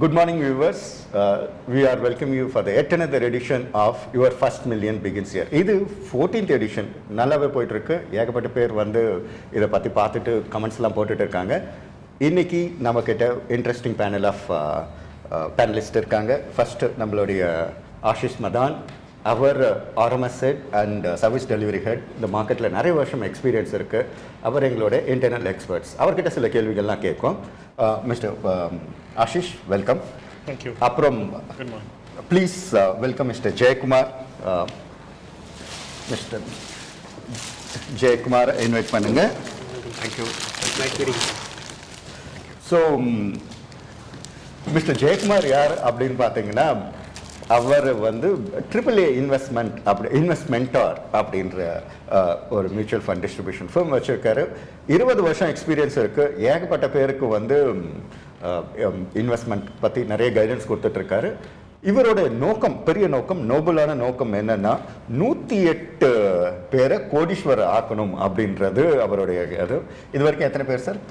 Good morning, viewers. We are welcoming you for the yet another edition of Your First Million Begins Here. இது 14th edition. நல்லாவே போயிட்டு இருக்கு. ஏகப்பட்ட பேர் வந்து இதை பற்றி பார்த்துட்டு கமெண்ட்ஸ்லாம் போட்டுட்டு இருக்காங்க. இன்னைக்கு நம்ம கிட்ட இன்ட்ரெஸ்டிங் பேனல் ஆஃப் பேனலிஸ்ட் இருக்காங்க. ஃபர்ஸ்ட் நம்மளுடைய ஆஷிஷ் மதான். அவர் RMS head and service delivery head. இந்த மார்க்கெட்டில் நிறைய வருஷம் எக்ஸ்பீரியன்ஸ் இருக்குது. அவர் எங்களோட இன்டர்னல் எக்ஸ்பர்ட்ஸ். அவர்கிட்ட சில கேள்விகள்லாம் கேட்கும். Mister Ashish, welcome. தேங்க்யூ. அப்புறம் please welcome mister Jayakumar. Mister Jayakumar invite பண்ணுங்க. தேங்க்யூ. ஸோ மிஸ்டர் ஜெயக்குமார் யார் அப்படின்னு பார்த்தீங்கன்னா, அவர் வந்து AAA இன்வெஸ்ட்மெண்டார் அப்படின்ற ஒரு மியூச்சுவல் ஃபண்ட் டிஸ்ட்ரிபியூஷன் ஃபர்ம் வச்சுருக்காரு. 20 வருஷம் எக்ஸ்பீரியன்ஸ் இருக்குது. ஏகப்பட்ட பேருக்கு வந்து இன்வெஸ்ட்மெண்ட் பற்றி நிறைய கைடன்ஸ் கொடுத்துட்ருக்காரு. இவரோட நோக்கம், பெரிய நோக்கம், நோபலான நோக்கம் என்னன்னா 108 பேரை கோடீஸ்வரர் ஆக்கணும் அப்படின்றது அவருடைய அது. இது வரைக்கும் எத்தனை பேர் சார்?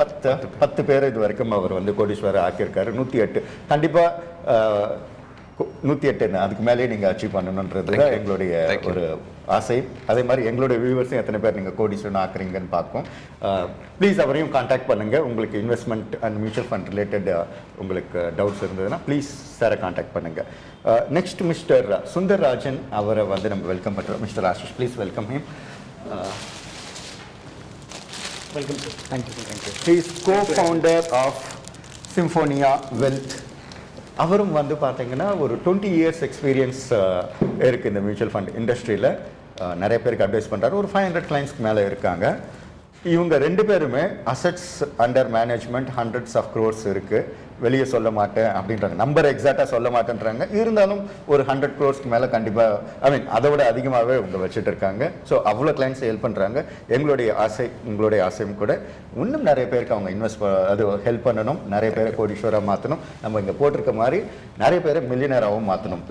10 பேர் இது வரைக்கும் அவர் வந்து கோடீஸ்வரர் ஆக்கியிருக்காரு. 108 கண்டிப்பாக 108 அதுக்கு மேலேயே நீங்கள் அச்சீவ் பண்ணணுன்றது தான் எங்களுடைய ஒரு ஆசை. அதே மாதிரி எங்களுடைய வியூவர்ஸும் எத்தனை பேர் நீங்கள் கோடீஸ்வரன் ஆக்குறீங்கன்னு பார்ப்போம். ப்ளீஸ் அவரையும் கான்டாக்ட் பண்ணுங்கள். உங்களுக்கு investment and mutual fund related உங்களுக்கு டவுட்ஸ் இருந்ததுன்னா ப்ளீஸ் சாரை கான்டாக்ட் பண்ணுங்கள். நெக்ஸ்ட் மிஸ்டர் சுந்தர்ராஜன், அவரை வந்து நம்ம வெல்கம் பண்ணுறோம். Mister Ashish, please welcome him. Welcome sir. Thank you. He is co-founder of Symphonia wealth. அவரும் வந்து பார்த்தீங்கன்னா ஒரு 20 இயர்ஸ் எக்ஸ்பீரியன்ஸ் இருக்குது இந்த மியூச்சுவல் ஃபண்ட் இண்டஸ்ட்ரியில். நிறைய பேருக்கு அட்வைஸ் பண்ணுறாரு. ஒரு 500 கிளைண்ட்ஸ்க்கு மேலே இருக்காங்க. இவங்க 2 பேருமே assets under management hundreds of crores இருக்குது. வெளியே சொல்ல மாட்டேன் அப்படின்றாங்க, நம்பர் எக்ஸாக்டாக சொல்ல மாட்டேன்றாங்க. இருந்தாலும் ஒரு 100 க்ரோர்ஸ்க்கு மேலே கண்டிப்பாக, அதை விட அதிகமாகவே இவங்க வச்சுட்டு இருக்காங்க. ஸோ அவ்வளோ கிளைண்ட்ஸ் ஹெல்ப் பண்ணுறாங்க. எங்களுடைய ஆசை, உங்களுடைய ஆசையும் கூட, இன்னும் நிறைய பேருக்கு அவங்க அது ஹெல்ப் பண்ணணும். நிறைய பேரை கோடீஸ்வராக மாற்றணும். நம்ம இங்கே போட்டிருக்க மாதிரி நிறைய பேரை மில்லியனராகவும் மாற்றணும்.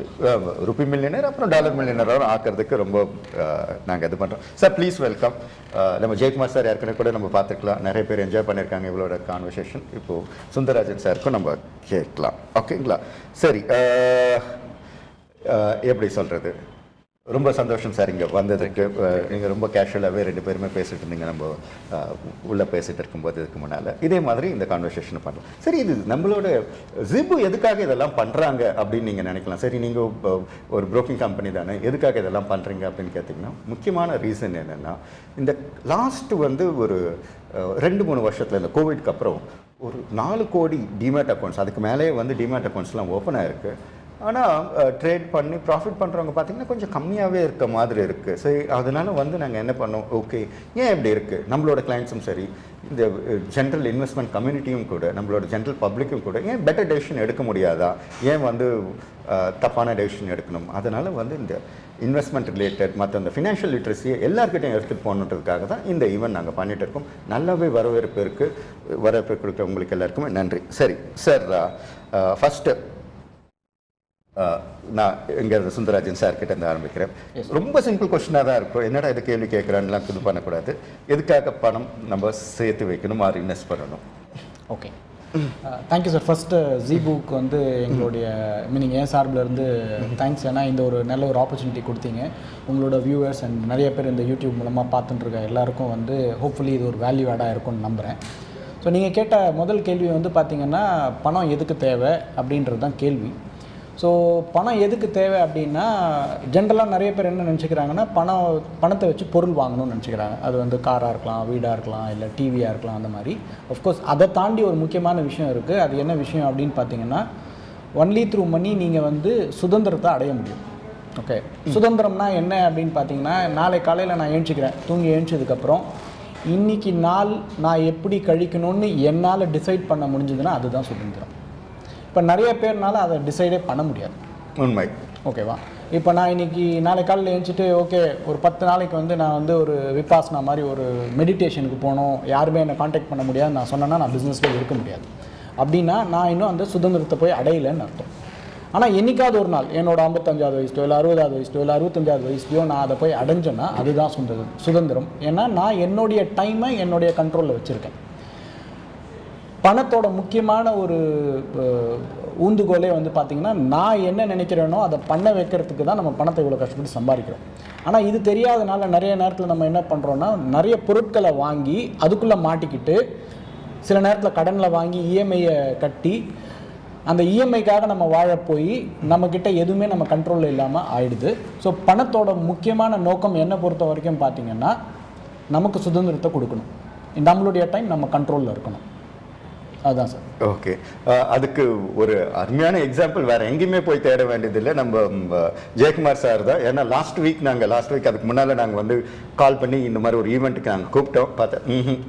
ருபி மில்லியனர், அப்புறம் டாலர் மில்லியனராகவும் ஆக்கிறதுக்கு ரொம்ப நாங்கள் இது பண்ணுறோம். Sir please welcome. நம்ம ஜெயக்குமார் சார் ஏற்கனவே கூட நம்ம பார்த்துக்கலாம். நிறைய பேர் என்ஜாய் பண்ணியிருக்காங்க இவ்வளோட கான்வர்சேஷன். இப்போது சுந்தரராஜன் சாருக்கும் நம்ம கேட்கலாம். ஓகேங்களா? சரி, எப்படி சொல்கிறது, ரொம்ப சந்தோஷம் சார் இங்கே வந்ததுக்கு. நீங்கள் ரொம்ப கேஷுவலாகவே 2 பேருமே பேசிகிட்டு இருந்தீங்க நம்ம உள்ளே பேசிகிட்டு இருக்கும்போது இதுக்கு முன்னால். இதே மாதிரி இந்த கான்வர்சேஷனை பண்ணலாம். சரி, இது நம்மளோட ஜிபு எதுக்காக இதெல்லாம் பண்ணுறாங்க அப்படின்னு நீங்கள் நினைக்கலாம். சரி, நீங்கள் ஒரு ப்ரோக்கிங் கம்பெனி தானே, எதுக்காக இதெல்லாம் பண்ணுறீங்க அப்படின்னு கேட்டிங்கன்னா, முக்கியமான ரீசன் என்னென்னா, இந்த லாஸ்ட்டு வந்து ஒரு 2-3 வருஷத்தில் இந்த கோவிட்க்கு அப்புறம் ஒரு 4 கோடி டிமேட் அக்கௌண்ட்ஸ், அதுக்கு மேலே வந்து டிமேட் அக்கௌண்ட்ஸ்லாம் ஓப்பன் ஆகிருக்கு. ஆனால் ட்ரேட் பண்ணி ப்ராஃபிட் பண்ணுறவங்க பார்த்திங்கன்னா கொஞ்சம் கம்மியாகவே இருக்க மாதிரி இருக்குது. சரி, அதனால் வந்து நாங்கள் என்ன பண்ணோம், ஓகே ஏன் இப்படி இருக்குது, நம்மளோட கிளைண்ட்ஸும் சரி, இந்த ஜென்ரல் இன்வெஸ்ட்மெண்ட் கம்யூனிட்டியும் கூட, நம்மளோட ஜென்ரல் பப்ளிக்கும் கூட ஏன் பெட்டர் டெசிஷன் எடுக்க முடியாதா, ஏன் வந்து தப்பான டெசிஷன் எடுக்கணும். அதனால் வந்து இந்த இன்வெஸ்ட்மெண்ட் ரிலேட்டட் மற்ற இந்த ஃபினான்ஷியல் லிட்ரஸியை எல்லாருக்கிட்டையும் எடுத்துகிட்டு போகணுன்றதுக்காக தான் இந்த ஈவெண்ட் நாங்கள் பண்ணிகிட்டு இருக்கோம். நல்லாவே வரவேற்பு இருக்குது. வரவேற்பு கொடுக்குற உங்களுக்கு எல்லாருக்குமே நன்றி. சரி சார், ஃபஸ்ட்டு நான் இங்கே சுந்தரராஜன் சார் கிட்ட இருந்து ஆரம்பிக்கிறேன். ரொம்ப சிம்பிள் கொஸ்டினாக தான் இருக்கும். என்னடா இது கேள்வி கேட்குறான்லாம் இது பண்ணக்கூடாது. எதுக்காக பணம் நம்ம சேர்த்து வைக்கணும், ஆர் இன்வெஸ்ட் பண்ணணும்? Okay, thank you sir. ஃபஸ்ட்டு ஜீபுக்கு வந்து எங்களுடைய மீனிங் என் சார்பில் இருந்து தேங்க்ஸ். ஏன்னா இந்த ஒரு நல்ல ஒரு ஆப்பர்ச்சுனிட்டி கொடுத்தீங்க. உங்களோட வியூவர்ஸ் அண்ட் நிறைய பேர் இந்த யூடியூப் மூலமாக பார்த்துட்டுருக்க எல்லாருக்கும் வந்து ஹோப்ஃபுல்லி இது ஒரு வேல்யூ ஆடாக இருக்கும்னு நம்புகிறேன். ஸோ நீங்கள் கேட்ட முதல் கேள்வி வந்து பார்த்திங்கன்னா, பணம் எதுக்கு தேவை அப்படின்றது தான் கேள்வி. ஸோ பணம் எதுக்கு தேவை அப்படின்னா, ஜென்ரலாக நிறைய பேர் என்ன நினச்சிக்கிறாங்கன்னா, பணத்தை வச்சு பொருள் வாங்கணும்னு நினச்சிக்கிறாங்க. அது வந்து காராக இருக்கலாம், வீடாக இருக்கலாம், இல்லை டிவியாக இருக்கலாம், அந்த மாதிரி. ஆஃப்கோர்ஸ் அதை தாண்டி ஒரு முக்கியமான விஷயம் இருக்குது. அது என்ன விஷயம் அப்படின்னு பார்த்தீங்கன்னா, ஒன்லி த்ரூ மணி நீங்கள் வந்து சுதந்திரத்தை அடைய முடியும். ஓகே, சுதந்திரம்னா என்ன அப்படின்னு பார்த்தீங்கன்னா, நாளை காலையில் நான் ஏஞ்சிக்கிறேன். தூங்கி ஏஞ்சதுக்கப்புறம் இன்றைக்கி நாள் நான் எப்படி கழிக்கணும்னு என்னால் டிசைட் பண்ண முடிஞ்சதுன்னா அதுதான் சுதந்திரம். இப்போ நிறைய பேர்னால அதை டிசைடே பண்ண முடியாது. உண்மை. ஓகேவா? இப்போ நான் இன்றைக்கி நாளை காலையில் எழுந்திட்டு ஓகே ஒரு 10 நாளைக்கு வந்து நான் வந்து ஒரு விபாசனா மாதிரி ஒரு மெடிடேஷனுக்கு போகணும், யாருமே என்னை காண்டாக்ட் பண்ண முடியாது நான் சொன்னேன்னா நான் பிஸ்னஸில் இருக்க முடியாது. அப்படின்னா நான் இன்னும் அந்த சுதந்திரத்தை போய் அடையலைன்னு அர்த்தம். ஆனால் என்றைக்காவது ஒரு நாள் என்னோட 55வது வயசுலையோ இல்லை 60வது வயசுலையோ இல்லை 65வது வயசுலையோ நான் அதை போய் அடைஞ்சேன்னா அதுதான் சுதந்திரம். ஏன்னா நான் என்னுடைய டைமை என்னுடைய கண்ட்ரோலில் வச்சுருக்கேன். பணத்தோட முக்கியமான ஊந்துகோலே வந்து பார்த்திங்கன்னா நான் என்ன நினைக்கிறேனோ அதை பண்ண வைக்கிறதுக்கு தான் நம்ம பணத்தை இவ்வளோ கஷ்டப்பட்டு சம்பாதிக்கிறோம். ஆனால் இது தெரியாதனால நிறைய நேரத்தில் நம்ம என்ன பண்ணுறோன்னா நிறைய பொருட்களை வாங்கி அதுக்குள்ளே மாட்டிக்கிட்டு சில நேரத்தில் கடனில் வாங்கி இஎம்ஐயை கட்டி அந்த இஎம்ஐக்காக நம்ம வாழ போய் நம்மக்கிட்ட எதுவுமே நம்ம கண்ட்ரோலில் இல்லாமல் ஆயிடுது. ஸோ பணத்தோட முக்கியமான நோக்கம் என்னை பொறுத்த வரைக்கும் பார்த்திங்கன்னா நமக்கு சுதந்திரத்தை கொடுக்கணும், நம்மளுடைய டைம் நம்ம கண்ட்ரோலில் இருக்கணும். அதுதான் சார். ஓகே, அதுக்கு ஒரு அருமையான எக்ஸாம்பிள் வேறு எங்கேயுமே போய் தேட வேண்டியதில்லை, நம்ம ஜெயக்குமார் சார் தான். ஏன்னா லாஸ்ட் வீக் அதுக்கு முன்னால் நாங்கள் வந்து கால் பண்ணி இந்த மாதிரி ஒரு ஈவெண்ட்டுக்கு நாங்கள் கூப்பிட்டோம். பார்த்தேன்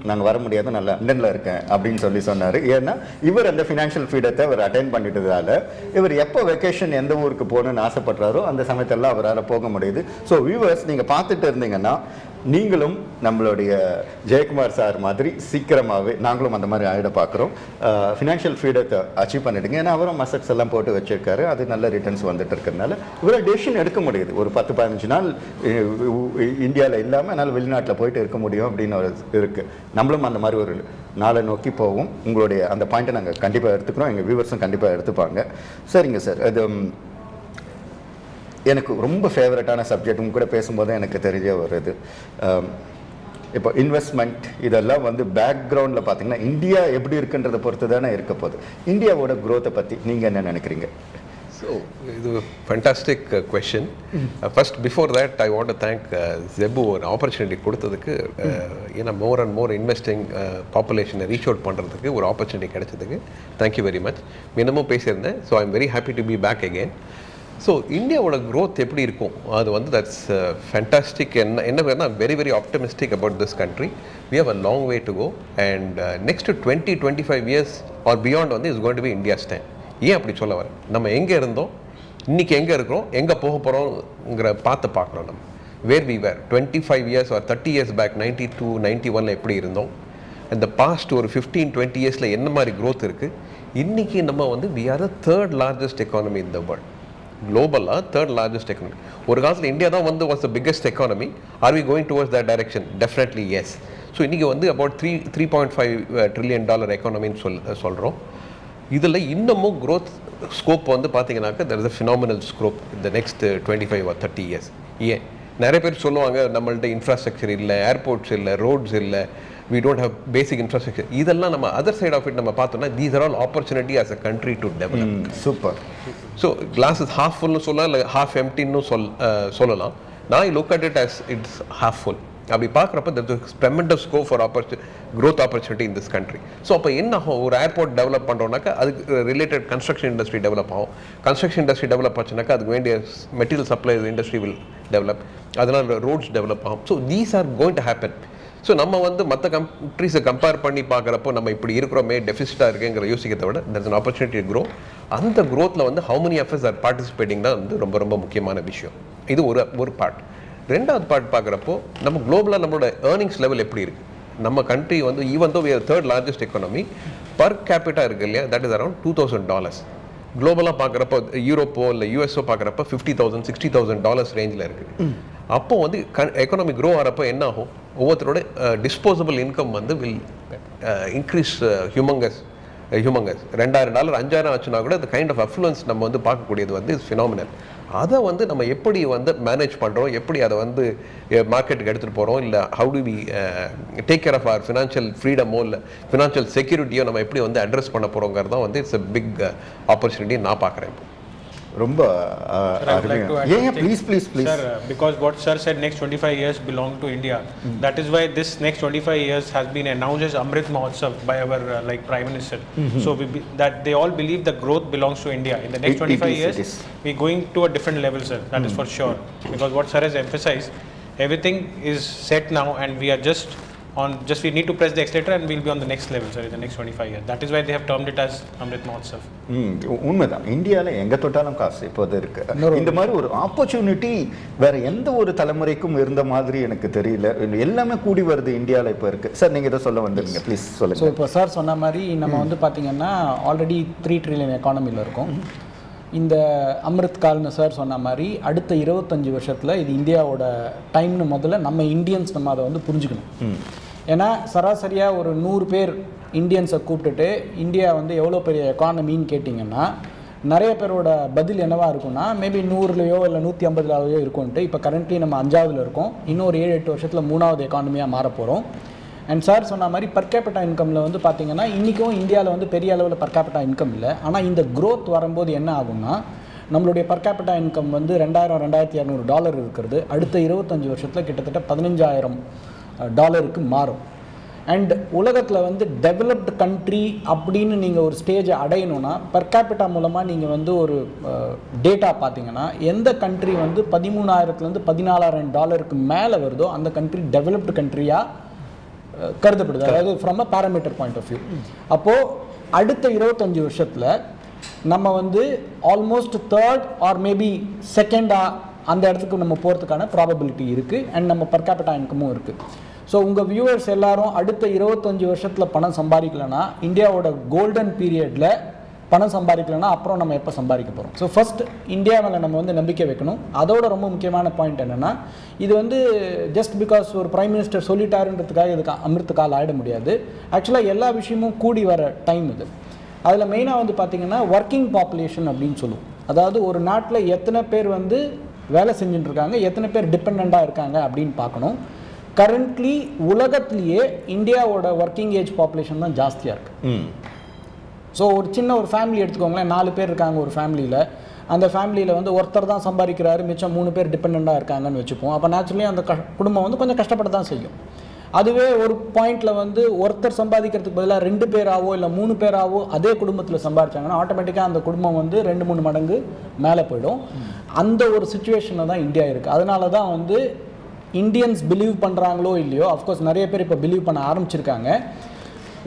நாங்கள் வர முடியாது, நான் லண்டனில் இருக்கேன் அப்படின்னு சொன்னார். ஏன்னா இவர் அந்த ஃபினான்ஷியல் ஃப்ரீடத்தை அவர் அட்டைன் பண்ணிட்டதால இவர் எப்போ வெக்கேஷன் எந்த ஊருக்கு போகணுன்னு ஆசைப்படுறாரோ அந்த சமயத்தெல்லாம் அவரால் போக முடியுது. ஸோ வியூவர்ஸ், நீங்கள் பார்த்துட்டு இருந்தீங்கன்னா நீங்களும் நம்மளுடைய ஜெயக்குமார் சார் மாதிரி சீக்கிரமாகவே நாங்களும் அந்த மாதிரி ஆகிட பார்க்குறோம். ஃபினான்ஷியல் ஃப்ரீடத்தை அச்சீவ் பண்ணிடுங்க. ஏன்னா அவரும் மசக்ஸ் எல்லாம் போட்டு வச்சிருக்காரு, அது நல்ல ரிட்டர்ன்ஸ் வந்துட்டு இருக்கிறதுனால இவரால் டெசிஷன் எடுக்க முடியுது. ஒரு 10-15 நாள் இந்தியாவில் இல்லாமல் என்னால் வெளிநாட்டில் போயிட்டு இருக்க முடியும் அப்படின்னு ஒரு இருக்குது. நம்மளும் அந்த மாதிரி ஒரு நாளை நோக்கி போவோம். உங்களுடைய அந்த பாயிண்ட்டை நாங்கள் கண்டிப்பாக எடுத்துக்கிறோம், எங்கள் வியூவர்ஸும் கண்டிப்பாக எடுத்துப்பாங்க. சரிங்க சார், அது எனக்கு ரொம்ப ஃபேவரட்டான சப்ஜெக்ட். உங்க கூட பேசும்போது எனக்கு தெரிய வருது, இப்போ இன்வெஸ்ட்மெண்ட் இதெல்லாம் வந்து பேக்ரவுண்டில் பார்த்தீங்கன்னா இந்தியா எப்படி இருக்குன்றதை பொறுத்து தானே இருக்க போகுது. இந்தியாவோட க்ரோத்தை பற்றி நீங்கள் என்ன நினைக்கிறீங்க? ஸோ இது fantastic question. First before that I want to thank Jebu ஒரு ஆப்பர்ச்சுனிட்டி கொடுத்ததுக்கு. ஏன்னா மோர் அண்ட் மோர் இன்வெஸ்டிங் பாப்புலேஷனை ரீச் அவுட் பண்ணுறதுக்கு ஒரு ஆப்பர்ச்சுனிட்டி கிடைச்சதுக்கு தேங்க்யூ வெரி மச். மினிமம் பேசியிருந்தேன். So I'm very happy to be back again. So இந்தியாவோட growth எப்படி இருக்கும் அது வந்து தட்ஸ் ஃபேண்டாஸ்டிக். என்ன வேணா very very optimistic about this country. We have a long way to go and next 20-25 years or beyond வந்து is going to be India's time. ஏன் அப்படி சொல்ல வரேன், நம்ம எங்கே இருந்தோம், இன்றைக்கி எங்கே இருக்கிறோம், எங்கே போக போகிறோங்கிற பார்க்குறோம். நம்ம where we were 25 years or 30 years back 92-91 எப்படி இருந்தோம், இந்த பாஸ்ட் ஒரு 15-20 இயர்ஸில் என்ன மாதிரி க்ரோத் இருக்குது. இன்றைக்கி நம்ம வந்து we are the third largest economy in the world. குளோபலாக தேர்ட் லார்ஜஸ்ட் எக்கானமி. ஒரு காலத்தில் இந்தியா தான் வந்து was the biggest economy. Are we going towards that direction? Definitely yes. So இன்றைக்கி வந்து அபவுட் $3.5 trillion எக்கானமின்னு சொல்கிறோம். இதில் இன்னமும் க்ரோத் ஸ்கோப் வந்து பார்த்தீங்கன்னாக்கா there is a phenomenal scope இந்த நெக்ஸ்ட் 25 or 30 இயர்ஸ். ஏன் நிறைய பேர் சொல்லுவாங்க நம்மள்ட்ட இன்ஃப்ராஸ்ட்ரக்சர் இல்லை, ஏர்போர்ட்ஸ் இல்லை, ரோட்ஸ் இல்லை, we don't have basic infrastructure. இதெல்லாம் நம்ம அதர் சைட் ஆஃப் இட் நம்ம பார்த்தோம்னா these are all opportunity as a country to develop. Super. So glass is half ஃபுல்னு சொல்லலாம், இல்லை ஹாஃப் எம்டின்னு சொல்லலாம். நான் look at it as it's half full. அப்படி பார்க்குறப்ப there is tremendous scope for growth opportunity in this country. So அப்போ என்ன ஆகும், ஒரு ஏர்போர்ட் டெவலப் பண்ணுறோம்னாக்கா அதுக்கு ரிலேட்டட் கன்ஸ்ட்ரக்ஷன் இண்டஸ்ட்ரி டெவலப் ஆகும். கன்ஸ்ட்ரக்ஷன் இண்டஸ்ட்ரி டெவலப் ஆச்சுனாக்கா அதுக்கு வேண்டிய material supply industry will develop, அதனால் ரோட்ஸ் டெவலப் ஆகும். So these are going to happen. So நம்ம வந்து மற்ற கண்ட்ரிஸை கம்பேர் பண்ணி பார்க்குறப்போ நம்ம இப்படி இருக்கிறோமே, டெஃபிசிட்டாக இருக்குங்கிற யோசிக்கிறத விட there's an opportunity to grow. அந்த க்ரோத்தில் வந்து how many of us are participating தான் வந்து ரொம்ப ரொம்ப முக்கியமான விஷயம். இது ஒரு பார்ட். ரெண்டாவது பார்ட் பார்க்குறப்போ நம்ம குளோபலாக நம்மளோட ஏர்னிங்ஸ் லெவல் எப்படி இருக்குது. நம்ம கண்ட்ரி வந்து even though we are third largest economy, per capita இருக்குது இல்லையா, தட் இஸ் அரௌண்ட் $2,000. குளோபலாக பார்க்குறப்போ யூரோப்போ இல்லை யூஎஸ்ஓ பார்க்குறப்போ $50,000-$60,000 ரேஞ்சில் இருக்குது. அப்போ வந்து எக்கானமி க்ரோ ஆகிறப்போ என்ன ஆகும், ஒவ்வொருத்தரோட டிஸ்போசபிள் இன்கம் வந்து வில் இன்க்ரீஸ் ஹியூமங்கஸ். $2,000 $5,000 ஆச்சுன்னா கூட அந்த கைண்ட் ஆஃப் அஃப்ளூயன்ஸ் நம்ம வந்து பார்க்கக்கூடியது வந்து இஸ் ஃபினாமினல். அதை வந்து நம்ம எப்படி வந்து மேனேஜ் பண்ணுறோம், எப்படி அதை வந்து மார்க்கெட்டுக்கு எடுத்துகிட்டு போகிறோம், இல்லை how do we take care of our financial ஃப்ரீடமோ இல்லை ஃபினான்ஷியல் செக்யூரிட்டியோ நம்ம எப்படி வந்து அட்ரஸ் பண்ண போகிறோங்கிறது தான் வந்து இட்ஸ் அ பிக் ஆப்பர்ச்சுனிட்டி நான் பார்க்குறேன். ரொம்ப please sir, because what sir said, next 25 years belong to India. That is why this next 25 years has been announced as Amrit Mahotsav by our like Prime Minister. So that they all believe the growth belongs to India. In the next 25 years we're going to a different level, sir. That is for sure. Because what sir has emphasized, everything is set now and we are just we need to press the accelerator and we'll be on the next level, sir, in the next 25 years. That is why they have termed it as Amrit Mahotsav. உண்மைதான். இந்தியாவில் எங்கே தொட்டாலும் காசு இப்போது இருக்கு. இந்த மாதிரி ஒரு ஆப்பர்ச்சுனிட்டி வேற எந்த ஒரு தலைமுறைக்கும் இருந்த மாதிரி எனக்கு தெரியல. எல்லாமே கூடி வருது இந்தியாவில் இப்போ இருக்கு. சார் நீங்கள் இதை சொல்ல வந்துருங்க, ப்ளீஸ் சொல்லுங்கள். ஸோ இப்போ சார் சொன்ன மாதிரி நம்ம வந்து பார்த்தீங்கன்னா ஆல்ரெடி 3 trillion எக்கானமியில் இருக்கும். இந்த அமிர்த் கால்னு சார் சொன்ன மாதிரி அடுத்த 25 வருஷத்தில் இது இந்தியாவோட டைம்னு முதல்ல நம்ம இந்தியன்ஸ் நம்ம அதை வந்து புரிஞ்சுக்கணும். ஏன்னா சராசரியாக ஒரு 100 பேர் இந்தியன்ஸை கூப்பிட்டுட்டு இந்தியா வந்து எவ்வளோ பெரிய எக்கானமின்னு கேட்டிங்கன்னா நிறைய பேரோட பதில் என்னவா இருக்கும்னா மேபி 100லயோ இல்லை 150லயோ இருக்கும்ட்டு. இப்போ கரண்ட்லி நம்ம 5ஆவதுல இருக்கோம். இன்னும் ஒரு 7-8 வருஷத்தில் 3ஆவது எக்கானமியாக மாற போகிறோம். அண்ட் சார் சொன்ன மாதிரி பர் கேபிட்டா இன்கமில் வந்து பார்த்தீங்கன்னா இன்றைக்கும் இந்தியாவில் வந்து பெரிய அளவில் பர் கேபிட்டா இன்கம் இல்லை. ஆனால் இந்த க்ரோத் வரும்போது என்ன ஆகும்னா நம்மளுடைய பர் கேபிட்டா இன்கம் வந்து $2,200 இருக்கிறது அடுத்த 25 வருஷத்தில் கிட்டத்தட்ட $15,000 மாறும். அண்ட் உலகத்தில் வந்து டெவலப்டு கண்ட்ரி அப்படின்னு நீங்கள் ஒரு ஸ்டேஜை அடையணும்னா பர் கேபிட்டா மூலமாக நீங்கள் வந்து ஒரு டேட்டா பார்த்தீங்கன்னா எந்த கண்ட்ரி வந்து $13,000 $14,000 மேலே வருதோ அந்த கண்ட்ரி டெவலப்டு கண்ட்ரியாக கருதப்படுது. அதாவது from a parameter point of view. அப்போது அடுத்த 25 வருஷத்தில் நம்ம வந்து ஆல்மோஸ்ட் தேர்ட் ஆர் மேபி செகண்டாக அந்த இடத்துக்கு நம்ம போகிறதுக்கான ப்ராபபிலிட்டி இருக்குது. அண்ட் நம்ம பர் கேபிட்டா இன்கமும் இருக்குது. ஸோ உங்கள் வியூவர்ஸ் எல்லாரும் அடுத்த 25 வருஷத்தில் பணம் சம்பாதிக்கலைன்னா இந்தியாவோட கோல்டன் பீரியடில் பணம் சம்பாதிக்கலைன்னா அப்புறம் நம்ம எப்போ சம்பாதிக்க போகிறோம்? ஸோ ஃபஸ்ட் இந்தியாவில் நம்ம வந்து நம்பிக்கை வைக்கணும். அதோட ரொம்ப முக்கியமான பாயிண்ட் என்னென்னா இது வந்து ஜஸ்ட் பிகாஸ் ஒரு பிரைம் மினிஸ்டர் சொல்லிட்டாருன்றதுக்காக இதுக்கு அமிர்த கால் ஆகிட முடியாது. ஆக்சுவலாக எல்லா விஷயமும் கூடி வர டைம் இது. அதில் மெயினாக வந்து பார்த்திங்கன்னா ஒர்க்கிங் பாப்புலேஷன் அப்படின்னு சொல்லுவோம். அதாவது ஒரு நாட்டில் எத்தனை பேர் வந்து வேலை செஞ்சுட்டு இருக்காங்க, எத்தனை பேர் டிபெண்ட்டாக இருக்காங்க அப்படின்னு பார்க்கணும். கரண்ட்லி உலகத்திலேயே இந்தியாவோட ஒர்க்கிங் ஏஜ் பாப்புலேஷன் தான் ஜாஸ்தியாக இருக்குது. ஸோ ஒரு சின்ன ஒரு ஃபேமிலி எடுத்துக்கோங்களேன், 4 பேர் இருக்காங்க ஒரு ஃபேமிலியில். அந்த ஃபேமிலியில் வந்து ஒருத்தர் தான் சம்பாதிக்கிறாரு, மிச்சம் 3 பேர் டிபெண்ட்டாக இருக்காங்கன்னு வச்சுப்போம். அப்போ நேச்சுரலி அந்த குடும்பம் வந்து கொஞ்சம் கஷ்டப்பட தான் செய்யும். அதுவே ஒரு பாயிண்டில் வந்து ஒருத்தர் சம்பாதிக்கிறதுக்கு பதிலாக 2 பேராவோ இல்லை 3 பேராவோ அதே குடும்பத்தில் சம்பாதிச்சாங்கன்னா ஆட்டோமேட்டிக்காக அந்த குடும்பம் வந்து 2-3 மடங்கு மேலே போயிடும். அந்த ஒரு சுச்சுவேஷனில் தான் இந்தியா இருக்குது. அதனால தான் வந்து இந்தியன்ஸ் பிலீவ் பண்ணுறாங்களோ இல்லையோ, அஃப்கோர்ஸ் நிறைய பேர் இப்போ பிலீவ் பண்ண ஆரம்பிச்சிருக்காங்க.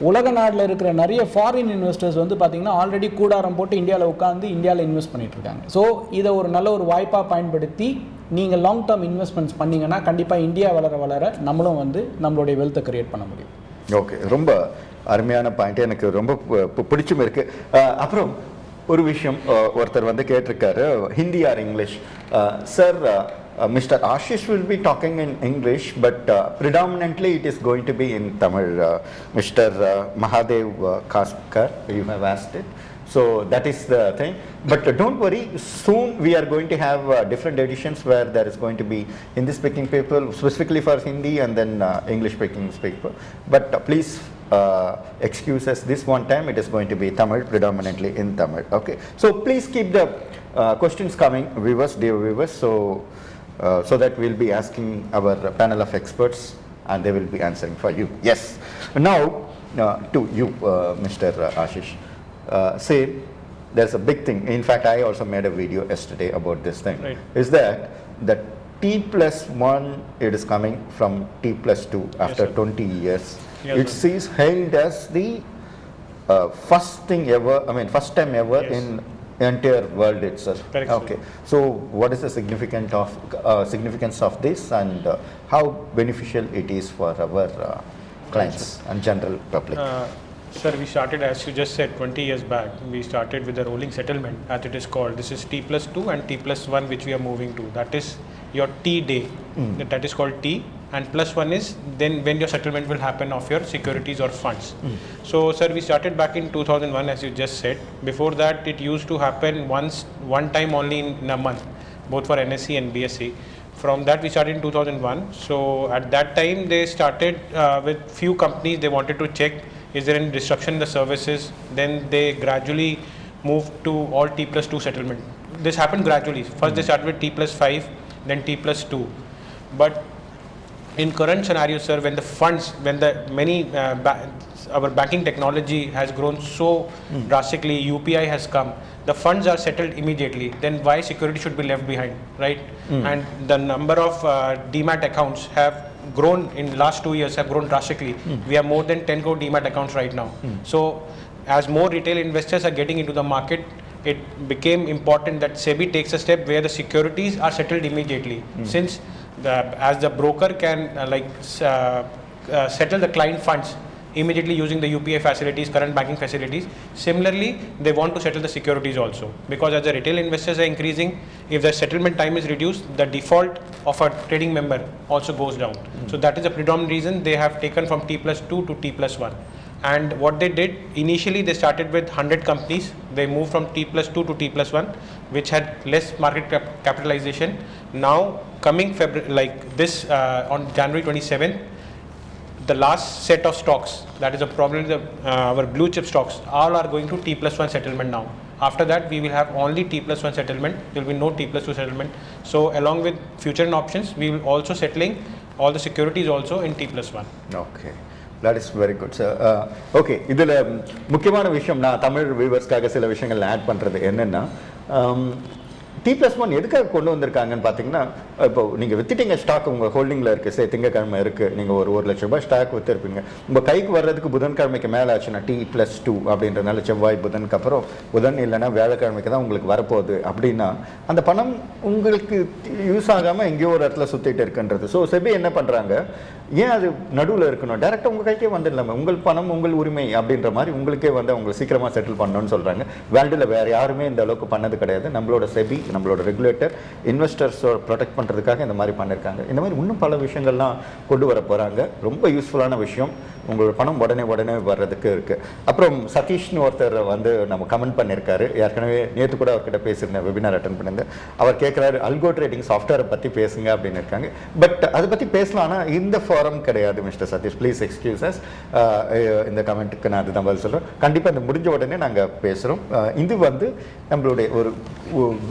உலக நாட்டில் இருக்கிற நிறைய ஃபாரின் இன்வெஸ்டர்ஸ் வந்து பார்த்திங்கன்னா ஆல்ரெடி கூடாரம் போட்டு இந்தியாவில் உட்காந்து இந்தியாவில் இன்வெஸ்ட் பண்ணிட்டு இருக்காங்க. ஸோ இதை ஒரு நல்ல ஒரு வாய்ப்பாக பயன்படுத்தி நீங்கள் லாங் டேர்ம் இன்வெஸ்ட்மெண்ட்ஸ் பண்ணிங்கன்னா கண்டிப்பாக இந்தியா வளர வளர நம்மளும் வந்து நம்மளுடைய வெல்த்தை கிரியேட் பண்ண முடியும். ஓகே, ரொம்ப அருமையான பாயிண்ட், எனக்கு ரொம்ப பிடிச்சும் இருக்குது. அப்புறம் ஒரு விஷயம் ஒருத்தர் வந்து கேட்டிருக்காரு, Hindi R English sir? Mr. Ashish will be talking in English, but predominantly it is going to be in Tamil. Mr. Mahadev Kaskar, you have asked it. So that is the thing. But don't worry, soon we are going to have different editions where there is going to be Hindi speaking people specifically for Hindi and then English speaking people. But please excuse us, this one time it is going to be Tamil, predominantly in Tamil. Okay. So please keep the questions coming, viewers, dear viewers. So that we'll be asking our panel of experts and they will be answering for you. Yes. Now to you, Mr. Ashish. Say there's a big thing. In fact, I also made a video yesterday about this thing. Right. Is that T+1 it is coming from T+2 after 20 years. Yes, it is hailed as the first time ever Yes. in entire world itself. Correct, okay. So what is the significance of this and how beneficial it is for our clients and general public? Sir, we started, as you just said, 20 years back. We started with the rolling settlement, as it is called. This is T+2 and T+1, which we are moving to. That is your T day. That is called T. And +1 is then when your settlement will happen of your securities or funds. So, sir, we started back in 2001, as you just said. Before that, it used to happen one time only in a month, both for NSE and BSE. From that, we started in 2001. So, at that time, they started with few companies. They wanted to check, is there any disruption in the services? Then they gradually moved to all T+2 settlement. This happened gradually. First, they started with T+5, then T+2. But in current scenario, sir, when the funds, when the many our banking technology has grown so drastically, UPI has come, the funds are settled immediately. Then why security should be left behind, right? And the number of demat accounts have grown in last 2 years, have grown drastically. We have more than 10 crore demat accounts right now. So as more retail investors are getting into the market, it became important that SEBI takes a step where the securities are settled immediately. Since as the broker can settle the client funds immediately using the UPI facilities, current banking facilities. Similarly, they want to settle the securities also, because as the retail investors are increasing, if the settlement time is reduced, the default of a trading member also goes down. So that is the predominant reason they have taken from T+2 to T+1. And what they did, initially they started with 100 companies. They moved from T+2 to T+1, which had less market capitalization. Now coming February, like this on January 27th, the last set of stocks, that is probably our blue chip stocks, all are going to T+1 settlement now. After that, we will have only T+1 settlement. There will be no T+2 settlement. So along with future and options, we will also settling all the securities also in T+1. Okay. That is very good, sir. Okay, இதில் முக்கியமான விஷயம் நான் தமிழ் வியூவர்ஸ்க்காக சில விஷயங்கள் add பண்ணுறது என்னென்னா, T+1 எதுக்காக கொண்டு வந்திருக்காங்கன்னு பார்த்தீங்கன்னா, இப்போ நீங்கள் வித்துட்டீங்க ஸ்டாக் உங்கள் ஹோல்டிங்கில் இருக்குது, சரி திங்கக்கிழமை இருக்குது, நீங்கள் ஒரு ₹1,00,000 ஸ்டாக் விற்றுருப்பீங்க, உங்கள் கைக்கு வர்றதுக்கு புதன்கிழமைக்கு மேலே ஆச்சுன்னா T+2 அப்படின்றனால செவ்வாய் புதனுக்கு அப்புறம் புதன் இல்லைன்னா வியாழக்கிழமைக்கு தான் உங்களுக்கு வரப்போகுது அப்படின்னா அந்த பணம் உங்களுக்கு யூஸ் ஆகாமல் எங்கேயோ ஒரு இடத்துல சுற்றிட்டு இருக்குன்றது. ஸோ செபி என்ன பண்ணுறாங்க, ஏன் அது நடுவில் இருக்கணும், டேரெக்டாக உங்கள் கைக்கே வந்துடலாமல், உங்கள் பணம் உங்கள் உரிமை அப்படின்ற மாதிரி உங்களுக்கே வந்து அவங்களை சீக்கிரமாக செட்டில் பண்ணணும்னு சொல்கிறாங்க. வேர்ல்டில் வேறு யாருமே இந்த அளவுக்கு பண்ணது கிடையாது. நம்மளோட செபி, நம்மளோட ரெகுலேட்டர் இன்வெஸ்டர்ஸை ப்ரொடெக்ட் பண்ணுறதுக்காக இந்த மாதிரி பண்ணியிருக்காங்க. இந்த மாதிரி இன்னும் பல விஷயங்கள்லாம் கொண்டு வர போகிறாங்க. ரொம்ப யூஸ்ஃபுல்லான விஷயம். உங்களோட பணம் உடனே வர்றதுக்கு இருக்குது. அப்புறம் சதீஷ்னு ஒருத்தர் வந்து நம்ம கமெண்ட் பண்ணியிருக்காரு. ஏற்கனவே நேற்று கூட அவர்கிட்ட பேசியிருந்தேன், வெபினார் அட்டன் பண்ணியிருந்தேன். அவர் கேட்குறாரு அல்கோ ட்ரேடிங் சாஃப்ட்வேரை பற்றி பேசுங்க அப்படின்னு இருக்காங்க. பட் அதை பற்றி பேசலாம், ஆனால் இந்த ஃபாரம் கிடையாது மிஸ்டர் சதீஷ், ப்ளீஸ் எக்ஸ்கியூசஸ். இந்த கமெண்ட்டுக்கு நான் அதுதான் பதில் சொல்கிறேன். கண்டிப்பாக இந்த முடிஞ்ச உடனே நாங்கள் பேசுகிறோம். இது வந்து நம்மளுடைய ஒரு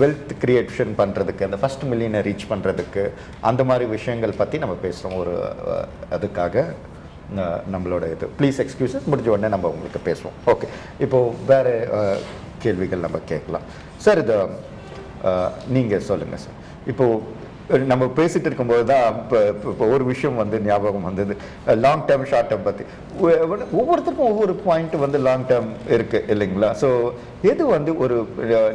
வெல்த் கிரியேஷன் பண்ணுறதுக்கு, அந்த ஃபஸ்ட் மில்லியனை ரீச் பண்ணுறதுக்கு, அந்த மாதிரி விஷயங்கள் பற்றி நம்ம பேசுகிறோம். ஒரு அதுக்காக நம்மளோட இது ப்ளீஸ் எக்ஸ்கியூசஸ். முடிஞ்ச உடனே நம்ம உங்களுக்கு பேசுவோம். ஓகே, இப்போது வேறு கேள்விகள் நம்ம கேட்கலாம். சார் இது நீங்கள் சொல்லுங்கள் சார். இப்போது நம்ம பேசிகிட்டு இருக்கும்போது தான் இப்போ ஒரு விஷயம் வந்து ஞாபகம் வந்தது, லாங் டேர்ம் ஷார்ட் டேர்ம் பற்றி. ஒவ்வொருத்தருக்கும் ஒவ்வொரு பாயிண்ட் வந்து லாங் டேர்ம் இருக்குது இல்லைங்களா? ஸோ எது வந்து ஒரு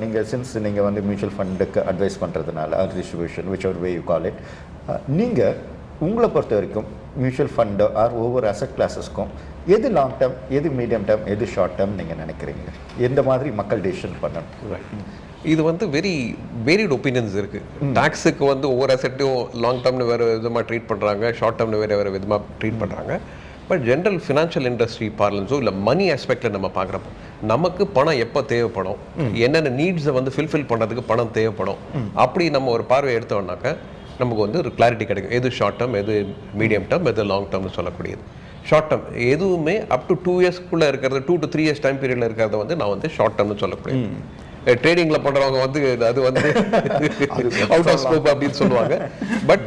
நீங்கள் சின்ஸ் நீங்கள் வந்து மியூச்சுவல் ஃபண்டுக்கு அட்வைஸ் பண்ணுறதுனால டிஸ்ட்ரிபியூஷன் விச் ஒரு வே யூ கால் இட், நீங்கள் உங்களை பொறுத்த வரைக்கும் மியூச்சுவல் ஃபண்டு ஆர் ஒவ்வொரு அசட் கிளாஸஸ்க்கும் எது லாங் டேர்ம், எது மீடியம் டேர்ம், எது ஷார்ட் டேர்ம் நீங்கள் நினைக்கிறீங்க? எந்த மாதிரி மக்கள் டெசிஷன் பண்ணணும்? இது வந்து வெரி வேரிட் ஒப்பீனியன்ஸ் இருக்குது. டாக்ஸுக்கு வந்து ஒவ்வொரு அசட்டையும் லாங் டேர்ம்னு வேறு விதமாக ட்ரீட் பண்ணுறாங்க, ஷார்ட் டேர்ம்னு வேறு விதமாக ட்ரீட் பண்ணுறாங்க. பட் ஜென்ரல் ஃபினான்ஷியல் இண்டஸ்ட்ரி பார்லன்ஸோ இல்லை மணி ஆஸ்பெக்டில் நம்ம பார்க்குறப்போ நமக்கு பணம் எப்போ தேவைப்படும், என்னென்ன நீட்ஸை வந்து ஃபில்ஃபில் பண்ணுறதுக்கு பணம் தேவைப்படும், அப்படி நம்ம ஒரு பார்வை எடுத்தோம்னாக்க நமக்கு வந்து ஒரு கிளாரிட்டி கிடைக்கும். எது ஷார்ட் டேர்ம், எது மீடியம் டேர்ம், எது லாங் டேர்ம்னு சொல்லக்கூடியது. ஷார்ட் டேர்ம் எதுவுமே அப் டு 2 இயர்ஸ்க்குள்ளே இருக்கிறது, 2 to 3 இயர்ஸ் டைம் பீரியடில் இருக்கிறத வந்து நான் வந்து ஷார்ட் டேர்ம்னு சொல்லக்கூடியது. ட்ரேடிங்கில் பண்ணுறவங்க வந்து அது வந்து அவுட் ஆஃப் ஸ்கோப் அப்படின்னு சொல்லுவாங்க. பட்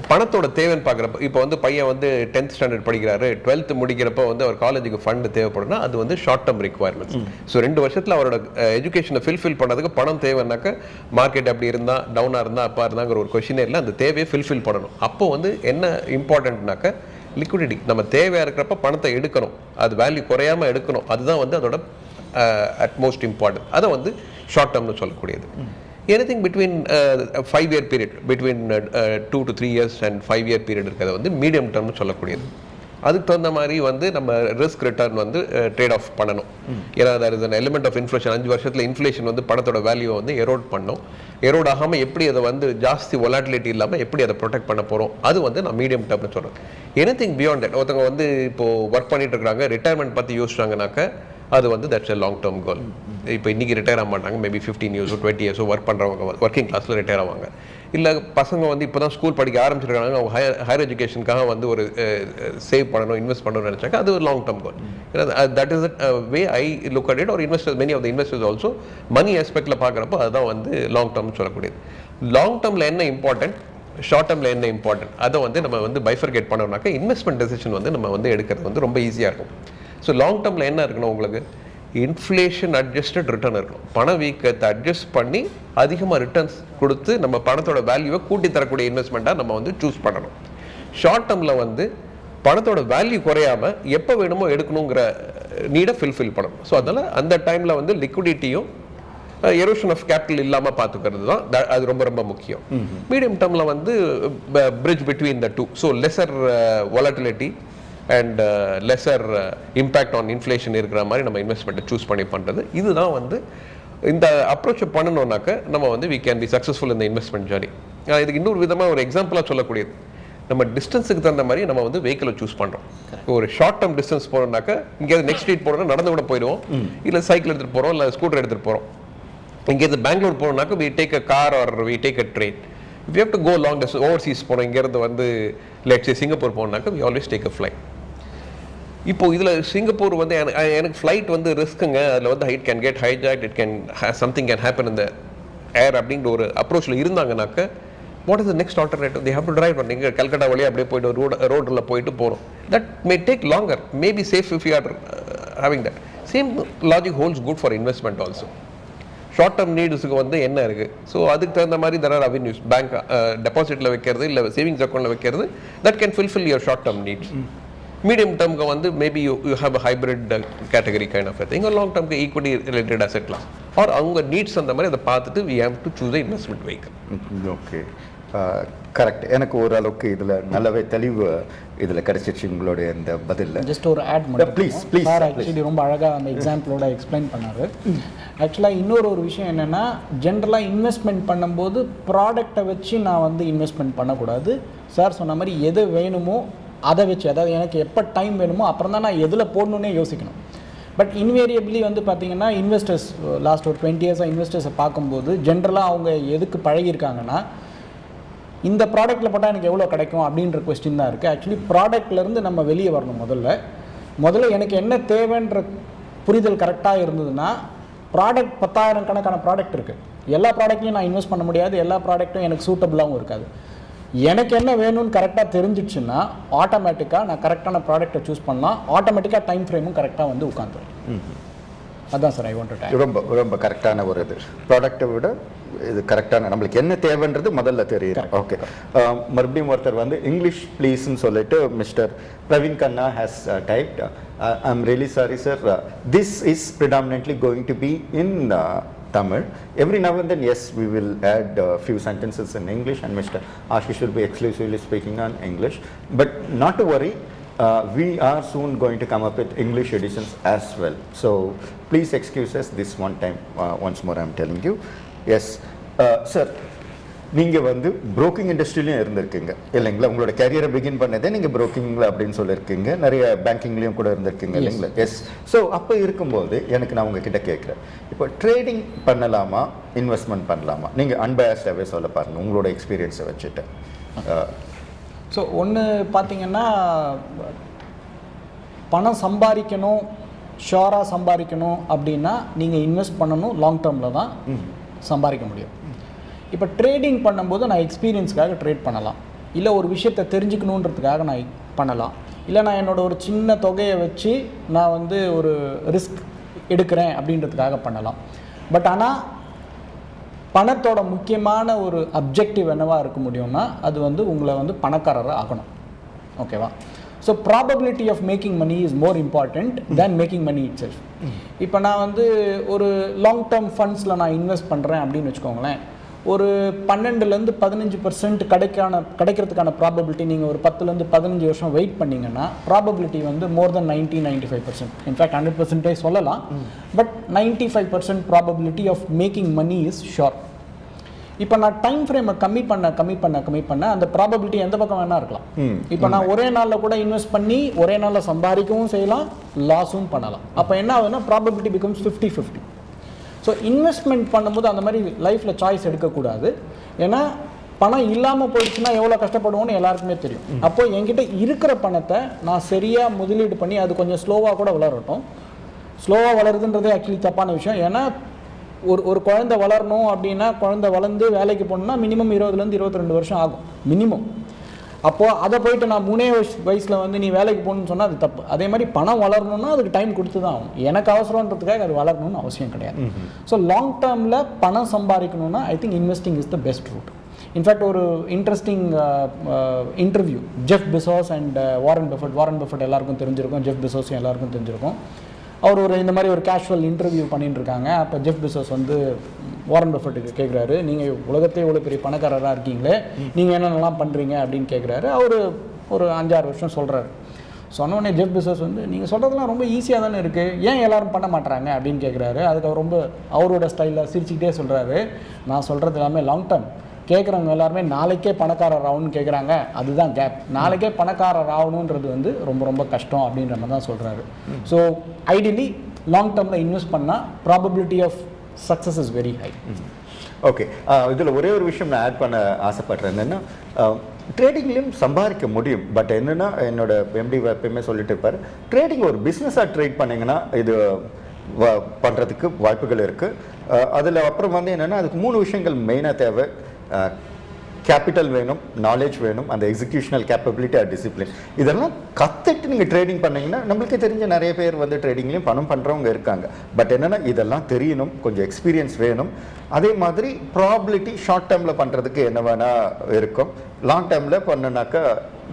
பணத்தோட தேவைன்னு பார்க்குறப்ப இப்போ வந்து பையன் வந்து 10th ஸ்டாண்டர்ட் படிக்கிறாரு, 12th முடிக்கிறப்ப வந்து அவர் காலேஜுக்கு ஃபண்டு தேவைப்படும்னா அது வந்து ஷார்ட் டேர்ம் ரிக்வயர்மெண்ட்ஸ். ஸோ 2 வருஷத்தில் அவரோட எஜுகேஷனை ஃபில்ஃபில் பண்ணதுக்கு பணம் தேவைன்னாக்க மார்க்கெட் அப்படி இருந்தால் டவுனாக இருந்தால் அப்பா இருந்தாங்கிற ஒரு கொஷினேரில் அந்த தேவையை ஃபில்ஃபில் பண்ணணும். அப்போ வந்து என்ன இம்பார்ட்டன்ட்னாக்க லிக்விடிட்டி. நம்ம தேவையாக இருக்கிறப்ப பணத்தை எடுக்கணும், அது வேல்யூ குறையாமல் எடுக்கணும், அதுதான் வந்து அதோட அட்மோஸ்ட் இம்பார்ட்டன்ட். அதை வந்து ஷார்ட் டேர்ம்னு சொல்லக்கூடியது. Anything between 5-year period, between 2 to 3 years and 5-year period இருக்கிறத வந்து மீடியம் டேர்ம்னு சொல்லக்கூடியது. அதுக்கு தகுந்த மாதிரி வந்து நம்ம ரிஸ்க் ரிட்டர்ன் வந்து ட்ரேட் ஆஃப் பண்ணணும். ஏன்னா that is an element of inflation. 5 வருஷத்தில் இன்ஃப்ளேஷன் வந்து பணத்தோட வேல்யூவை வந்து எரோட் பண்ணணும். எரோட் ஆகாமல் எப்படி அதை வந்து ஜாஸ்தி வொலாட்டிலிட்டி இல்லாமல் எப்படி அதை ப்ரொடெக்ட் பண்ண போகிறோம், அது வந்து நான் மீடியம் டேர்ம்னு சொல்கிறேன். எனிதிங் பியாண்ட் தட், ஒருத்தவங்க வந்து இப்போது ஒர்க் பண்ணிட்டு இருக்கிறாங்க, ரிட்டையர்மெண்ட் பற்றி யோசிச்சாங்கனாக்க அது வந்து தட்ஸ் எ லாங் டேர்ம் கோல். இப்போ இன்றைக்கி ரிட்டையர் ஆக மாட்டாங்க, மேபி 15 years 20 years ஒர்க் பண்ணுறவங்க ஒர்க்கிங் கிளாஸில் ரிட்டையர் ஆவாங்க. இல்லை பசங்க வந்து இப்போ தான் ஸ்கூல் படிக்க ஆரம்பிச்சிருக்காங்க, அவங்க ஹையர் எஜுகேஷனுக்காக வந்து ஒரு சேவ் பண்ணணும், இன்வெஸ்ட் பண்ணணும்னு நினச்சாங்க, அது ஒரு long term goal. That is way I look at it. ஒரு investors, many of the investors also money ஆஸ்பெக்டில் பார்க்குறப்போ அதுதான் வந்து லாங் டேர்ம்னு சொல்லக்கூடியது. லாங் டேர்மில் என்ன இம்பார்ட்டன்ட், ஷார்ட் டேர்மில் என்ன இம்பார்ட்டன்ட், அதை வந்து நம்ம வந்து பைஃபர்கேட் பண்ணோம்னாக்கா இன்வெஸ்ட்மெண்ட் டெசிஷன் வந்து நம்ம வந்து எடுக்கிறது வந்து ரொம்ப ஈஸியாக இருக்கும். ஸோ லாங் டேர்மில் என்ன இருக்கணும், உங்களுக்கு இன்ஃப்ளேஷன் அட்ஜஸ்டட் ரிட்டர்ன் இருக்கணும். பண வீக்கத்தை அட்ஜஸ்ட் பண்ணி அதிகமாக ரிட்டர்ன்ஸ் கொடுத்து நம்ம பணத்தோட வேல்யூவை கூட்டி தரக்கூடிய இன்வெஸ்ட்மெண்ட்டாக நம்ம வந்து சூஸ் பண்ணணும். ஷார்ட் டேர்மில் வந்து பணத்தோட வேல்யூ குறையாமல் எப்போ வேணுமோ எடுக்கணுங்கிற நீடை ஃபில்ஃபில் பண்ணணும். ஸோ அதனால் அந்த டைமில் வந்து லிக்விடிட்டியும் எரோஷன் ஆஃப் கேபிட்டல் இல்லாமல் பார்த்துக்கிறது தான் அது ரொம்ப ரொம்ப முக்கியம். மீடியம் டேர்மில் வந்து bridge between the two. So lesser volatility and lesser impact on inflation இருக்கிற மாதிரி நம்ம இன்வெஸ்ட்மெண்ட்டை சூஸ் பண்ணி பண்ணுறது. இதுதான் வந்து இந்த அப்ரோச்சை பண்ணணும்னாக்க நம்ம வந்து வி கேன் பி சக்ஸஸ்ஃபுல் இந்த இன்வெஸ்ட்மெண்ட் ஜர்னி. இதுக்கு இன்னொரு விதமாக ஒரு எக்ஸாம்பிளாக சொல்லக்கூடியது, நம்ம டிஸ்டன்ஸுக்கு தகுந்த மாதிரி நம்ம வந்து வெஹிக்கிளை சூஸ் பண்ணுறோம். ஒரு ஷார்ட் டேர்ம் டிஸ்டன்ஸ் போகிறோம்னாக்கா இங்கேயாவது நெக்ஸ்ட் ஸ்ட்ரீட் போகிறோம்னா நடந்து கூட போயிடுவோம், இல்லை சைக்கிள் எடுத்துகிட்டு போகிறோம், இல்லை ஸ்கூட்டர் எடுத்துகிட்டு போகிறோம். இங்கேருந்து Bangalore போகிறோம்னாக்கா we take a car or we take a train. If you have to go long distance overseas போகிறோம், இங்கேருந்து வந்து let's say சிங்கப்பூர் போகணுன்னாக்கா we always take a flight. இப்போ இதில் சிங்கப்பூர் வந்து எனக்கு ஃப்ளைட் வந்து ரிஸ்க்குங்க, அதில் வந்து hide can get hijacked, it can something can happen இந்த ஏர் அப்படிங்கிற ஒரு அப்ரோச்சில் இருந்தாங்கனாக்க what is the next alternative? They have to drive. நீங்கள் கல்கட்டா வழியாக அப்படியே போயிட்டு ரோடில் போயிட்டு போகிறோம். That may take longer, maybe safe if you are having that. Same logic holds good for investment also. Short term நீட்ஸுக்கு வந்து என்ன இருக்குது, ஸோ அதுக்கு தகுந்த மாதிரி தெர் ஆர் அவென்யூஸ். பேங்க் டெபாசிட்டில் வைக்கிறது இல்லை சேவிங்ஸ் அக்கௌண்ட்டில் வைக்கிறது, that can fulfil your short term needs. Medium டேர்முக்கு வந்து maybe you have a hybrid category kind of thing. Long டேர்முக்கு equity related asset class or அவங்க நீட்ஸ் அந்த மாதிரி அதை பார்த்துட்டு we have to choose a investment vehicle. Okay, correct. எனக்கு ஓரளவுக்கு இதில் நல்லாவே தெளிவு இதில் கிடைச்சிச்சு உங்களுடைய இந்த பதில். ஜஸ்ட் ஒரு ஆட் மட்டும் ப்ளீஸ் சார் ஆக்சுவலி ரொம்ப அழகாக அந்த எக்ஸாம்பிளோட எக்ஸ்பிளைன் பண்ணார். ஆக்சுவலாக இன்னொரு விஷயம் என்னென்னா, ஜென்ரலாக இன்வெஸ்ட்மெண்ட் பண்ணும்போது ப்ராடக்டை வச்சு நான் வந்து இன்வெஸ்ட்மெண்ட் பண்ணக்கூடாது. சார் சொன்ன மாதிரி எது வேணுமோ அதை வச்சு, அதாவது எனக்கு எப்போ டைம் வேணுமோ அப்புறம் தான் நான் எதில் போடணுன்னே யோசிக்கணும். பட் இன்வேரியபிளி வந்து பார்த்தீங்கன்னா இன்வெஸ்டர்ஸ் லாஸ்ட் ஒரு 20 இயர்ஸாக இன்வெஸ்டர்ஸை பார்க்கும்போது ஜென்ரலாக அவங்க எதுக்கு பழகியிருக்காங்கன்னா, இந்த ப்ராடக்ட்டில் போட்டால் எனக்கு எவ்வளோ கிடைக்கும் அப்படின்ற கொஸ்டின் தான் இருக்குது. ஆக்சுவலி ப்ராடக்ட்லேருந்து நம்ம வெளியே வரணும். முதல்ல எனக்கு என்ன தேவைன்ற புரிதல் கரெக்டாக இருந்ததுன்னா, ப்ராடக்ட் 10,000 கணக்கான ப்ராடக்ட் இருக்குது. எல்லா ப்ராடக்ட்லையும் நான் இன்வெஸ்ட் பண்ண முடியாது, எல்லா ப்ராடக்ட்டும் எனக்கு சூட்டபுளாகவும் இருக்காது. எனக்கு என்ன வேணும்னு கரெக்டாக தெரிஞ்சிடுச்சுன்னா ஆட்டோமேட்டிக்காக நான் கரெக்டான ப்ராடக்ட்டை சூஸ் பண்ணலாம். ஆட்டோமேட்டிக்காக டைம் ஃப்ரேமும் கரெக்டாக வந்து உட்காந்துரும். அதான் sir I want to take. ரொம்ப ரொம்ப கரெக்டான ஒரு இது. ப்ராடக்ட்டை விட இது கரெக்டான நம்மளுக்கு என்ன தேவைன்றது முதல்ல தெரியும். ஓகே, மறுபடியும் ஒருத்தர் வந்து இங்கிலீஷ் ப்ளீஸ்ன்னு சொல்லிட்டு mister Praveen Kanna has typed, I am really sorry sir, this is predominantly going to be in Tamil. Every now and then, yes, we will add a few sentences in English and Mr. Ashish will be exclusively speaking on English. But not to worry, we are soon going to come up with English editions as well. So please excuse us this one time. Once more I am telling you. Yes, sir. நீங்கள் வந்து broking இண்டஸ்ட்ரியிலையும் இருந்திருக்கீங்க இல்லைங்களா? உங்களோட கேரியரை begin பண்ணதே நீங்கள் ப்ரோக்கிங்கில் அப்படின்னு சொல்லியிருக்கீங்க, நிறைய பேங்கிங்லேயும் கூட இருந்திருக்கீங்க இல்லைங்களா? எஸ். ஸோ அப்போ இருக்கும்போது எனக்கு நான் உங்ககிட்ட கேட்குறேன், இப்போ ட்ரேடிங் பண்ணலாமா, இன்வெஸ்ட்மெண்ட் பண்ணலாமா? நீங்கள் அன்பயஸ்டாகவே சொல்ல பாருங்கள் உங்களோட எக்ஸ்பீரியன்ஸை வச்சுட்டு. ஸோ ஒன்று பார்த்தீங்கன்னா, பணம் சம்பாதிக்கணும், ஷோராக சம்பாதிக்கணும் அப்படின்னா நீங்கள் இன்வெஸ்ட் பண்ணணும். லாங் டேர்மில் தான் சம்பாதிக்க முடியும். இப்போ ட்ரேடிங் பண்ணும்போது நான் எக்ஸ்பீரியன்ஸ்க்காக ட்ரேட் பண்ணலாம், இல்லை ஒரு விஷயத்தை தெரிஞ்சுக்கணுன்றதுக்காக நான் பண்ணலாம், இல்லை நான் என்னோடய ஒரு சின்ன தொகையை வச்சு நான் வந்து ஒரு ரிஸ்க் எடுக்கிறேன் அப்படின்றதுக்காக பண்ணலாம். பட் ஆனால் பணத்தோட முக்கியமான ஒரு அப்ஜெக்டிவ் என்னவாக இருக்க முடியும்னா, அது வந்து உங்களை வந்து பணக்காரராக ஆகணும். ஓகேவா? So probability of making money is more important than making money itself. இப்போ நான் வந்து ஒரு லாங் டேர்ம் ஃபண்ட்ஸில் நான் இன்வெஸ்ட் பண்ணுறேன் அப்படின்னு வச்சுக்கோங்களேன், ஒரு 12-15% கிடைக்கிறதுக்கான ப்ராபபிலிட்டி, நீங்கள் ஒரு 10-15 வருஷம் வெயிட் பண்ணிங்கன்னா ப்ராபபிலிட்டி வந்து மோர் தென் 90-95%. இன்ஃபேக்ட் 100% சொல்லலாம். But 95% probability of making money is sure. இப்போ நான் டைம் ஃப்ரேமை கம்மி பண்ண அந்த ப்ராபபிலிட்டி எந்த பக்கம் வேணா இருக்கலாம். இப்போ நான் ஒரே நாளில் கூட இன்வெஸ்ட் பண்ணி ஒரே நாளில் சம்பாதிக்கவும் செய்யலாம், லாஸும் பண்ணலாம். அப்போ என்ன ஆகுதுன்னா ப்ராபபிலிட்டி பிகம்ஸ் 50-50. ஸோ இன்வெஸ்ட்மெண்ட் பண்ணும்போது அந்த மாதிரி லைஃப்பில் சாய்ஸ் எடுக்கக்கூடாது. ஏன்னா பணம் இல்லாமல் போயிடுச்சுன்னா எவ்வளோ கஷ்டப்படுவோன்னு எல்லாருக்குமே தெரியும். அப்போது என்கிட்ட இருக்கிற பணத்தை நான் சரியாக முதலீடு பண்ணி அது கொஞ்சம் ஸ்லோவாக கூட வளரட்டும். ஸ்லோவாக வளருதுன்றதே ஆக்சுவலி தப்பான விஷயம். ஏன்னா ஒரு குழந்தை வளரணும் அப்படின்னா, குழந்தை வளர்ந்து வேலைக்கு போகணுன்னா மினிமம் 20-22 வருஷம் ஆகும் மினிமம். அப்போது அதை போயிட்டு நான் 3 வயசில் வந்து நீ வேலைக்கு போகணுன்னு சொன்னால் அது தப்பு. அதே மாதிரி பணம் வளரணும்னா அதுக்கு டைம் கொடுத்து தான் ஆகும். எனக்கு அவசரன்றதுக்காக அது வளரணும்னு அவசியம் கிடையாது. ஸோ லாங் டேர்மில் பணம் சம்பாதிக்கணும்னா I think investing is the best route. In fact ஒரு interesting interview, Jeff Bezos and Warren Buffett எல்லாருக்கும் தெரிஞ்சிருக்கும், ஜெஃப் பெசோஸும் எல்லாருக்கும் தெரிஞ்சிருக்கும். அவர் இந்த மாதிரி ஒரு கேஷுவல் இன்டர்வியூ பண்ணிட்டு இருக்காங்க. அப்போ ஜெஃப் பெசோஸ் வந்து வாரன் பஃபெட்டுக்கு கேட்குறாரு, நீங்கள் உலகத்தையே இவ்வளோ பெரிய பணக்காரராக இருக்கீங்களே, நீங்கள் என்னென்னலாம் பண்ணுறீங்க அப்படின்னு கேட்குறாரு. அவர் ஒரு 5-6 வருஷம் சொல்கிறாரு. சொன்னோடனே ஜெஃப் பெசோஸ் வந்து, நீங்கள் சொல்கிறதுலாம் ரொம்ப ஈஸியாக தானே இருக்குது, ஏன் எல்லோரும் பண்ண மாட்டாங்க அப்படின்னு கேட்குறாரு. அதுக்கு அவர் ரொம்ப அவரோட ஸ்டைலில் சிரிச்சுக்கிட்டே சொல்கிறாரு, நான் சொல்கிறது எல்லாமே லாங் டேர்ம், கேட்குறவங்க எல்லாருமே நாளைக்கே பணக்காரர் ஆகணும்னு கேட்குறாங்க. அதுதான் கேப். நாளைக்கே பணக்காரர் ஆகணுன்றது வந்து ரொம்ப ரொம்ப கஷ்டம் அப்படின்ற மாதிரி தான் சொல்கிறாரு. ஸோ ஐடியலி லாங் டேர்மில் இன்வெஸ்ட் பண்ணால் probability of success is very high. Okay, இதில் ஒரே ஒரு விஷயம் நான் ஆட் பண்ண ஆசைப்படுறேன். என்னென்னா ட்ரேடிங்லேயும் சம்பாதிக்க முடியும். பட் என்னென்னா என்னோட எம்டி எப்பயுமே சொல்லிட்டு இருப்பார், ட்ரேடிங் ஒரு பிஸ்னஸாக ட்ரேட் பண்ணிங்கன்னா இது பண்ணுறதுக்கு வாய்ப்புகள் இருக்குது. அதில் அப்புறம் வந்து என்னென்னா அதுக்கு 3 விஷயங்கள் மெயினாக தேவை. கேபிட்டல் வேணும், நாலேஜ் வேணும், அந்த எக்ஸிக்யூஷனல் கேப்பபிலிட்டி ஆர் டிசிப்ளின். இதெல்லாம் கற்றுட்டு நீங்கள் ட்ரேடிங் பண்ணிங்கன்னா, நம்மளுக்கு தெரிஞ்ச நிறைய பேர் வந்து ட்ரேடிங்லேயும் பணம் பண்ணுறவங்க இருக்காங்க. பட் என்னென்னா இதெல்லாம் தெரியணும், கொஞ்சம் எக்ஸ்பீரியன்ஸ் வேணும். அதே மாதிரி ப்ராபிலிட்டி ஷார்ட் டேர்மில் பண்ணுறதுக்கு என்ன வேணால் இருக்கும், லாங் டேர்மில் பண்ணுனாக்கா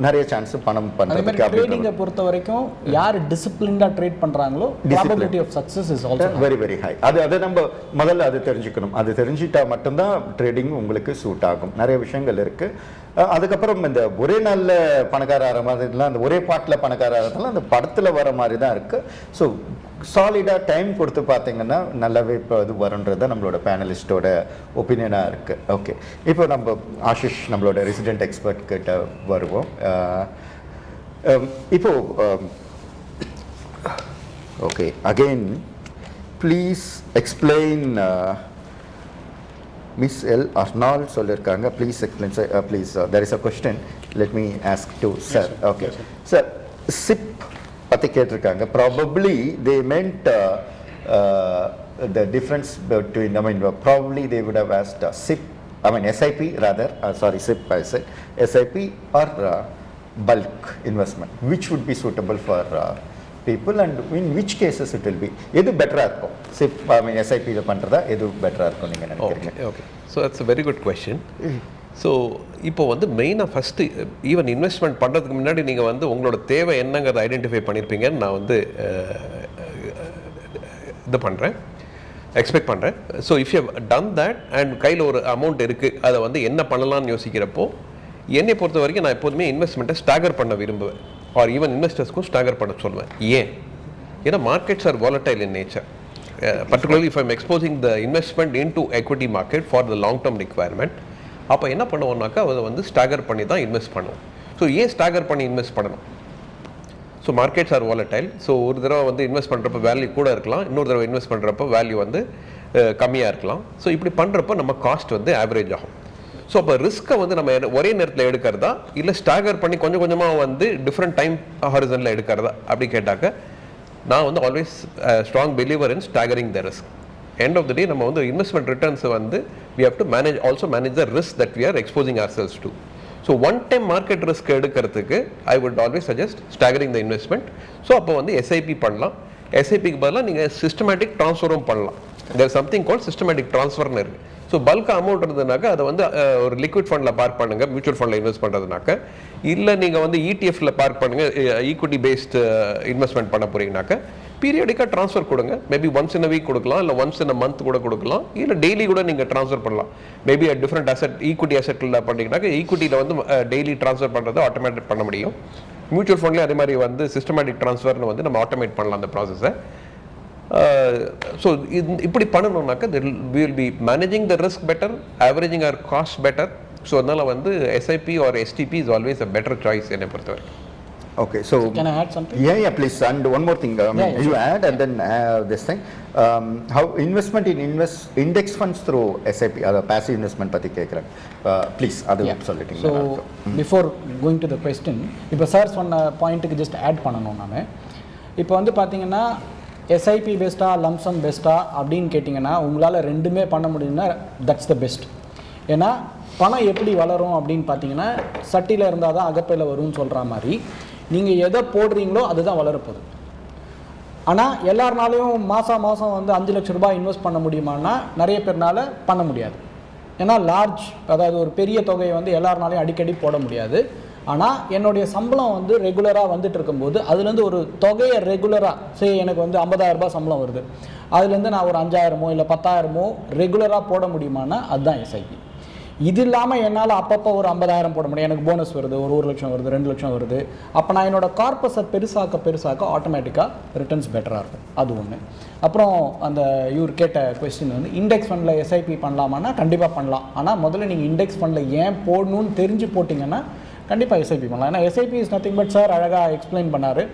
நிறைய சான்ஸ் பணம் பண்ணுறதுக்கு. ட்ரேடிங்கை பொறுத்த வரைக்கும் யார் டிசிப்ளின்டாக ட்ரேட் பண்ணுறாங்களோ probability of success is also very very high. அதை நம்ம முதல்ல அது தெரிஞ்சுக்கணும். அது தெரிஞ்சிட்டா மட்டும்தான் ட்ரேடிங் உங்களுக்கு சூட் ஆகும். நிறைய விஷயங்கள் இருக்குது. அதுக்கப்புறம் இந்த ஒரே நாளில் பணக்கார ஆகிற மாதிரிலாம், அந்த ஒரே பாட்டில் பணக்கார ஆகிறதுலாம் அந்த படத்தில் வர மாதிரி தான் இருக்குது. ஸோ சாலிடாக டைம் கொடுத்து பார்த்தீங்கன்னா நல்லாவே இப்போ இது வரும்ன்றது தான் நம்மளோட பேனலிஸ்டோட ஒப்பீனியனாக இருக்குது. ஓகே, இப்போ நம்ம ஆஷிஷ் நம்மளோட ரெசிடென்ட் எக்ஸ்பர்ட் கிட்ட வருவோம். இப்போ okay, again please explain. Miss L Arnold சொல்லியிருக்காங்க, please explain sir. Please there is a question, let me ask to sir. Okay sir, SIP பற்றி கேட்டிருக்காங்க. Probably they meant the difference between, I mean, probably they would have asked SIP, I mean SIP rather, sorry SIP I said, SIP or bulk investment, which would be suitable for people and in which cases it will be. எது பெட்டராக இருக்கும்? SIP, I mean SIP இதை பண்ணுறதா எது பெட்டராக இருக்கும் நீங்கள் நினைக்கிறீங்க? Okay, so it's a very good question. So இப்போ வந்து மெயினாக ஃபஸ்ட்டு ஈவன் இன்வெஸ்ட்மெண்ட் பண்ணுறதுக்கு முன்னாடி நீங்கள் வந்து உங்களோட தேவை என்னங்கிறத ஐடென்டிஃபை பண்ணியிருப்பீங்கன்னு நான் வந்து இது பண்ணுறேன், எக்ஸ்பெக்ட் பண்ணுறேன். So if you done that and கையில் ஒரு அமௌண்ட் இருக்குது, அதை வந்து என்ன பண்ணலாம்னு யோசிக்கிறப்போ என்னை பொறுத்த வரைக்கும் நான் எப்போதுமே இன்வெஸ்ட்மெண்ட்டை ஸ்டாகர் பண்ண விரும்புவேன். ஆர் ஈவன் இன்வெஸ்டர்ஸ்க்கும் ஸ்டாகர் பண்ண சொல்லுவேன். ஏன்னா markets R volatile in nature. Particularly if I'm exposing the investment into equity market for the long term requirement, அப்போ என்ன பண்ணுவோம்னாக்கா அதை வந்து ஸ்டாகர் பண்ணி தான் இன்வெஸ்ட் பண்ணுவோம். ஸோ ஏன் ஸ்டாகர் பண்ணி இன்வெஸ்ட் பண்ணணும்? So markets R volatile. So ஒரு தடவை வந்து இன்வெஸ்ட் பண்ணுறப்ப வேல்யூ கூட இருக்கலாம், இன்னொரு தடவை இன்வெஸ்ட் பண்ணுறப்ப வேல்யூ வந்து கம்மியாக இருக்கலாம். ஸோ இப்படி பண்ணுறப்ப நம்ம காஸ்ட் வந்து ஆவரேஜ் ஆகும். ஸோ அப்போ ரிஸ்க்கை வந்து நம்ம ஒரே நேரத்தில் எடுக்கிறதா இல்லை ஸ்டாகர் பண்ணி கொஞ்சம் கொஞ்சமாக வந்து டிஃப்ரெண்ட் டைம் ஹாரிசனில் எடுக்கிறதா அப்படி கேட்டாக்க நான் வந்து always strong believer in staggering the risk. End of the day நம்ம வந்து இன்வெஸ்ட்மெண்ட் ரிட்டர்ன்ஸ் வந்து we have to manage the risk that we are exposing ourselves to. So one time market risk எடுக்கிறதுக்கு I would always suggest staggering the investment. So அப்போ வந்து SIP பண்ணலாம். SIPக்கு பதிலாக நீங்கள் systematic ட்ரான்ஸ்ஃபரும் பண்ணலாம். there is something called systematic transferன்னு இருக்குது. So bulk amount இருந்ததுனாக்கா அதை வந்து ஒரு லிக்விட் ஃபண்டில் பார்க் பண்ணுங்கள், மியூச்சுவல் ஃபண்டில் இன்வெஸ்ட் பண்ணுறதுனாக்க. இல்லை நீங்கள் வந்து இடிஎஃப்ல பார்க் பண்ணுங்கள், ஈக்விட்டி பேஸ்டு இன்வெஸ்ட்மெண்ட் பண்ண போகிறீங்கனாக்கா பீரியடிக்காக ட்ரான்ஸ்ஃபர் கொடுங்க. Maybe once in a week கொடுக்கலாம், இல்லை ஒன்ஸ் இன் அ மந்த் கூட கொடுக்கலாம், இல்லை டெய்லி கூட நீங்கள் ட்ரான்ஸ்ஃபர் பண்ணலாம். மேபி டிஃப்ரெண்ட் அசெட் ஈக்விட்டி அசெட்டில் பண்ணிங்கனாக்கா ஈக்விட்டியில் வந்து டெய்லி ட்ரான்ஸ்ஃபர் பண்ணுறதை ஆட்டோமேட்டிக் பண்ண முடியும். மியூச்சுவல் ஃபண்ட்லேயும் அதே மாதிரி வந்து சிஸ்டமேட்டிக் ட்ரான்ஸ்ஃபர்னு வந்து நம்ம ஆட்டோமேட் பண்ணலாம் அந்த ப்ராசஸை. ஸோ இப்படி பண்ணணும்னாக்கா we will be managing the risk better, averaging our cost better. So அதனால் வந்து SIP or STP is always a better choice என்னை பொறுத்தவரை. Okay, so can I add something? Yeah, please. And one more thing, you add and then this thing, how investment in index funds through SIP, passive investment பத்தி கேட்குறேன். Please, அது சொல்லிட்டீங்க. So before going to the question, இப்போ sir சொன்ன பாயிண்ட்டுக்கு just add பண்ணணும். நான் இப்போ வந்து பார்த்தீங்கன்னா SIP பெஸ்ட்டாக லம்சம் பெஸ்ட்டாக அப்படின்னு கேட்டிங்கன்னா உங்களால் ரெண்டுமே பண்ண முடியும்னா தட்ஸ் த பெஸ்ட். ஏன்னா பணம் எப்படி வளரும் அப்படின்னு பார்த்தீங்கன்னா சட்டியில் இருந்தால் தான் அகப்பையில் வரும்னு சொல்கிற மாதிரி நீங்கள் எதை போடுறீங்களோ அதுதான் வளரப்போகுது. ஆனால் எல்லாருனாலையும் மாதம் வந்து 5 லட்ச ரூபாய் இன்வெஸ்ட் பண்ண முடியுமான்னா நிறைய பேர்னால பண்ண முடியாது. ஏன்னா லார்ஜ், அதாவது ஒரு பெரிய தொகையை வந்து எல்லாருனாலையும் அடிக்கடி போட முடியாது. ஆனால் என்னுடைய சம்பளம் வந்து ரெகுலராக வந்துட்டு இருக்கும்போது அதுலேருந்து ஒரு தொகையை ரெகுலராக எனக்கு வந்து 50,000 ரூபாய் சம்பளம் வருது, அதுலேருந்து நான் ஒரு 5,000 இல்லை 10,000 ரெகுலராக போட முடியுமானா அதுதான் SIP. இது இல்லாமல் என்னால் அப்பப்போ ஒரு 50,000 போட முடியும், எனக்கு போனஸ் வருது, ஒரு 1 லட்சம் வருது, 2 லட்சம் வருது. அப்போ நான் என்னோட கார்பஸை பெருசாக்க ஆட்டோமேட்டிக்காக ரிட்டர்ன்ஸ் பெட்டராக இருக்கும். அது ஒன்று. அப்புறம் அந்த இவர் கேட்ட கொஸ்டின் வந்து இண்டெக்ஸ் ஃபண்டில் எஸ்ஐபி பண்ணலாமான்னா கண்டிப்பாக பண்ணலாம். ஆனால் முதல்ல நீங்கள் இண்டெக்ஸ் ஃபண்டில் ஏன் போடணும்னு தெரிஞ்சு போட்டிங்கன்னா கண்டிப்பாக எஸ்ஐபி பண்ணலாம். ஏன்னா SIP is nothing but sir அழகாக எக்ஸ்பிளைன் பண்ணார்.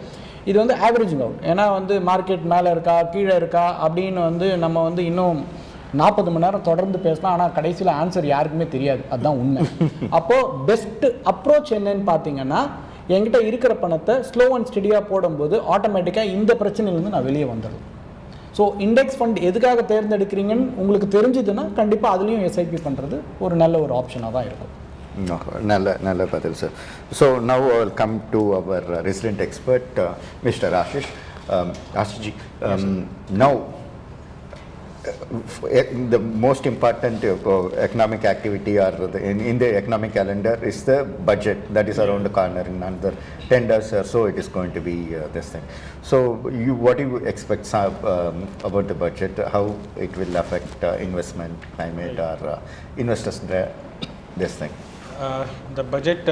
இது வந்து ஆவரேஜிங் அவுட். ஏன்னா வந்து மார்க்கெட் மேலே இருக்கா கீழே இருக்கா அப்படின்னு வந்து நம்ம வந்து இன்னும் 40 மணி நேரம் தொடர்ந்து பேசலாம். ஆனால் கடைசியில் ஆன்சர் யாருக்குமே தெரியாது. அதுதான் உண்மை. அப்போது பெஸ்ட்டு அப்ரோச் என்னன்னு பார்த்தீங்கன்னா, என்கிட்ட இருக்கிற பணத்தை ஸ்லோ அண்ட் ஸ்டடியாக போடும்போது ஆட்டோமேட்டிக்காக இந்த பிரச்சனையிலேருந்து நான் வெளியே வந்துடுறேன். ஸோ இண்டெக்ஸ் ஃபண்ட் எதுக்காக தேர்ந்தெடுக்கிறீங்கன்னு உங்களுக்கு தெரிஞ்சதுன்னா கண்டிப்பாக அதுலேயும் எஸ்ஐபி பண்ணுறது ஒரு நல்ல ஒரு ஆப்ஷனாக தான் இருக்கும். நல்ல பதில் sir. So now I will come to our resident expert mister Ashish. ஆஷிஷ்ஜி, now the most important economic activity or in the economic calendar is the budget that is around the corner. In another 10 days or so it is going to be this thing. So what do you expect about the budget, how it will affect investment climate or investors this thing? The budget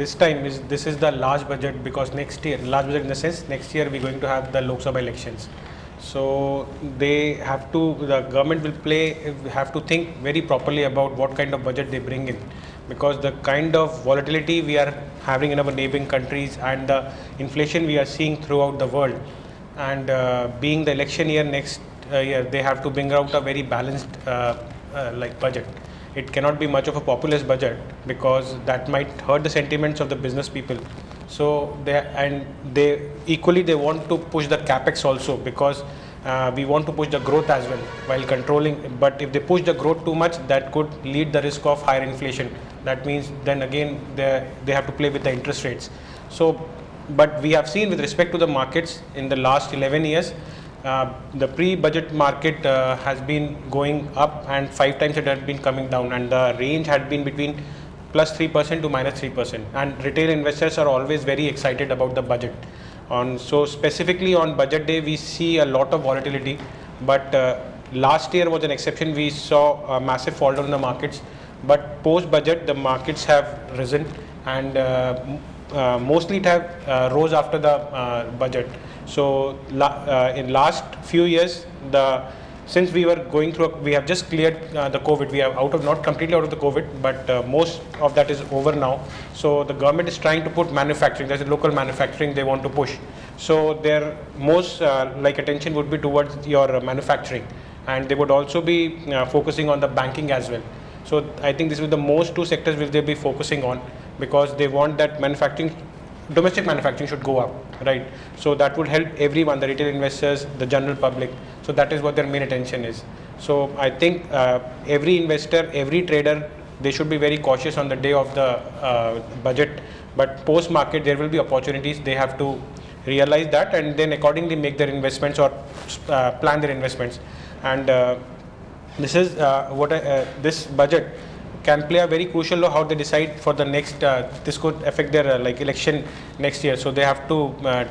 this time this is the large budget, because next year, large budget in the sense next year we're going to have the Lok Sabha elections. So they have to, the government will have to think very properly about what kind of budget they bring in, because the kind of volatility we are having in our neighboring countries and the inflation we are seeing throughout the world, and being the election year next year, they have to bring out a very balanced like budget. It cannot be much of a populist budget, because that might hurt the sentiments of the business people. So they equally they want to push the capex also, because we want to push the growth as well while controlling. But if they push the growth too much, that could lead the risk of higher inflation. That means then again they have to play with the interest rates. So, but we have seen with respect to the markets in the last 11 years, the pre-budget market has been going up, and 5 times it had been coming down, and the range had been between +3% to -3%. And retail investors are always very excited about the budget. So specifically on budget day, we see a lot of volatility. But last year was an exception. We saw a massive fall down in the markets. But post-budget, the markets have risen, and mostly it have rose after the budget. So in last few years, since we were going through, we have just cleared the COVID. We are not completely out of the COVID, but most of that is over now. So the government is trying to put manufacturing. There's a local manufacturing they want to push. So their most attention would be towards your manufacturing, and they would also be focusing on the banking as well. So I think this is the most 2 sectors will they be focusing on, because they want that domestic manufacturing should go up, right? So that would help everyone, the retail investors, the general public. So that is what their main attention is. So I think every investor, every trader, they should be very cautious on the day of the budget. But post market, there will be opportunities. They have to realize that, and then accordingly make their investments or plan their investments. And this is this budget can play a very crucial role how they decide for the next. This could affect their election next year. So they have to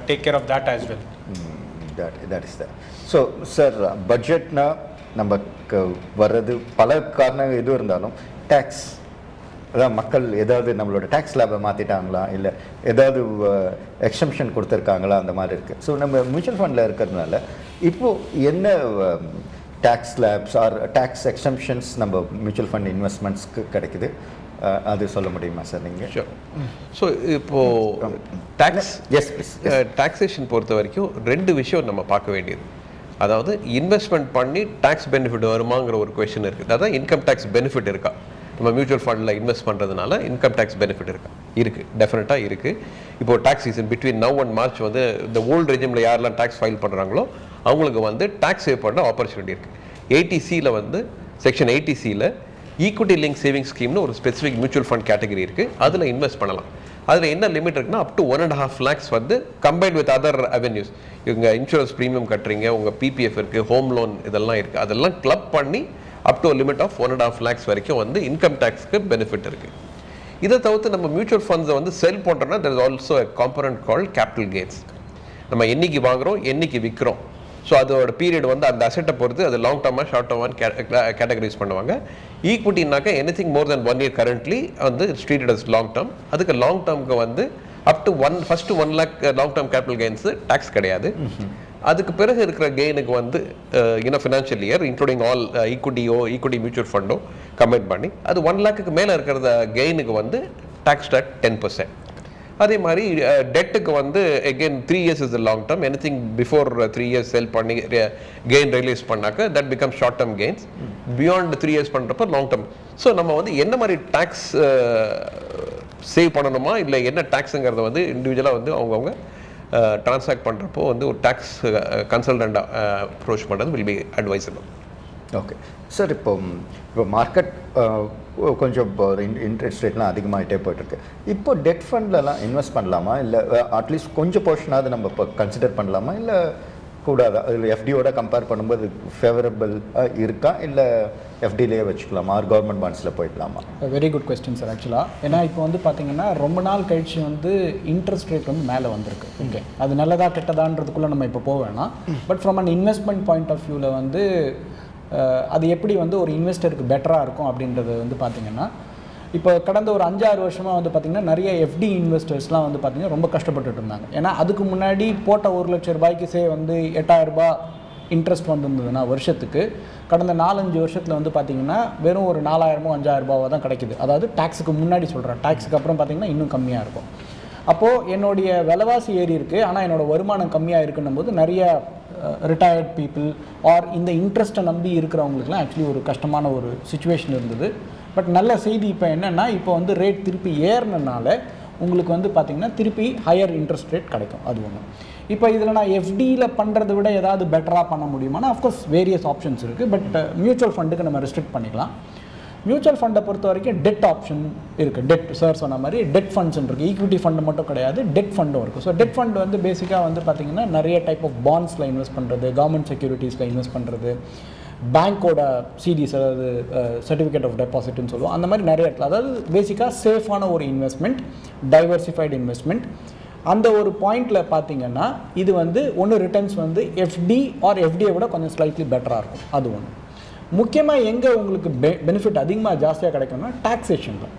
take care of that as well. That is that. So sir, budgetna நமக்கு வர்றது பல காரணங்கள் எதுவும் இருந்தாலும் tax, அதான் மக்கள் ஏதாவது நம்மளோட டேக்ஸ் லேபை மாற்றிட்டாங்களா, இல்லை ஏதாவது எக்ஸம்ஷன் கொடுத்துருக்காங்களா, அந்த மாதிரி இருக்குது. ஸோ நம்ம மியூச்சுவல் ஃபண்டில் இருக்கிறதுனால இப்போது என்ன tax slabs or tax exemptions நம்ம மியூச்சுவல் ஃபண்ட் இன்வெஸ்ட்மெண்ட்ஸ்க்கு கிடைக்குது, அது சொல்ல முடியுமா சார் நீங்கள்? ஷூர். ஸோ இப்போது டாக்ஸேஷன் பொறுத்த வரைக்கும் 2 விஷயம் நம்ம பார்க்க வேண்டியது. அதாவது இன்வெஸ்ட்மெண்ட் பண்ணி டேக்ஸ் பெனிஃபிட் வருமாங்கிற ஒரு கொஷின் இருக்குது. அதாவது இன்கம் டேக்ஸ் பெனிஃபிட் இருக்கா, நம்ம மியூச்சுவல் ஃபண்டில் இன்வெஸ்ட் பண்ணுறதுனால இன்கம் டேக்ஸ் பெனிஃபிட் இருக்கா? இருக்குது, டெஃபினட்டாக இருக்குது. இப்போது tax season between now and March வந்து இந்த ஓல்டு ரெஜிமில் யாரெல்லாம் டேக்ஸ் ஃபைல் பண்ணுறாங்களோ அவங்களுக்கு வந்து டேக்ஸ் சேவ் பண்ண ஆப்பர்ச்சுனிட்டி இருக்குது. 80C வந்து section 80C equity linked saving ஸ்கீம்னு ஒரு ஸ்பெசிஃபிக் மியூச்சுவல் ஃபண்ட் கேட்டகரி இருக்குது. அதில் இன்வெஸ்ட் பண்ணலாம். அதில் என்ன லிமிட் இருக்குன்னா அப் டு 1.5 lakhs வந்து கம்பைன்ட் வித் அதர் அவென்யூஸ். இவங்க இன்சூரன்ஸ் ப்ரீமியம் கட்டுறீங்க, உங்கள் PPF இருக்குது, ஹோம் லோன் இதெல்லாம் இருக்குது, அதெல்லாம் கிளப் பண்ணி up to limit of 1.5 lakhs வரைக்கும் வந்து இன்கம் டேக்ஸ்க்கு பெனிஃபிட் இருக்குது. இதை தவிர்த்து நம்ம மியூச்சுவல் ஃபண்ட்ஸை வந்து செல் பண்ணுறோன்னா there is also a component called capital gains. நம்ம என்னைக்கு வாங்குகிறோம், என்னைக்கு விற்கிறோம், ஸோ அதோட பீரியட் வந்து அந்த அசெட்டை பொறுத்து அது லாங் டர்மாக ஷார்ட் டர்மான்னு கேட்டகரைஸ் பண்ணுவாங்க. ஈக்விட்டினாக்கா anything more then 1 year currently வந்து ட்ரீட்டட் அஸ் லாங் டர்ம். அதுக்கு லாங் டர்முக்கு வந்து up to first 1 lakh long term capital gains tax கிடையாது. அதுக்கு பிறகு இருக்கிற கெயினுக்கு வந்து financial year including all equity mutual ஃபண்டோ கம்பைன் பண்ணி அது 1 lakhக்கு மேலே இருக்கிற கெயினுக்கு வந்து டேக்ஸ் அட் 10%. அதே மாதிரி டெட்டுக்கு வந்து again 3 years is the long term. Anything before 3 years sell பண்ணி கெயின் ரிலீஸ் பண்ணாக்க that become short term gains. Beyond 3 years பண்ணுறப்ப லாங் டர்ம். ஸோ நம்ம வந்து என்ன மாதிரி டேக்ஸ் சேவ் பண்ணணுமா இல்லை என்ன டேக்ஸுங்கிறத வந்து இண்டிவிஜுவலாக வந்து அவங்கவுங்க ட்ரான்சாக்ட் பண்ணுறப்போ வந்து ஒரு டேக்ஸ் கன்சல்டண்ட் அப்ரோச் பண்ணுறது will be advisable. Okay sir, இப்போ மார்க்கெட் கொஞ்சம் இன்ட்ரெஸ்ட் ரேட்லாம் அதிகமாகிட்டே போயிட்டுருக்கு. இப்போ டெட் ஃபண்ட்லலாம் இன்வெஸ்ட் பண்ணலாமா, இல்லை அட்லீஸ்ட் கொஞ்சம் போர்ஷனாவது நம்ம இப்போ கன்சிடர் பண்ணலாமா, இல்லை கூடாதா? அதில் எஃப்டியோட கம்பேர் பண்ணும்போது ஃபேவரபிள் இருக்கா, இல்லை எஃப்டிலேயே வச்சுக்கலாமா, ஆர் கவர்மெண்ட் பாண்ட்ஸில் போய்க்கலாமா? Very good question sir. ஆக்சுவலாக ஏன்னா இப்போ வந்து பார்த்தீங்கன்னா ரொம்ப நாள் கழிச்சு வந்து இன்ட்ரெஸ்ட் ரேட் வந்து மேலே வந்திருக்கு. ஓகே, அது நல்லதா கெட்டதான்றதுக்குள்ளே நம்ம இப்போ போக வேணாம். But from an investment point of வியூவில் வந்து அது எப்படி வந்து ஒரு இன்வெஸ்டருக்கு பெட்டராக இருக்கும் அப்படின்றது வந்து பார்த்திங்கன்னா, இப்போ கடந்த ஒரு 5-6 வருஷமாக வந்து பார்த்திங்கன்னா நிறைய எஃப்டி இன்வெஸ்டர்ஸ்லாம் வந்து பார்த்திங்கன்னா ரொம்ப கஷ்டப்பட்டுட்டு இருந்தாங்க. ஏன்னா அதுக்கு முன்னாடி போட்ட 1 லட்ச ரூபாய்க்கு வந்து 8,000 ரூபாய் இன்ட்ரெஸ்ட் வந்துருந்ததுன்னா வருஷத்துக்கு, கடந்த 4-5 வருஷத்தில் வந்து பார்த்திங்கன்னா வெறும் ஒரு 4,000 5,000 ரூபாவாக தான் கிடைக்குது. அதாவது டேக்ஸுக்கு முன்னாடி சொல்கிறேன். டேக்ஸுக்கு அப்புறம் பார்த்திங்கன்னா இன்னும் கம்மியாக இருக்கும். அப்போது என்னுடைய விலைவாசி ஏறி இருக்குது, ஆனால் என்னோடய வருமானம் கம்மியாக இருக்குன்னும் போது நிறைய ரிட்டையர்ட் பீப்புள் ஆர் இந்த இன்ட்ரெஸ்ட்டை நம்பி இருக்கிறவங்களுக்குலாம் ஆக்சுவலி ஒரு கஷ்டமான ஒரு சுச்சுவேஷன் இருந்தது. பட் நல்ல செய்தி இப்போ என்னென்னா, இப்போ வந்து ரேட் திருப்பி ஏறினால உங்களுக்கு வந்து பார்த்திங்கன்னா திருப்பி ஹையர் இன்ட்ரெஸ்ட் ரேட் கிடைக்கும். அது ஒன்று. இப்போ இதில் நான் எஃப்டியில் பண்ணுறதை விட ஏதாவது பெட்டராக பண்ண முடியுமானா அஃப்கோர்ஸ் வேரியஸ் ஆப்ஷன்ஸ் இருக்குது. பட் மியூச்சுவல் ஃபண்டுக்கு நம்ம ரெஸ்ட்ரிக்ட் பண்ணிக்கலாம். மியூச்சுவல் ஃபண்டை பொறுத்த வரைக்கும் டெட் ஆப்ஷன் இருக்குது. டெட் சார் சொன்ன மாதிரி டெட் ஃபண்ட்ஸ் இருக்குது. ஈக்விட்டி ஃபண்டு மட்டும் கிடையாது, டெட் ஃபண்டும் இருக்குது. ஸோ டெட் ஃபண்ட் வந்து பேசிக்காக வந்து பார்த்திங்கன்னா நிறைய டைப் ஆஃப் பாண்ட்ஸில் இன்வெஸ்ட் பண்ணுறது, கவர்மெண்ட் செக்யூரிட்டிஸில் இன்வெஸ்ட் பண்ணுறது, பேங்க்கோட சிடிஸ், அதாவது சர்டிஃபிகேட் ஆஃப் டெபாசிட்னு சொல்லுவோம், அந்த மாதிரி நிறைய இடத்துல. அதாவது பேசிக்காக சேஃபான ஒரு இன்வெஸ்ட்மெண்ட், டைவர்சிஃபைடு இன்வெஸ்ட்மெண்ட். அந்த ஒரு பாயிண்டில் பார்த்திங்கன்னா இது வந்து ஒன்று ரிட்டர்ன்ஸ் வந்து எஃப்டி ஆர் எஃப்டியை விட கொஞ்சம் ஸ்லைட்லி பெட்டராக இருக்கும். அது ஒன்று. முக்கியமாக எங்கே உங்களுக்கு பெனிஃபிட் அதிகமாக ஜாஸ்தியாக கிடைக்கும்னா டாக்ஸேஷனில்.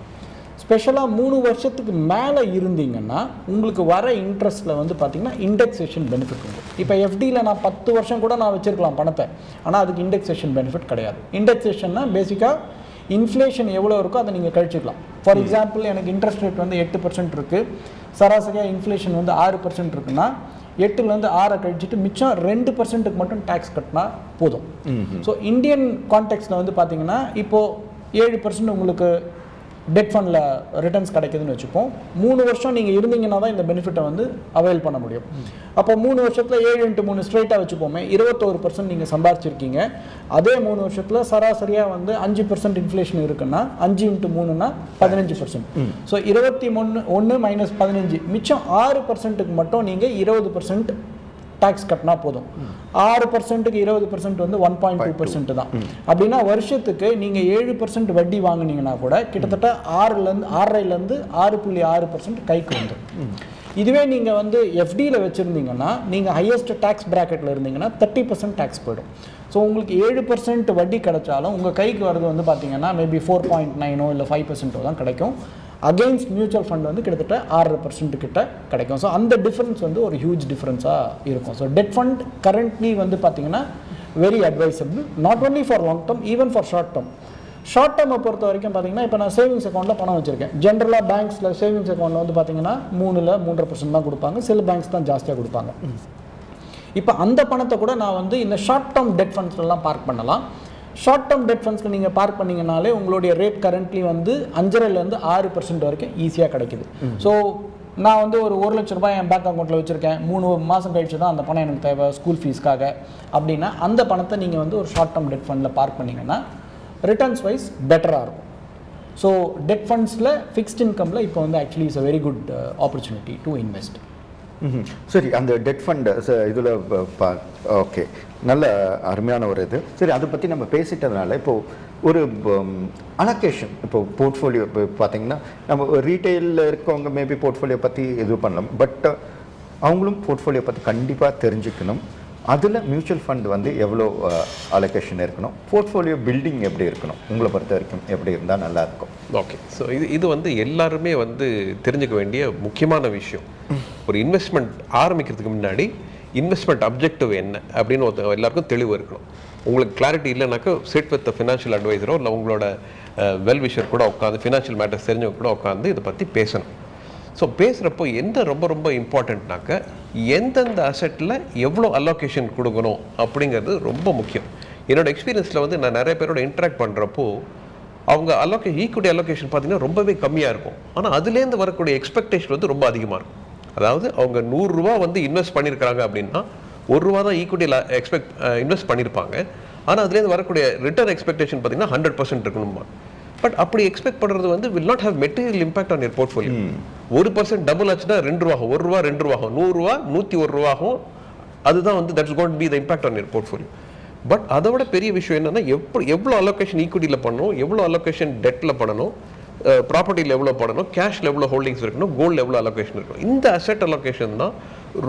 ஸ்பெஷலாக 3 வருஷத்துக்கு மேலே இருந்தீங்கன்னா உங்களுக்கு வர இன்ட்ரெஸ்ட்டில் வந்து பார்த்திங்கன்னா இண்டெக்ஸேஷன் பெனிஃபிட் உண்டு. இப்போ எஃப்டியில் நான் 10 வருஷம் கூட நான் வச்சுருக்கலாம் பணத்தை, ஆனால் அதுக்கு இண்டெக்ஸேஷன் பெனிஃபிட் கிடையாது. இண்டெக்ஸேஷன்னா பேசிக்காக இன்ஃப்ளேஷன் எவ்வளோ இருக்கோ அதை நீங்கள் கழிச்சிக்கலாம். ஃபார் எக்ஸாம்பிள் எனக்கு இன்ட்ரெஸ்ட் ரேட் வந்து 8% இருக்குது, சராசரியாக இன்ஃப்ளேஷன் வந்து 6% இருக்குன்னா 8லேருந்து 6 கழிச்சிட்டு மிச்சம் 2%க்கு மட்டும் டேக்ஸ் கட்டினா போதும். ஸோ இந்தியன் கான்டெக்ஸ்ட்டில் வந்து பார்த்தீங்கன்னா இப்போது 7% உங்களுக்கு டெட் ஃபண்டில் ரிட்டர்ன்ஸ் கிடைக்குதுன்னு வச்சுப்போம். 3 வருஷம் நீங்கள் இருந்தீங்கன்னா தான் இந்த பெனிஃபிட்டை வந்து அவைல் பண்ண முடியும். அப்போ 3 வருஷத்தில் 7 × 3 ஸ்ட்ரைட்டாக வச்சுப்போமே, 21% நீங்கள் சம்பாரிச்சிருக்கீங்க. அதே 3 வருஷத்தில் சராசரியாக வந்து 5% இன்ஃப்ளேஷன் இருக்குன்னா 5 × 3னா 15%. ஸோ 21 - 15 மிச்சம் 6%க்கு மட்டும் நீங்கள் 20% டேக்ஸ் கட்டினா போதும். 6%க்கு 20% வந்து 1.2% தான். அப்படின்னா வருஷத்துக்கு நீங்கள் 7% வட்டி வாங்கினீங்கன்னா கூட கிட்டத்தட்ட 6.5லேருந்து 6.6% கைக்கு வந்துடும். இதுவே நீங்கள் வந்து எஃப்டியில் வச்சுருந்தீங்கன்னா நீங்கள் ஹையஸ்ட் டேக்ஸ் ப்ராக்கெட்டில் இருந்தீங்கன்னா 30% டேக்ஸ் போய்டும். ஸோ உங்களுக்கு 7% வட்டி கிடைச்சாலும் உங்கள் கைக்கு வரது வந்து பார்த்தீங்கன்னா மேபி 4.9 இல்லை 5% தான் கிடைக்கும். அகெயின்ஸ்ட் மியூச்சுவல் ஃபண்ட் வந்து கிட்டத்தட்ட 6% கிட்ட கிடைக்கும். ஸோ அந்த டிஃப்ரென்ஸ் வந்து ஒரு ஹியூஜ் டிஃப்ரென்ஸாக இருக்கும். ஸோ டெட் ஃபண்ட் கரண்ட்லி வந்து பார்த்தீங்கன்னா very advisable, not only for long term, even for short term. Short டர்மை பொறுத்த வரைக்கும் பார்த்தீங்கன்னா இப்போ நான் சேவிங்ஸ் அக்கௌண்ட்டில் பணம் வச்சுருக்கேன். ஜென்ரலாக பேங்க்ஸில் சேவிங்ஸ் அக்கௌண்ட்டில் வந்து பார்த்தீங்கன்னா 3.5% தான் கொடுப்பாங்க, சில பேங்க்ஸ் தான் ஜாஸ்தியாக கொடுப்பாங்க. இப்போ அந்த பணத்தை கூட நான் வந்து இந்த ஷார்ட் டர்ம் டெட் ஃபண்ட்ஸ்லாம் பார்க் பண்ணலாம். ஷார்ட் டர்ம் டெட் ஃபண்ட்ஸ்க்கு நீங்கள் பார்க் பண்ணிங்கனாலே உங்களுடைய ரேட் கரண்ட்லி வந்து 5.5லேருந்து 6% வரைக்கும் ஈஸியாக கிடைக்குது. ஸோ நான் வந்து ஒரு 1 லட்ச ரூபாய் என் பேங்க் அக்கௌண்ட்டில் வச்சுருக்கேன், 3 மாதம் கழிச்சு தான் அந்த பணம் எனக்கு தேவை ஸ்கூல் ஃபீஸ்க்காக அப்படின்னா அந்த பணத்தை நீங்கள் வந்து ஒரு ஷார்ட் டர்ம் டெட் ஃபண்டில் பார்க் பண்ணிங்கன்னா ரிட்டர்ன்ஸ் வைஸ் பெட்டராக இருக்கும். ஸோ டெட் ஃபண்ட்ஸில் ஃபிக்ஸ்ட் இன்கமில் இப்போ வந்து actually is a very good opportunity to invest. சரி, அந்த டெட் ஃபண்டு இதில் ஓகே, நல்ல அருமையான ஒரு இது. சரி, அதை பற்றி நம்ம பேசிட்டதுனால இப்போது ஒரு அலோகேஷன், இப்போ போர்ட்ஃபோலியோ இப்போ பார்த்தீங்கன்னா நம்ம ரீட்டெயிலில் இருக்கவங்க மேபி போர்ட்ஃபோலியோ பற்றி இது பண்ணலாம். பட் அவங்களும் போர்ட்ஃபோலியோ பற்றி கண்டிப்பாக தெரிஞ்சுக்கணும். அதில் மியூச்சுவல் ஃபண்ட் வந்து எவ்வளோ அலோகேஷன் இருக்கணும், போர்ட்ஃபோலியோ பில்டிங் எப்படி இருக்கணும், உங்களை பொறுத்த வரைக்கும் எப்படி இருந்தால் நல்லாயிருக்கும்? ஓகே, ஸோ இது வந்து எல்லாருமே வந்து தெரிஞ்சுக்க வேண்டிய முக்கியமான விஷயம். ஒரு இன்வெஸ்ட்மெண்ட் ஆரம்பிக்கிறதுக்கு முன்னாடி இன்வெஸ்ட்மெண்ட் அப்ஜெக்டிவ் என்ன அப்படின்னு எல்லாருக்கும் தெளிவு இருக்கணும். உங்களுக்கு கிளாரிட்டி இல்லைனாக்கா சிட் வித் ஃபினான்ஷியல் அட்வைசரோ இல்லை உங்களோட வெல்விஷர் கூட உட்காந்து ஃபினான்ஷியல் மேட்டர்ஸ் தெரிஞ்சவங்க கூட உட்காந்து இதை பற்றி பேசணும். ஸோ பேசுகிறப்போ எந்த ரொம்ப ரொம்ப இம்பார்ட்டண்ட்னாக்க எந்தெந்த அசெட்டில் எவ்வளோ அலோகேஷன் கொடுக்கணும் அப்படிங்கிறது ரொம்ப முக்கியம். என்னோடய எக்ஸ்பீரியன்ஸில் வந்து நான் நிறைய பேரோட இன்ட்ராக்ட் பண்ணுறப்போ அவங்க ஈக்விட்டி அலோகேஷன் பார்த்தீங்கன்னா ரொம்பவே கம்மியாக இருக்கும். ஆனால் அதுலேருந்து வரக்கூடிய எக்ஸ்பெக்டேஷன் வந்து ரொம்ப அதிகமாக இருக்கும். அதாவது அவங்க 100 ரூபா வந்து இன்வெஸ்ட் பண்ணியிருக்கிறாங்க அப்படின்னா ₹1 தான் ஈக்விட்டியில் இன்வெஸ்ட் பண்ணியிருப்பாங்க. ஆனால் அதுலேருந்து வரக்கூடிய ரிட்டர்ன் எக்ஸ்பெக்டேஷன் பார்த்தீங்கன்னா 100% இருக்கணுமா. பட் அப்படி எக்ஸ்பெக்ட் பண்ணுறது வந்து will not have material impact on your portfolio. 1% double ஆச்சுன்னா ₹2 ₹1 ₹2 ₹100 ₹101 அதுதான் வந்து that's going to be the impact on your portfolio. But அதை விட பெரிய விஷயம் என்னன்னா எவ்வளோ அலோகேஷன் ஈக்விட்டியில் பண்ணணும், எவ்வளோ அலோகேஷன் டெட்டில் பண்ணணும், ப்ராப்பர்ட்டியில் எவ்வளோ பண்ணணும், கேஷில் எவ்வளோ ஹோல்டிங்ஸ் இருக்கணும், கோல்டில் எவ்வளோ அலோகேஷன் இருக்கணும். இந்த அசெட் அலோகேஷன் தான்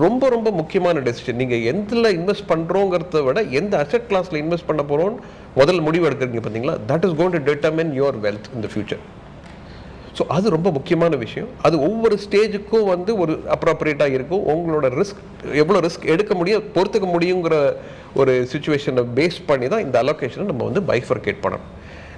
ரொம்ப ரொம்ப முக்கியமான டெசிஷன். நீங்கள் எதில் இன்வெஸ்ட் பண்ணுறோங்கிறத விட எந்த அசெட் கிளாஸில் இன்வெஸ்ட் பண்ண போகிறோன்னு முதல் முடிவு எடுக்கிறீங்க பார்த்தீங்களா, that is going to determine your wealth in the future. So அது ரொம்ப முக்கியமான விஷயம். அது ஒவ்வொரு ஸ்டேஜுக்கும் வந்து ஒரு அப்ராப்ரியேட்டாக இருக்கும். உங்களோட ரிஸ்க் எவ்வளோ ரிஸ்க் எடுக்க முடியும், பொறுத்துக்க முடியுங்கிற ஒரு சுச்சுவேஷனை பேஸ் பண்ணி தான் இந்த அலோகேஷனை நம்ம வந்து பைஃபர்கேட் பண்ணணும்.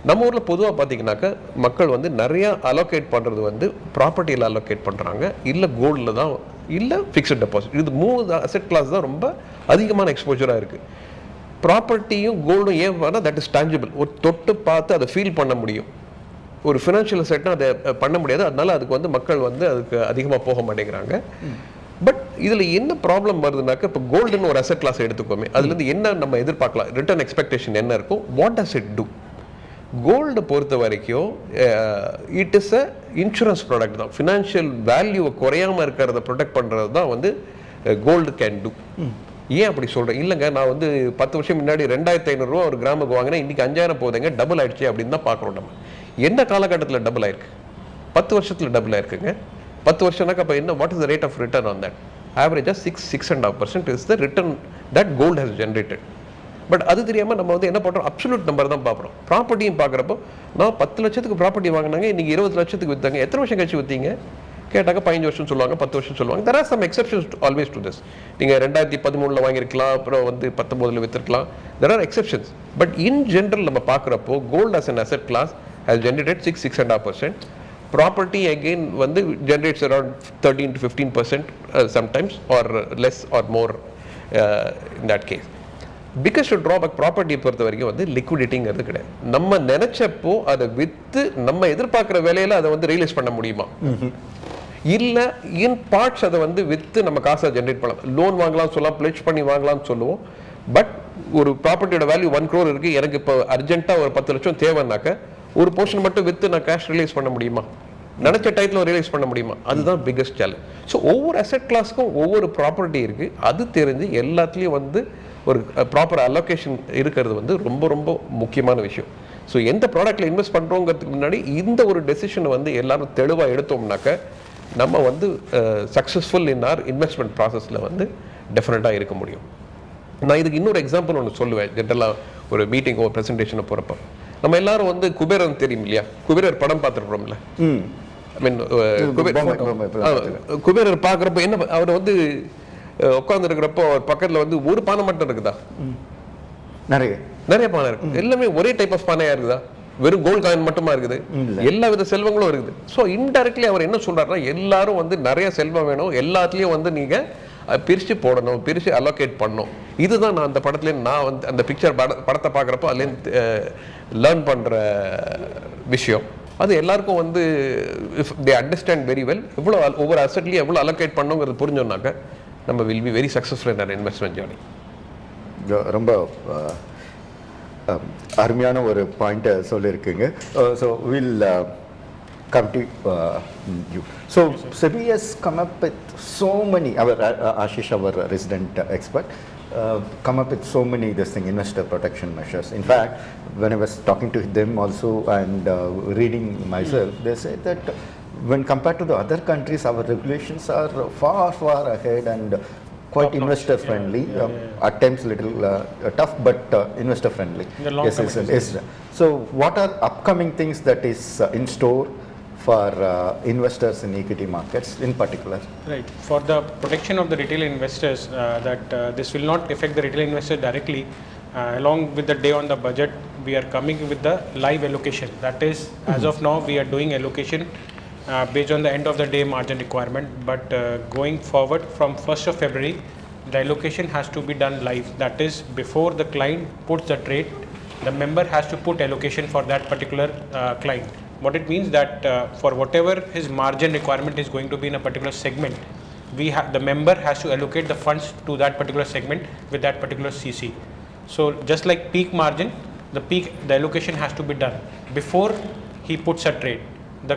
நம்ம ஊரில் பொதுவாக பார்த்தீங்கன்னாக்கா மக்கள் வந்து நிறையா அலோகேட் பண்ணுறது வந்து ப்ராப்பர்ட்டியில் அலோகேட் பண்ணுறாங்க, இல்லை கோல்டில் தான், இல்லை ஃபிக்ஸட் டெபாசிட். இது 3 அசெட் கிளாஸ் தான் ரொம்ப அதிகமான எக்ஸ்போஜராக இருக்குது. ப்ராப்பர்ட்டியும் கோல்டும் ஏன் வேணால் தட் இஸ் டான்ஜிபிள், ஒரு தொட்டு பார்த்து அதை ஃபீல் பண்ண முடியும். ஒரு ஃபினான்ஷியல் அசெட்னா அதை பண்ண முடியாது. அதனால அதுக்கு வந்து மக்கள் வந்து அதுக்கு அதிகமாக போக மாட்டேங்கிறாங்க. பட் இதில் என்ன ப்ராப்ளம் வருதுனாக்கா, இப்போ கோல்டுன்னு ஒரு அசெட் கிளாஸ் எடுத்துக்கோமே, அதுலேருந்து என்ன நம்ம எதிர்பார்க்கலாம், ரிட்டர்ன் எக்ஸ்பெக்டேஷன் என்ன இருக்கும், what does it do. Gold பொறுத்த வரைக்கும் it is a insurance product தான். ஃபினான்ஷியல் வேல்யூவை குறையாமல் இருக்கிறத ப்ரொடெக்ட் பண்ணுறது தான் வந்து கோல்டு கேன் டூ. ஏன் அப்படி சொல்கிறேன், இல்லைங்க நான் வந்து 10 வருஷம் முன்னாடி ₹2500 ஒரு கிராமுக்கு வாங்கினா இன்றைக்கி 5000 போகுதுங்க, டபுள் ஆயிடுச்சு அப்படின்னு தான் பார்க்குறோம். நம்ம என்ன காலகட்டத்தில் டபுள் ஆயிருக்கு, 10 வருஷத்தில் டபுள் ஆயிருக்குங்க. 10 வருஷம்னாக்க அப்போ என்ன, what is the rate of return on that? ஆவரேஜாக 6.5% is the return that gold has generated. But அது தெரியாமல் நம்ம வந்து என்ன பண்ணுறோம், அப்சல்யூட் நம்பர் தான் பார்க்குறோம். ப்ராப்பர்ட்டியும் பார்க்குறப்போ நான் 10 லட்சத்துக்கு ப்ராப்பர்ட்டி வாங்கினாங்க, இன்றைக்கி 20 லட்சத்துக்கு விற்றாங்க. எத்தனை வருஷம் கழிச்சு விற்றீங்க கேட்டாக்க 15 வருஷம் சொல்லுவாங்க, 10 வருஷம் சொல்லுவாங்க. There are some exceptions always to this. நீங்கள் 2013 வாங்கியிருக்கலாம், அப்புறம் வந்து 19 விற்றுருக்கலாம். There are exceptions. But in general நம்ம பார்க்குறப்போ gold as an asset class has generated 6.5%. Property again வந்து generates around 13 to 15% sometimes or less or more in that case. Biggest drawback ப்ராப்பர்ட்டியை பொறுத்த வரைக்கும் வந்து லிக்விடிட்டிங்கிறது கிடையாது. நம்ம நினைச்சப்போ அதை விற்று நம்ம எதிர்பார்க்குற வேலையில் அதை வந்து ரியலைஸ் பண்ண முடியுமா, இல்லை இன் பார்ட்ஸ் அதை வந்து விற்று நம்ம காசை ஜென்ரேட் பண்ணலாம். லோன் வாங்கலாம் சொல்லலாம், பிளெட்ஜ் பண்ணி வாங்கலாம்னு சொல்லுவோம். பட் ஒரு ப்ராப்பர்ட்டியோட வேல்யூ 1 crore இருக்குது, எனக்கு இப்போ அர்ஜென்ட்டாக ஒரு 10 லட்சம் தேவைன்னாக்க ஒரு போர்ஷன் மட்டும் விற்று நான் கேஷ் ரிலீஸ் பண்ண முடியுமா, நினச்ச டைத்தில் ரியலைஸ் பண்ண முடியுமா? அதுதான் பிக்கஸ்ட் சேலஞ்ச். ஸோ ஒவ்வொரு அசெட் கிளாஸ்க்கும் ஒவ்வொரு ப்ராப்பர்ட்டி இருக்குது. அது தெரிஞ்சு எல்லாத்துலேயும் வந்து ஒரு ப்ராப்பர் அலோகேஷன் இருக்கிறது வந்து ரொம்ப ரொம்ப முக்கியமான விஷயம். ஸோ எந்த ப்ராடக்ட்டில் இன்வெஸ்ட் பண்ணுறோங்கிறதுக்கு முன்னாடி இந்த ஒரு டெசிஷனை வந்து எல்லாரும் தெளிவாக எடுத்தோம்னாக்க நம்ம வந்து சக்ஸஸ்ஃபுல் இன் ஆர் இன்வெஸ்ட்மெண்ட் ப்ராசஸில் வந்து டெஃபினட்டாக இருக்க முடியும். நான் இதுக்கு இன்னொரு எக்ஸாம்பிள் ஒன்று சொல்லுவேன். ஜென்ரலாக ஒரு மீட்டிங் ஒரு ப்ரெசன்டேஷனை போகிறப்போ நம்ம எல்லாரும் வந்து குபேரன் தெரியும் இல்லையா, குபேரர் படம் பார்த்துருப்போம்ல. ஐ மீன் குபேரர் பார்க்குறப்போ என்ன, அவர் வந்து உட்கார்ந்து இருக்கிறப்போ அவர் பக்கத்தில் வந்து ஒரு பானை மட்டும் இருக்குதா, நிறைய பானை இருக்கு, எல்லாமே ஒரே டைப் ஆஃப் பானையா இருக்குதா, வெறும் கோல்ட் காயின் மட்டுமா இருக்குது, எல்லா வித செல்வங்களும் இருக்குது. ஸோ இன்டைரக்ட்லி அவர் என்ன சொல்றாருன்னா, எல்லாரும் வந்து நிறைய செல்வம் வேணும், எல்லாத்துலேயும் வந்து நீங்க பிரித்து போடணும், பிரித்து அலோகேட் பண்ணணும். இதுதான் நான் அந்த படத்துலேருந்து நான் வந்து அந்த பிக்சர் படத்தை பார்க்குறப்போ அதுலேருந்து லேர்ன் பண்ணுற விஷயம். அது எல்லாருக்கும் வந்து if they understand very well எவ்வளோ ஒவ்வொரு அசெட்லேயும் எவ்வளோ அலோகேட் பண்ணணுங்கிறது புரிஞ்சோம்னாக்க நம்ம will be very successful in our investment journey. ரொம்ப அருமையான ஒரு பாயிண்ட்டை சொல்லியிருக்குங்க. So will come to you. So SEBI has come up with so many, our Ashish, our resident expert, come up with so many investor protection measures. In fact, when I was talking to them also and reading myself, they said that when compared to the other countries, our regulations are far ahead and quite Top investor notch. friendly, at times little tough, but investor friendly. In the long term it is. Yes. So what are upcoming things that is in store for investors in equity markets in particular? Right. For the protection of the retail investors, this will not affect the retail investors directly. Along with the day on the budget, we are coming with the live allocation. That is, as of now, we are doing allocation based on the end of the day margin requirement. But going forward from 1st of February, the allocation has to be done live. That is, before the client puts the trade, the member has to put allocation for that particular client. What it means that for whatever his margin requirement is going to be in a particular segment, the member has to allocate the funds to that particular segment with that particular CC. So just like peak margin, the allocation has to be done before he puts a trade. The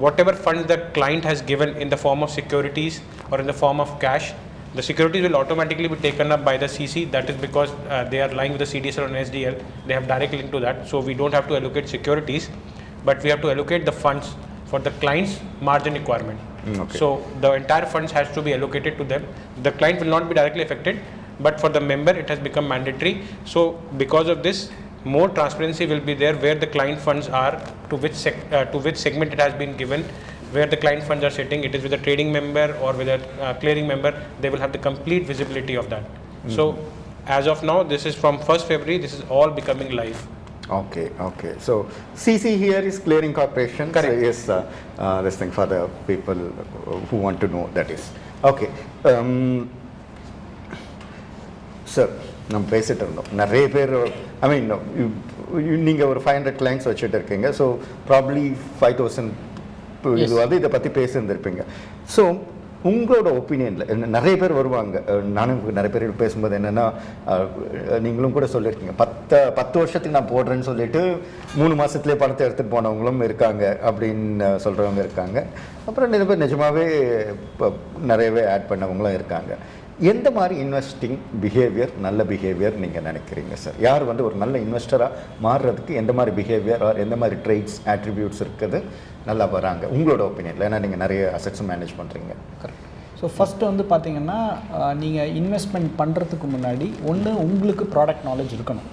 whatever funds the client has given in the form of securities or in the form of cash, the securities will automatically be taken up by the CC. That is because they are lying with the CDSL and SDL. They have direct link to that, so we don't have to allocate securities, but we have to allocate the funds for the client's margin requirement. Okay. So the entire funds has to be allocated to them. The client will not be directly affected, but for the member it has become mandatory. So because of this, more transparency will be there where the client funds are, to which segment it has been given, where the client funds are sitting. It is with a trading member or with a clearing member. They will have the complete visibility of that. So as of now, this is from 1st February, this is all becoming live. Okay. So CC here is Clearing Corporation. Correct. So yes, this thing for the people who want to know, that is. Okay. Sir நம்ம பேசிகிட்டு இருந்தோம் நிறைய பேர், ஐ மீன் நீங்கள் ஒரு 500 clients வச்சுட்டு இருக்கீங்க. So probably 5000 இது வந்து இதை பற்றி பேசியிருந்திருப்பீங்க. ஸோ உங்களோட ஒப்பீனியனில் நிறைய பேர் வருவாங்க. நானும் நிறைய பேர் பேசும்போது என்னென்னா, நீங்களும் கூட சொல்லியிருக்கீங்க 10 வருஷத்துக்கு நான் போடுறேன்னு சொல்லிட்டு 3 மாதத்துலேயே பணத்தை எடுத்துகிட்டு போனவங்களும் இருக்காங்க அப்படின்னு சொல்கிறவங்க இருக்காங்க. அப்புறம் நிறைய பேர் நிஜமாகவே இப்போ நிறையவே ஆட் பண்ணவங்களும் இருக்காங்க. எந்த மாதிரி இன்வெஸ்டிங் பிஹேவியர் நல்ல பிஹேவியர் நீங்கள் நினைக்கிறீங்க சார்? யார் வந்து ஒரு நல்ல இன்வெஸ்டராக மாறுறதுக்கு எந்த மாதிரி பிஹேவியர் ஆர் எந்த மாதிரி ட்ரேட்ஸ் ஆட்ரிபியூட்ஸ் இருக்குது நல்லா வராங்க உங்களோட ஒப்பீனியனில்? ஏன்னா நீங்கள் நிறைய அசெட்ஸ் மேனேஜ் பண்ணுறீங்க. கரெக்ட். ஸோ ஃபஸ்ட்டு வந்து பார்த்தீங்கன்னா, நீங்கள் இன்வெஸ்ட்மெண்ட் பண்ணுறதுக்கு முன்னாடி உங்களுக்கு ப்ராடக்ட் நாலேஜ் இருக்கணும்.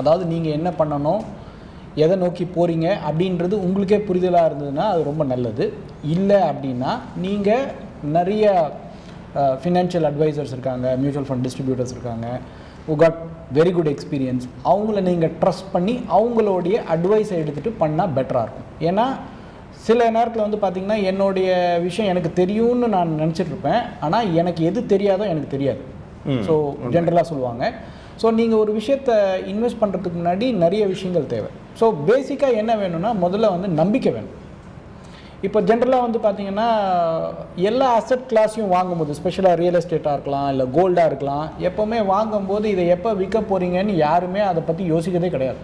அதாவது நீங்கள் என்ன பண்ணணும், எதை நோக்கி போகிறீங்க அப்படின்றது உங்களுக்கே புரிதலாக இருந்ததுன்னா அது ரொம்ப நல்லது. இல்லை அப்படின்னா நீங்கள் நிறைய ஃபினான்ஷியல் அட்வைசர்ஸ் இருக்காங்க, மியூச்சுவல் ஃபண்ட் டிஸ்ட்ரிபியூட்டர்ஸ் இருக்காங்க, who got very good experience. அவங்கள நீங்கள் ட்ரஸ்ட் பண்ணி அவங்களுடைய அட்வைஸை எடுத்துகிட்டு பண்ணால் பெட்டராக இருக்கும். ஏன்னா சில நேரத்தில் வந்து பார்த்திங்கன்னா, என்னுடைய விஷயம் எனக்கு தெரியும்னு நான் நினச்சிட்ருப்பேன், ஆனால் எனக்கு எது தெரியாதோ எனக்கு தெரியாது. ஸோ ஜென்ரலாக சொல்லுவாங்க. ஸோ நீங்கள் ஒரு விஷயத்தை இன்வெஸ்ட் பண்ணுறதுக்கு முன்னாடி நிறைய விஷயங்கள் தேவை. ஸோ பேசிக்காக என்ன வேணும்னா, முதல்ல வந்து நம்பிக்கை வேணும். இப்போ ஜென்ரலாக வந்து பார்த்திங்கன்னா, எல்லா அசெட் கிளாஸையும் வாங்கும்போது, ஸ்பெஷலாக ரியல் எஸ்டேட்டாக இருக்கலாம், இல்லை கோல்டாக இருக்கலாம், எப்போவுமே வாங்கும்போது இதை எப்போ விற்க போகிறீங்கன்னு யாருமே அதை பற்றி யோசிக்கிறதே கிடையாது.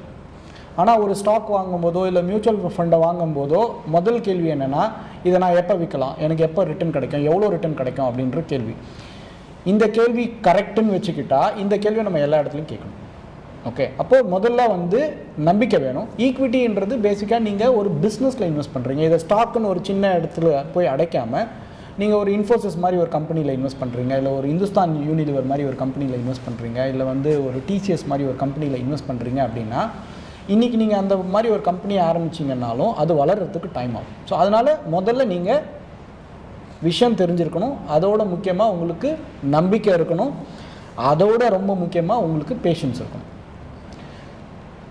ஆனால் ஒரு ஸ்டாக் வாங்கும்போதோ இல்லை மியூச்சுவல் ஃபண்டை வாங்கும்போதோ முதல் கேள்வி என்னென்னா, இதை நான் எப்போ விற்கலாம், எனக்கு எப்போ ரிட்டர்ன் கிடைக்கும், எவ்வளோ ரிட்டர்ன் கிடைக்கும் அப்படின்ற கேள்வி. இந்த கேள்வி கரெக்டுன்னு வச்சுக்கிட்டா இந்த கேள்வியை நம்ம எல்லா இடத்துலையும் கேட்கணும். ஓகே, அப்போது முதல்ல வந்து நம்பிக்கை வேணும். ஈக்விட்டின்றது பேசிக்காக நீங்கள் ஒரு பிஸ்னஸில் இன்வெஸ்ட் பண்ணுறீங்க. இதை ஸ்டாக்குன்னு ஒரு சின்ன இடத்துல போய் அடைக்காமல் நீங்கள் ஒரு இன்ஃபோசிஸ் மாதிரி ஒரு கம்பெனியில் இன்வெஸ்ட் பண்ணுறீங்க, இல்லை ஒரு இந்துஸ்தான் யூனிலிவர் மாதிரி ஒரு கம்பெனியில் இன்வெஸ்ட் பண்ணுறீங்க, இல்லை வந்து ஒரு டிசிஎஸ் மாதிரி ஒரு கம்பெனியில் இன்வெஸ்ட் பண்ணுறீங்க அப்படின்னா, இன்றைக்கி நீங்கள் அந்த மாதிரி ஒரு கம்பெனியை ஆரம்பிச்சிங்கன்னாலும் அது வளர்கிறதுக்கு டைம் ஆகும். ஸோ அதனால் முதல்ல நீங்கள் விஷயம் தெரிஞ்சிருக்கணும். அதோட முக்கியமாக உங்களுக்கு நம்பிக்கை இருக்கணும். அதோட ரொம்ப முக்கியமாக உங்களுக்கு பேஷன்ஸ் இருக்கணும்.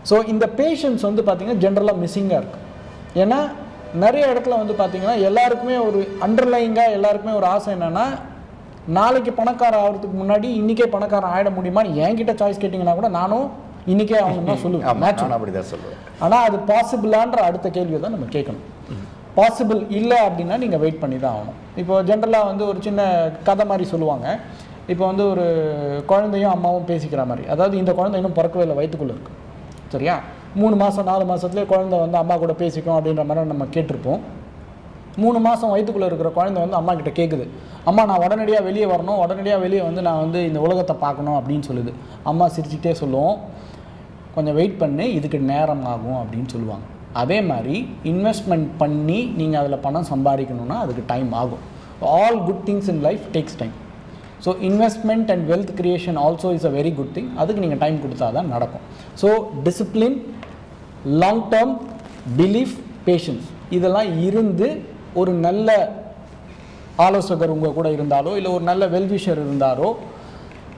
ஸோ இந்த பேஷன்ஸ் வந்து பார்த்திங்கன்னா ஜென்ரலாக மிஸ்ஸிங்காக இருக்குது. ஏன்னா நிறைய இடத்துல வந்து பார்த்திங்கன்னா எல்லாருக்குமே ஒரு அண்டர்லைங்காக எல்லாருக்குமே ஒரு ஆசை என்னென்னா, நாளைக்கு பணக்காரன் ஆகிறதுக்கு முன்னாடி இன்றைக்கே பணக்காரன் ஆகிட முடியுமான்னு என்கிட்ட சாய்ஸ் கேட்டிங்கன்னா கூட நானும் இன்றைக்கே அவங்க தான் சொல்லுவேன், மேட்ச் அப்படி தான் சொல்லுவேன். ஆனால் அது பாசிபிளான்ற அடுத்த கேள்வியை தான் நம்ம கேட்கணும். பாசிபிள் இல்லை அப்படின்னா நீங்கள் வெயிட் பண்ணி தான் ஆகணும். இப்போ ஜென்ரலாக வந்து ஒரு சின்ன கதை மாதிரி சொல்லுவாங்க. இப்போ வந்து ஒரு குழந்தையும் அம்மாவும் பேசிக்கிற மாதிரி, அதாவது இந்த குழந்தை இன்னும் பிறக்கவே இல்லை, வயிற்றுக்குள்ளே இருக்குது, சரியா? 3 மாதம் 4 மாதத்துலேயே குழந்தை வந்து அம்மா கூட பேசிக்கும் அப்படின்ற மாதிரி நம்ம கேட்டிருப்போம். 3 மாதம் வயிற்றுக்குள்ளே இருக்கிற குழந்தை வந்து அம்மா கிட்ட கேட்குது, அம்மா நான் உடனடியாக வெளியே வரணும், உடனடியாக வெளியே வந்து நான் வந்து இந்த உலகத்தை பார்க்கணும் அப்படின்னு சொல்லுது. அம்மா சிரிச்சுக்கிட்டே சொல்லுவோம், கொஞ்சம் வெயிட் பண்ணு, இதுக்கு நேரம் ஆகும் அப்படின்னு சொல்லுவாங்க. அதே மாதிரி இன்வெஸ்ட்மெண்ட் பண்ணி நீங்கள் அதில் பணம் சம்பாதிக்கணுன்னா அதுக்கு டைம் ஆகும். All good things in life takes time. So investment and wealth creation also is a very good thing. அதுக்கு நீங்கள் டைம் கொடுத்தா தான் நடக்கும். So discipline, long term, belief, patience இதெல்லாம் இருந்து ஒரு நல்ல ஆலோசகர் உங்கள் கூட இருந்தாலோ இல்லை ஒரு நல்ல வெல்விஷர் இருந்தாரோ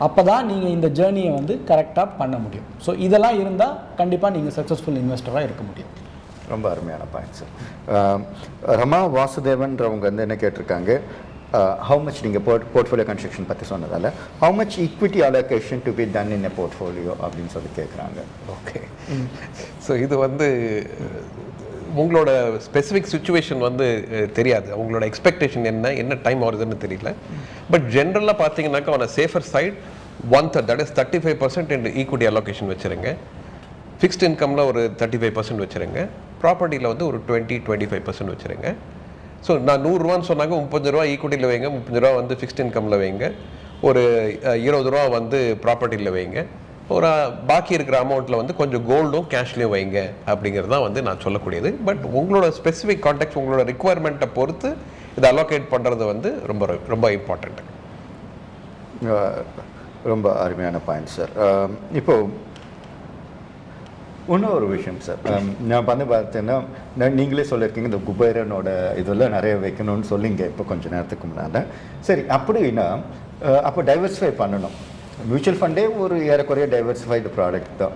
அப்போ தான் நீங்கள் இந்த ஜேர்னியை வந்து கரெக்டாக பண்ண முடியும். ஸோ இதெல்லாம் இருந்தால் கண்டிப்பாக நீங்கள் சக்ஸஸ்ஃபுல் இன்வெஸ்டராக இருக்க முடியும். ரொம்ப அருமையான பாயிண்ட் சார். ரமா வாசுதேவன்றவங்க வந்து என்ன கேட்டிருக்காங்க, how much நீங்கள் போர்ட்ஃபோலியோ கன்ஸ்ட்ரக்ஷன் பற்றி சொன்னதால் how much equity allocation to be done in a portfolio அப்படின்னு சொல்லி கேட்குறாங்க. ஓகே, ஸோ இது வந்து உங்களோட ஸ்பெசிஃபிக் சுச்சுவேஷன் வந்து தெரியாது, உங்களோட எக்ஸ்பெக்டேஷன் என்ன டைம் வருதுன்னு தெரியல. பட் ஜென்ரலாக பார்த்தீங்கன்னாக்கா on safer side 1/3 that is 35% in equity allocation வச்சுருங்க. ஃபிக்ஸ்ட் இன்கமில் ஒரு 35% வச்சுருங்க. ப்ராப்பர்ட்டியில் வந்து ஒரு 20-25% வச்சுருங்க. ஸோ நான் 100 ரூபான்னு சொன்னாங்க, 30 ரூபா ஈக்விட்டியில் வைங்க, 30 ரூபா வந்து ஃபிக்ஸ்ட் இன்கமில் வைங்க, ஒரு 20 ரூபா வந்து ப்ராப்பர்ட்டியில் வைங்க, ஒரு பாக்கி இருக்கிற அமௌண்ட்டில் வந்து கொஞ்சம் கோல்டும் கேஷ்லேயும் வைங்க அப்படிங்கிறது தான் வந்து நான் சொல்லக்கூடியது. பட் உங்களோட ஸ்பெசிஃபிக் கான்டெக்ட் உங்களோட ரிக்குவயர்மெண்ட்டை பொறுத்து இதை அலோகேட் பண்ணுறது வந்து ரொம்ப ரொம்ப இம்பார்ட்டண்ட்டு. ரொம்ப அருமையான பாயிண்ட் சார். இப்போது இன்னொரு விஷயம் சார், நான் வந்து பார்த்தீங்கன்னா நீங்களே சொல்லியிருக்கீங்க இந்த குபேரனோட இதெல்லாம் நிறைய வைக்கணும்னு சொல்லிங்க இப்போ கொஞ்சம் நேரத்துக்கு முன்னால். சரி, அப்படின்னா அப்போ டைவர்சிஃபை பண்ணணும். மியூச்சுவல் ஃபண்டே ஒரு ஏறக்குறைய டைவர்சிஃபைடு ப்ராடக்ட் தான்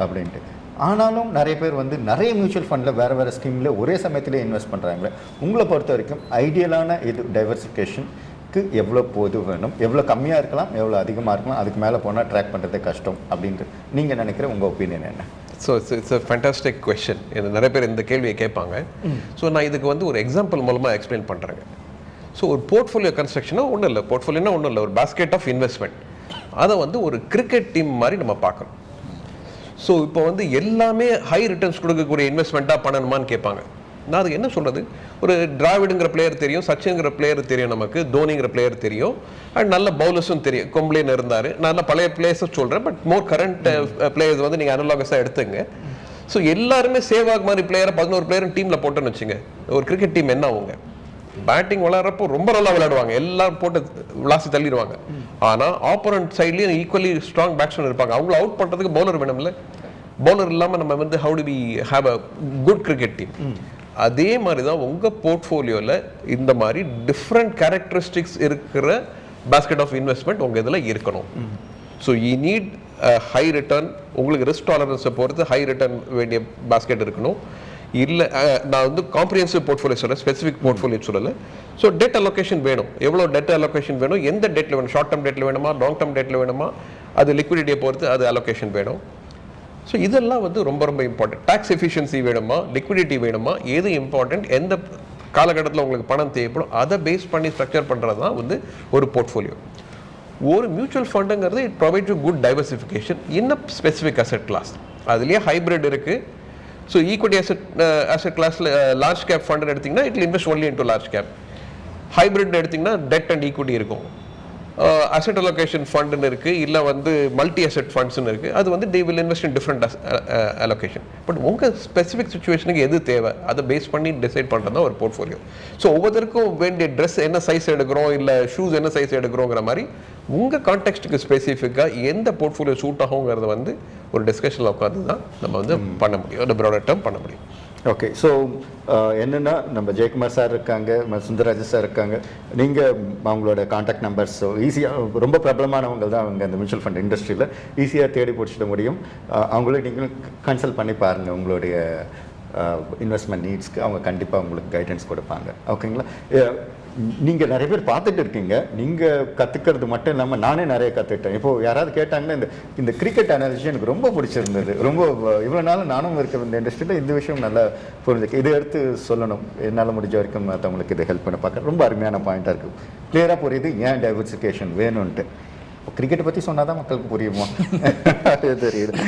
அப்படின்ட்டு. ஆனாலும் நிறைய பேர் வந்து நிறைய மியூச்சுவல் ஃபண்டில் வேறு ஸ்கீமில் ஒரே சமயத்திலே இன்வெஸ்ட் பண்ணுறாங்களே. உங்களை பொறுத்த வரைக்கும் ஐடியலான இது டைவர்சிஃபிகேஷனுக்கு எவ்வளோ போது வேணும், எவ்வளோ கம்மியாக இருக்கலாம், எவ்வளோ அதிகமாக இருக்கலாம், அதுக்கு மேலே போனால் ட்ராக் பண்ணுறதே கஷ்டம் அப்படின்ட்டு நீங்கள் நினைக்கிற உங்கள் ஒப்பீனியன் என்ன? So it's a fantastic question. நிறைய பேர் இந்த கேள்வியை கேட்பாங்க. ஸோ நான் இதுக்கு வந்து ஒரு எக்ஸாம்பிள் மூலமாக எக்ஸ்பிளைன் பண்ணுறேங்க. ஸோ ஒரு போர்ட்ஃபோலியோ கன்ஸ்ட்ரக்ஷனா ஒன்றும் இல்லை, போர்ட்ஃபோலியோனா ஒன்றும் இல்லை, ஒரு பாஸ்கெட் ஆஃப் இன்வெஸ்ட்மெண்ட். அதை வந்து ஒரு கிரிக்கெட் டீம் மாதிரி நம்ம பார்க்கணும். ஸோ இப்போ வந்து எல்லாமே ஹை ரிட்டர்ன்ஸ் கொடுக்கக்கூடிய இன்வெஸ்ட்மெண்ட்டாக பண்ணணுமான்னு கேட்பாங்க. நான் அதுக்கு என்ன சொல்கிறது, ஒரு டிராவிடுங்கிற பிளேயர் தெரியும், சச்சின்ங்கிற பிளேயர் தெரியும், நமக்கு தோனிங்கிற பிளேயர் தெரியும், அண்ட் நல்ல பவுலர்ஸும் தெரியும். கொம்ப்ளேன் இருந்தார், நல்ல பழைய பிளேயர்ஸும் சொல்கிறேன். பட் மோர் கரண்ட் பிளேயர்ஸ் வந்து நீங்கள் அனலாகஸாக எடுத்துங்க. ஸோ எல்லாருமே சேவாக் மாதிரி பிளேயரை 11 பிளேயரும் டீமில் போட்டோன்னு வச்சுங்க, ஒரு கிரிக்கெட் டீம் என்ன ஆகுங்க? பேட்டிங் விளையாடுறப்போ ரொம்ப நல்லா விளையாடுவாங்க, எல்லாரும் போட்டு விளாசி தள்ளிடுவாங்க. ஆனால் ஆப்போனன்ட் சைட்லேயும் ஈக்குவலி ஸ்ட்ராங் பேட்ஸ்மேன் இருப்பாங்க. அவங்கள அவுட் பண்ணுறதுக்கு பவுலர் வேணும்ல. பவுலர் இல்லாமல் நம்ம வந்து how do we have a good cricket team? அதே மாதிரி தான் உங்கள் போர்ட்ஃபோலியோவில் இந்த மாதிரி டிஃப்ரெண்ட் கேரக்டரிஸ்டிக்ஸ் இருக்கிற பாஸ்கெட் ஆஃப் இன்வெஸ்ட்மெண்ட் உங்கள் இதில் இருக்கணும். So you need high return, உங்களுக்கு ரிஸ்க் டாலரன்ஸை பொறுத்து ஹை ரிட்டர்ன் வேண்டிய பாஸ்கெட் இருக்கணும். இல்லை நான் வந்து காம்ப்ரிஹென்சிவ் போர்ட்ஃபோலியோ சொல்கிறேன், ஸ்பெசிஃபிக் போர்ட்ஃபோலியோ சொல்லலை. ஸோ டெட் அலோகேஷன் வேணும், எவ்வளோ டெட் அலோகேஷன் வேணும், எந்த டெட்டில் வேணும், ஷார்ட் டேர்ம் டெட்டில் வேணுமா, லாங் டேர்ம் டெட்டில் வேணுமா, அது லிக்விடிட்டியை பொறுத்து அது அலோகேஷன் வேணும். ஸோ இதெல்லாம் வந்து ரொம்ப ரொம்ப இம்பார்ட்டன்ட். டேக்ஸ் எஃபிஷியன்சி வேணுமா, லிக்விடிட்டி வேணுமா, எது இம்பார்ட்டன்ட், எந்த காலகட்டத்தில் உங்களுக்கு பணம் தேவைப்படும், அதை பேஸ் பண்ணி ஸ்ட்ரக்சர் பண்ணுறது தான் வந்து ஒரு போர்ட்ஃபோலியோ. ஒரு மியூச்சுவல் ஃபண்டுங்கிறது it provide you good diversification in a specific asset class. அதுலேயே ஹைப்ரிட் இருக்குது. ஸோ ஈக்விட்டி அசெட் கிளாஸில் லார்ஜ் கேப் ஃபண்டுன்னு எடுத்திங்கன்னா it invest only into large cap. Hybrid எடுத்திங்கன்னா டெட் அண்ட் ஈக்விட்டி இருக்கும். அசெட் அலோகேஷன் ஃபண்டுன்னு இருக்குது, இல்லை வந்து மல்டி அசெட் ஃபண்ட்ஸ்னு இருக்குது. அது வந்து they will invest in different allocation. But உங்கள் ஸ்பெசிஃபிக் சுச்சுவேஷனுக்கு எது தேவை அதை பேஸ் பண்ணி டிசைட் பண்ணுறது தான் ஒரு போர்ட்ஃபோலியோ. ஸோ ஒவ்வொருத்தருக்கும் வேண்டிய ட்ரெஸ் என்ன சைஸ் எடுக்கிறோம், இல்லை ஷூஸ் என்ன சைஸ் எடுக்கிறோங்கிற மாதிரி உங்கள் கான்டெக்ஸ்ட்டுக்கு ஸ்பெசிஃபிக்காக எந்த போர்ட்ஃபோலியோ சூட் ஆகுங்கிறத வந்து ஒரு டிஸ்கஷனில் உட்காந்து தான் நம்ம வந்து பண்ண முடியும், ஒரு ப்ராடர் டேர்ம் பண்ண முடியும். ஓகே, ஸோ என்னென்னா நம்ம ஜெயக்குமார் சார் இருக்காங்க, சுந்தரராஜ் சார் இருக்காங்க, நீங்கள் அவங்களோட கான்டாக்ட் நம்பர்ஸ் ஸோ ஈஸியாக ரொம்ப பிரபலமானவங்க தான் அவங்க அந்த மியூச்சுவல் ஃபண்ட் இண்டஸ்ட்ரியில் ஈஸியாக தேடி பிடிச்சிட முடியும். அவங்கள நீங்களும் கன்சல்ட் பண்ணி பாருங்கள், உங்களுடைய இன்வெஸ்ட்மெண்ட் நீட்ஸ்க்கு அவங்க கண்டிப்பாக உங்களுக்கு கைடன்ஸ் கொடுப்பாங்க. ஓகேங்களா? நீங்கள் நிறைய பேர் பார்த்துட்டு இருக்கீங்க, நீங்கள் கற்றுக்கிறது மட்டும் இல்லாமல் நானே நிறைய கற்றுக்கிட்டேன். இப்போது யாராவது கேட்டாங்கன்னா இந்த கிரிக்கெட் அனாலிசி எனக்கு ரொம்ப பிடிச்சிருந்தது, ரொம்ப இவ்வளோ நாள் நானும் இருக்க இந்த இண்டஸ்ட்ரியில் இந்த விஷயம் நல்லா புரிஞ்சுக்கு, இதை எடுத்து சொல்லணும், என்னால் முடிஞ்ச வரைக்கும் மற்றவங்களுக்கு இதை ஹெல்ப் பண்ண பார்க்க ரொம்ப அருமையான பாயிண்ட்டாக இருக்குது. கிளியராக புரியுது ஏன் டைவர்சிஃபிகேஷன் வேணும்ன்ட்டு. கிரிக்கெட்டை பற்றி சொன்னால் தான் மக்களுக்கு புரியுமா? தெரியுது.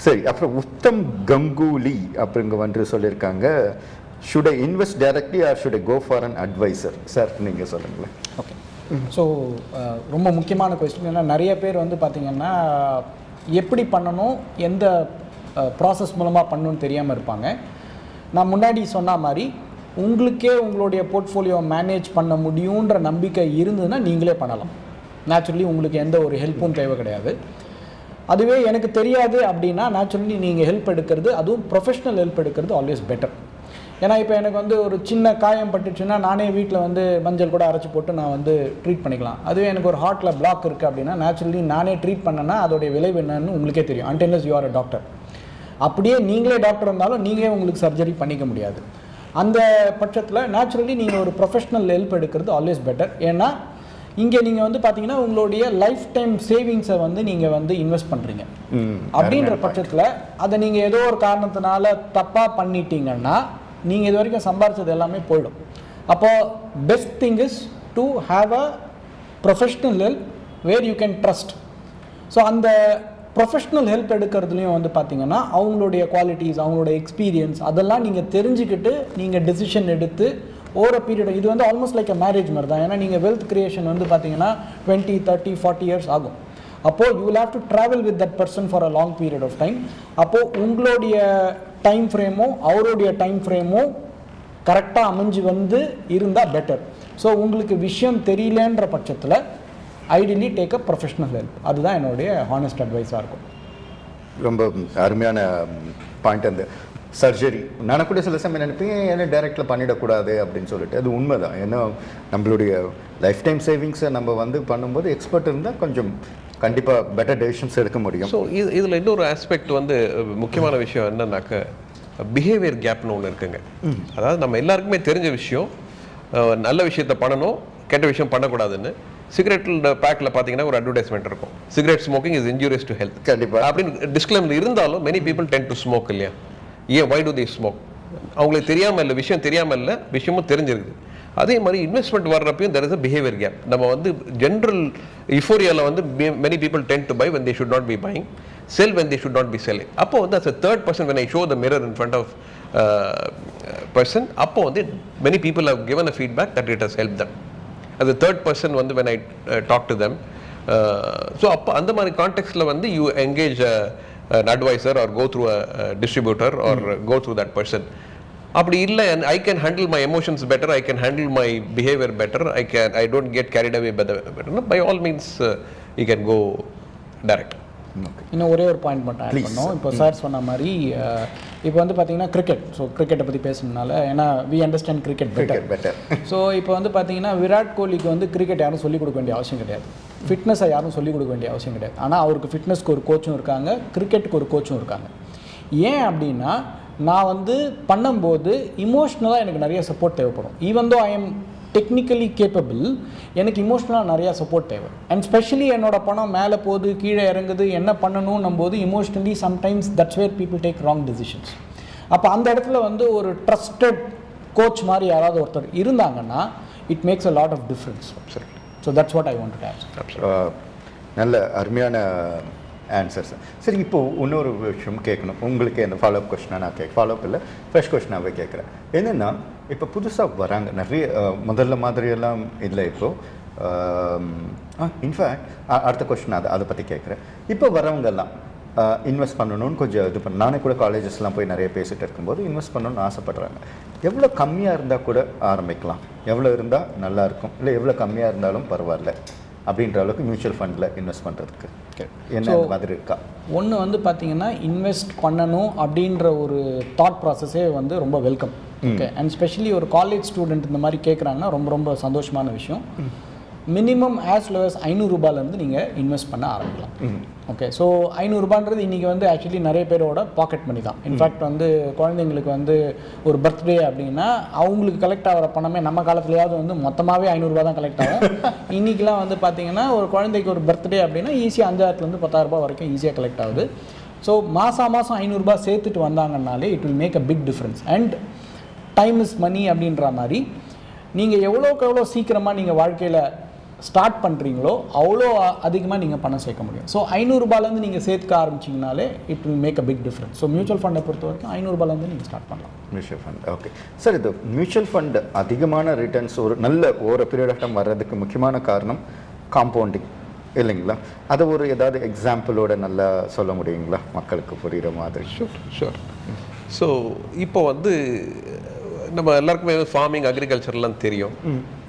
சரி, அப்புறம் உத்தம் கங்குலி அப்படிங்க வந்து சொல்லியிருக்காங்க, should I invest directly or should I go for an advisor? Sir நீங்கள் சொல்லுங்களேன். ஓகே, ஸோ ரொம்ப முக்கியமான கொஸ்டின். ஏன்னா நிறைய பேர் வந்து பார்த்திங்கன்னா எப்படி பண்ணணும், எந்த ப்ராசஸ் மூலமாக பண்ணணும்னு தெரியாமல் இருப்பாங்க. நான் முன்னாடி சொன்ன மாதிரி உங்களுக்கே உங்களுடைய போர்ட்ஃபோலியோ மேனேஜ் பண்ண முடியுன்ற நம்பிக்கை இருந்ததுன்னா நீங்களே பண்ணலாம். நேச்சுரலி உங்களுக்கு எந்த ஒரு ஹெல்ப்பும் தேவை கிடையாது. அதுவே எனக்கு தெரியாது அப்படின்னா நேச்சுரலி நீங்கள் ஹெல்ப் எடுக்கிறது, அதுவும் ப்ரொஃபஷ்னல் ஹெல்ப் எடுக்கிறது ஆல்வேஸ் பெட்டர். ஏன்னா இப்போ எனக்கு வந்து ஒரு சின்ன காயம் பட்டுச்சுன்னா நானே வீட்டில் வந்து மஞ்சள் கூட அரைச்சி போட்டு நான் வந்து ட்ரீட் பண்ணிக்கலாம். அதுவே எனக்கு ஒரு ஹார்ட்டில் பிளாக் இருக்குது அப்படின்னா நேச்சுரலி நானே ட்ரீட் பண்ணேன்னா அதோடைய விளைவு என்னன்னு உங்களுக்கே தெரியும். Until you are a doctor. அப்படியே நீங்களே டாக்டர் இருந்தாலும் நீங்களே உங்களுக்கு சர்ஜரி பண்ணிக்க முடியாது. அந்த பட்சத்தில் நேச்சுரலி நீங்கள் ஒரு ப்ரொஃபஷ்னல் ஹெல்ப் எடுக்கிறது ஆல்வேஸ் பெட்டர். ஏன்னா இங்கே நீங்கள் வந்து பார்த்தீங்கன்னா உங்களுடைய லைஃப் டைம் சேவிங்ஸை வந்து நீங்கள் வந்து இன்வெஸ்ட் பண்ணுறீங்க. அப்படின்ற பட்சத்தில் அதை நீங்கள் ஏதோ ஒரு காரணத்தினால தப்பாக பண்ணிட்டீங்கன்னா நீங்கள் இது வரைக்கும் சம்பாரிச்சது எல்லாமே போயிடும். அப்போது best thing is to have a professional help where you can trust. So அந்த ப்ரொஃபஷ்னல் ஹெல்ப் எடுக்கிறதுலையும் வந்து பார்த்தீங்கன்னா அவங்களுடைய குவாலிட்டிஸ், அவங்களோட எக்ஸ்பீரியன்ஸ் அதெல்லாம் நீங்கள் தெரிஞ்சுக்கிட்டு நீங்கள் டெசிஷன் எடுத்து ஓவர பீரியட் இது வந்து ஆல்மோஸ்ட் லைக் அ மேரேஜ் மாதிரி தான். ஏன்னா நீங்கள் வெல்த் கிரியேஷன் வந்து பார்த்தீங்கன்னா 20, 30, 40 இயர்ஸ் ஆகும். அப்போது you will have to travel with that person for a long period of time. அப்போது உங்களுடைய டைம் ஃப்ரேமும் அவருடைய டைம் ஃப்ரேமும் கரெக்டாக அமைஞ்சு வந்து இருந்தால் பெட்டர். ஸோ உங்களுக்கு விஷயம் தெரியலன்ற பட்சத்தில் ideally take a professional help. அதுதான் என்னுடைய ஹானஸ்ட் அட்வைஸாக இருக்கும். ரொம்ப அருமையான பாயிண்ட். அந்த சர்ஜரி நான் கூட சில சமயம் நினைப்பேன் ஏன்னா டைரெக்டில் பண்ணிடக்கூடாது அப்படின்னு சொல்லிட்டு. அது உண்மை தான். ஏன்னா நம்மளுடைய லைஃப் டைம் சேவிங்ஸை நம்ம வந்து பண்ணும்போது எக்ஸ்பர்ட் இருந்தால் கொஞ்சம் கண்டிப்பாக பெட்டர் டெசிஷன்ஸ் எடுக்க முடியும். ஸோ இதில் இன்னொரு ஆஸ்பெக்ட் வந்து முக்கியமான விஷயம் என்னன்னாக்க பிஹேவியர் கேப்னு ஒன்று இருக்குங்க. அதாவது நம்ம எல்லாருக்குமே தெரிஞ்ச விஷயம், நல்ல விஷயத்த பண்ணணும், கெட்ட விஷயம் பண்ணக்கூடாதுன்னு. சிகரெட்டில் பேக்கில் பார்த்தீங்கன்னா ஒரு அட்வர்டைஸ்மெண்ட் இருக்கும், cigarette smoking is injurious to health கண்டிப்பாக அப்படின்னு டிஸ்க்ளைமர் இருந்தாலும் many people tend to smoke இல்லையா? ஏன் வை டு தே ஸ்மோக்? அவங்களுக்கு தெரியாமல் இல்லை, விஷயம் தெரியாமல் இல்லை, விஷயமும் தெரிஞ்சிருக்குது. அதே மாதிரி இன்வெஸ்ட்மெண்ட் வர்றப்பையும் there is a behaviour gap. நம்ம வந்து ஜென்ரல் யுஃபோரியாவில் வந்து many people tend to buy when they should not be buying, sell when they should not be selling. அப்போ வந்து as a third person when I show the mirror in front of person, அப்போ வந்து many people have given a feedback that it has helped them. As a third person வந்து when I talk to them, so அப்போ அந்த மாதிரி கான்டெக்ஸ்டில் வந்து you engage an advisor or go through a distributor or go through that person. அப்படி இல்லை, I can handle my emotions better, I can handle my behavior better, I don't get carried away by all means you can go direct. இன்னும் ஒரே ஒரு point மட்டும் add பண்ணோம். இப்போ sir சொன்ன மாதிரி இப்போ வந்து பார்த்தீங்கன்னா கிரிக்கெட், ஸோ கிரிக்கெட்டை பற்றி பேசுனதுனால ஏன்னா we understand cricket better. So இப்போ வந்து பார்த்தீங்கன்னா விராட் கோலிக்கு வந்து கிரிக்கெட் யாரும் சொல்லிக் கொடுக்க வேண்டிய அவசியம் கிடையாது, ஃபிட்னஸை யாரும் சொல்லிக் கொடுக்க வேண்டிய அவசியம் கிடையாது. ஆனால் அவருக்கு ஃபிட்னஸ்க்கு ஒரு கோச்சும் இருக்காங்க, கிரிக்கெட்டுக்கு ஒரு கோச்சும் இருக்காங்க. ஏன் அப்படின்னா நான் வந்து பண்ணும்போது இமோஷ்னலாக எனக்கு நிறைய சப்போர்ட் தேவைப்படும். Even though I am technically capable, எனக்கு இமோஷ்னலாக நிறையா சப்போர்ட் தேவை. அண்ட் ஸ்பெஷலி என்னோட பணம் மேலே போகுது கீழே இறங்குது என்ன பண்ணணும் போது emotionally sometimes that's where people take wrong decisions. அப்போ அந்த இடத்துல வந்து ஒரு ட்ரஸ்டட் கோச் மாதிரி யாராவது ஒருத்தர் இருந்தாங்கன்னா it makes a lot of difference. So that's what I want to add. நல்ல அருமையான ஆன்சர்ஸ். சரி, இப்போது இன்னொரு விஷயம் கேட்கணும் உங்களுக்கு. இந்த ஃபாலோஅப் கொஸ்டினாக நான் ஃபாலோஅப் இல்லை, ஃப்ரெஷ் கொஸ்டினாகவே கேட்குறேன். என்னென்னா இப்போ புதுசாக வராங்க நிறைய, முதல்ல மாதிரியெல்லாம் இல்லை இப்போது. இன்ஃபேக்ட் அடுத்த கொஸ்டின் அதை பற்றி கேட்குறேன். இப்போ வரவங்கெல்லாம் இன்வெஸ்ட் பண்ணணும்னு கொஞ்சம் இது பண்ண, நானே கூட காலேஜஸ்லாம் போய் நிறைய பேசிகிட்டு இருக்கும்போது இன்வெஸ்ட் பண்ணணும்னு ஆசைப்பட்றாங்க. எவ்வளோ கம்மியாக இருந்தால் கூட ஆரம்பிக்கலாம், எவ்வளோ இருந்தால் நல்லாயிருக்கும், இல்லை எவ்வளோ கம்மியாக இருந்தாலும் பரவாயில்ல அப்படின்ற அளவுக்கு மியூச்சுவல் ஃபண்டில் இன்வெஸ்ட் பண்ணுறதுக்கு என்ன மாதிரி இருக்கா? ஒன்று வந்து பார்த்தீங்கன்னா இன்வெஸ்ட் பண்ணணும் அப்படின்ற ஒரு தாட் ப்ராசஸே வந்து ரொம்ப வெல்கம். ஓகே, அண்ட் ஸ்பெஷலி ஒரு காலேஜ் ஸ்டூடெண்ட் இந்த மாதிரி கேட்குறாங்கன்னா ரொம்ப ரொம்ப சந்தோஷமான விஷயம். மினிமம் ஆஸ் லோ அஸ் 500 ரூபாயிலேருந்து நீங்கள் இன்வெஸ்ட் பண்ண ஆரம்பிக்கலாம். ஓகே, ஸோ 500 ரூபான்றது இன்றைக்கி வந்து ஆக்சுவலி நிறைய பேரோட பாக்கெட் மணி தான். இன்ஃபேக்ட் வந்து குழந்தைங்களுக்கு வந்து ஒரு பர்த்டே அப்படின்னா அவங்களுக்கு கலெக்ட் ஆகிற பணமே நம்ம காலத்துலையாவது வந்து மொத்தமாகவே 500 ரூபா தான் கலெக்ட் ஆகும். இன்றைக்கெலாம் வந்து பார்த்திங்கன்னா ஒரு குழந்தைக்கு ஒரு பர்த்டே அப்படின்னா ஈஸியாக 5000 10,000 ரூபா வரைக்கும் ஈஸியாக கலெக்ட் ஆகுது. ஸோ மாதம் 500 ரூபா சேர்த்துட்டு வந்தாங்கன்னாலே it will make a big difference. And time is money அப்படின்ற மாதிரி நீங்கள் எவ்வளோக்கு எவ்வளோ சீக்கிரமாக நீங்கள் வாழ்க்கையில் ஸ்டார்ட் பண்ணுறீங்களோ அவ்வளோ அதிகமாக நீங்கள் பணம் சேர்க்க முடியும். ஸோ 500 ரூபாயிலேருந்து நீங்கள் சேர்த்துக்க ஆரம்பிச்சிங்கனாலே it will make a big difference. So mutual ஃபண்டை பொறுத்த வரைக்கும் 500 ரூபாயிலேருந்து நீங்கள் ஸ்டார்ட் பண்ணலாம். Mutual fund. ஓகே சார், இது மியூச்சுவல் ஃபண்ட் அதிகமான ரிட்டர்ன்ஸ் ஒரு நல்ல ஒரு பீரியட் ஆஃப் டைம் வர்றதுக்கு முக்கியமான காரணம் காம்பவுண்டிங் இல்லைங்களா? அதை ஒரு ஏதாவது எக்ஸாம்பிளோட நல்லா சொல்ல முடியுங்களா மக்களுக்கு புரிகிற மாதிரி? ஷூர். ஸோ இப்போ வந்து நம்ம எல்லாருக்குமே ஃபார்மிங் அக்ரிகல்ச்சர்லாம் தெரியும்.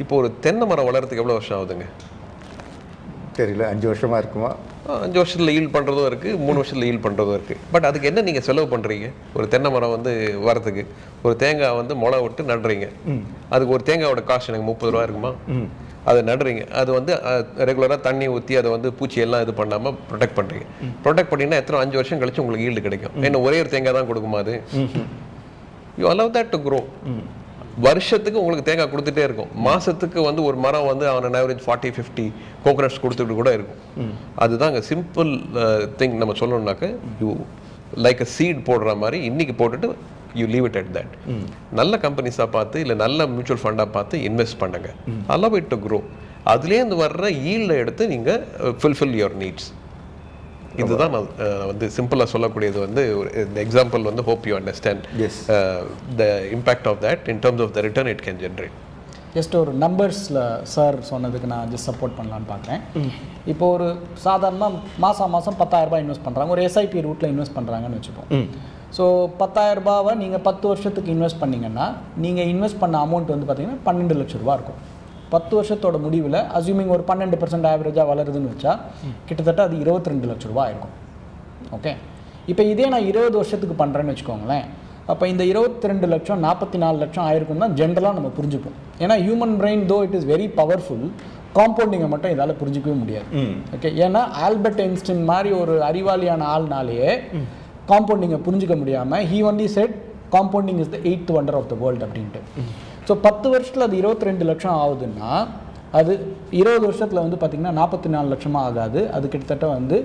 இப்போ ஒரு தென்னை மரம் வளர்கிறதுக்கு எவ்வளோ வருஷம் ஆகுதுங்க? தெரியல, 5 வருஷமாக இருக்குமா? 5 வருஷத்தில் ஈல்ட் பண்ணுறதும் இருக்குது, 3 வருஷத்தில் ஈல்ட் பண்ணுறதும் இருக்குது. பட் அதுக்கு என்ன நீங்கள் செலவு பண்ணுறீங்க? ஒரு தென்னை மரம் வந்து வரத்துக்கு ஒரு தேங்காய் வந்து முளை விட்டு நடுறீங்க. அதுக்கு ஒரு தேங்காயோட காஸ்ட் எனக்கு 30 ரூபா இருக்குமா? அதை நடுறீங்க, அது வந்து ரெகுலராக தண்ணி ஊற்றி அதை வந்து பூச்சி எல்லாம் இது பண்ணாமல் ப்ரொடெக்ட் பண்ணுறீங்க. ப்ரொடெக்ட் பண்ணிங்கன்னா எத்தனை 5 வருஷம் கழிச்சு உங்களுக்கு ஈல்டு கிடைக்கும். ஏன்னா ஒரே ஒரு தேங்காய் தான் கொடுக்குமா அது? You allow that to grow. வருஷத்துக்கு உங்களுக்கு தேங்காய் கொடுத்துட்டே இருக்கும். மாதத்துக்கு வந்து ஒரு மரம் வந்து அவன் ஆவரேஜ் 40-50 கோகனட்ஸ் கொடுத்துட்டு கூட இருக்கும். அதுதான் அங்கே சிம்பிள் திங் நம்ம சொல்லணும்னாக்க, யூ லைக் அ சீட் போடுற மாதிரி இன்னைக்கு போட்டுட்டு you leave it at that. நல்ல கம்பெனிஸாக பார்த்து இல்லை நல்ல மியூச்சுவல் ஃபண்டாக பார்த்து இன்வெஸ்ட் பண்ணுங்க. Allow it to grow. அதுலேருந்து வர்ற ஈல்டை எடுத்து நீங்கள் ஃபுல்ஃபில் யுவர் நீட்ஸ். இதுதான் நான் வந்து சிம்பிளாக சொல்லக்கூடியது. வந்து ஒரு எக்ஸாம்பிள் வந்து hope you understand the impact of that in terms of the return it can generate. Just ஒரு நம்பர்ஸில் சார் சொன்னதுக்கு நான் ஜஸ்ட் சப்போர்ட் பண்ணலான்னு பார்க்குறேன். இப்போ ஒரு சாதாரணமாக மாதம் 10,000 ரூபாய் இன்வெஸ்ட் பண்ணுறாங்க, ஒரு எஸ்ஐபி ரூட்டில் இன்வெஸ்ட் பண்ணுறாங்கன்னு வச்சுப்போம். ஸோ 10,000 ரூபாவை நீங்கள் 10 வருஷத்துக்கு இன்வெஸ்ட் பண்ணிங்கன்னா நீங்கள் இன்வெஸ்ட் பண்ண அமௌண்ட் வந்து பார்த்திங்கன்னா 12 லட்சம் ரூபா இருக்கும். 10 வருஷத்தோட முடிவில் அஸ்யூமிங் ஒரு 12% ஆவரேஜாக வளருதுன்னு வச்சா கிட்டத்தட்ட அது 22 லட்ச ரூபா இருக்கும். ஓகே, இப்போ இதே நான் 20 வருஷத்துக்கு பண்ணுறேன்னு வச்சுக்கோங்களேன். அப்போ இந்த 22 லட்சம் 44 லட்சம் ஆயிருக்கும் தான் ஜென்ரலாக நம்ம புரிஞ்சுப்போம். ஏன்னா human brain though it is very powerful, காம்பவுண்டிங்கை மட்டும் இதால் புரிஞ்சிக்கவே முடியாது. ஓகே, ஏன்னா ஆல்பர்ட் ஐன்ஸ்டைன் மாதிரி ஒரு அறிவாளியான ஆள்னாலேயே காம்பவுண்டிங்கை புரிஞ்சிக்க முடியாமல் he only said compounding is the 8th wonder of the world அப்படின்ட்டு. ஸோ 10 வருஷத்தில் அது 22 லட்சம் ஆகுதுன்னா அது 20 வருஷத்தில் வந்து பார்த்திங்கன்னா 44 லட்சமாக ஆகாது, அது கிட்டத்தட்ட வந்து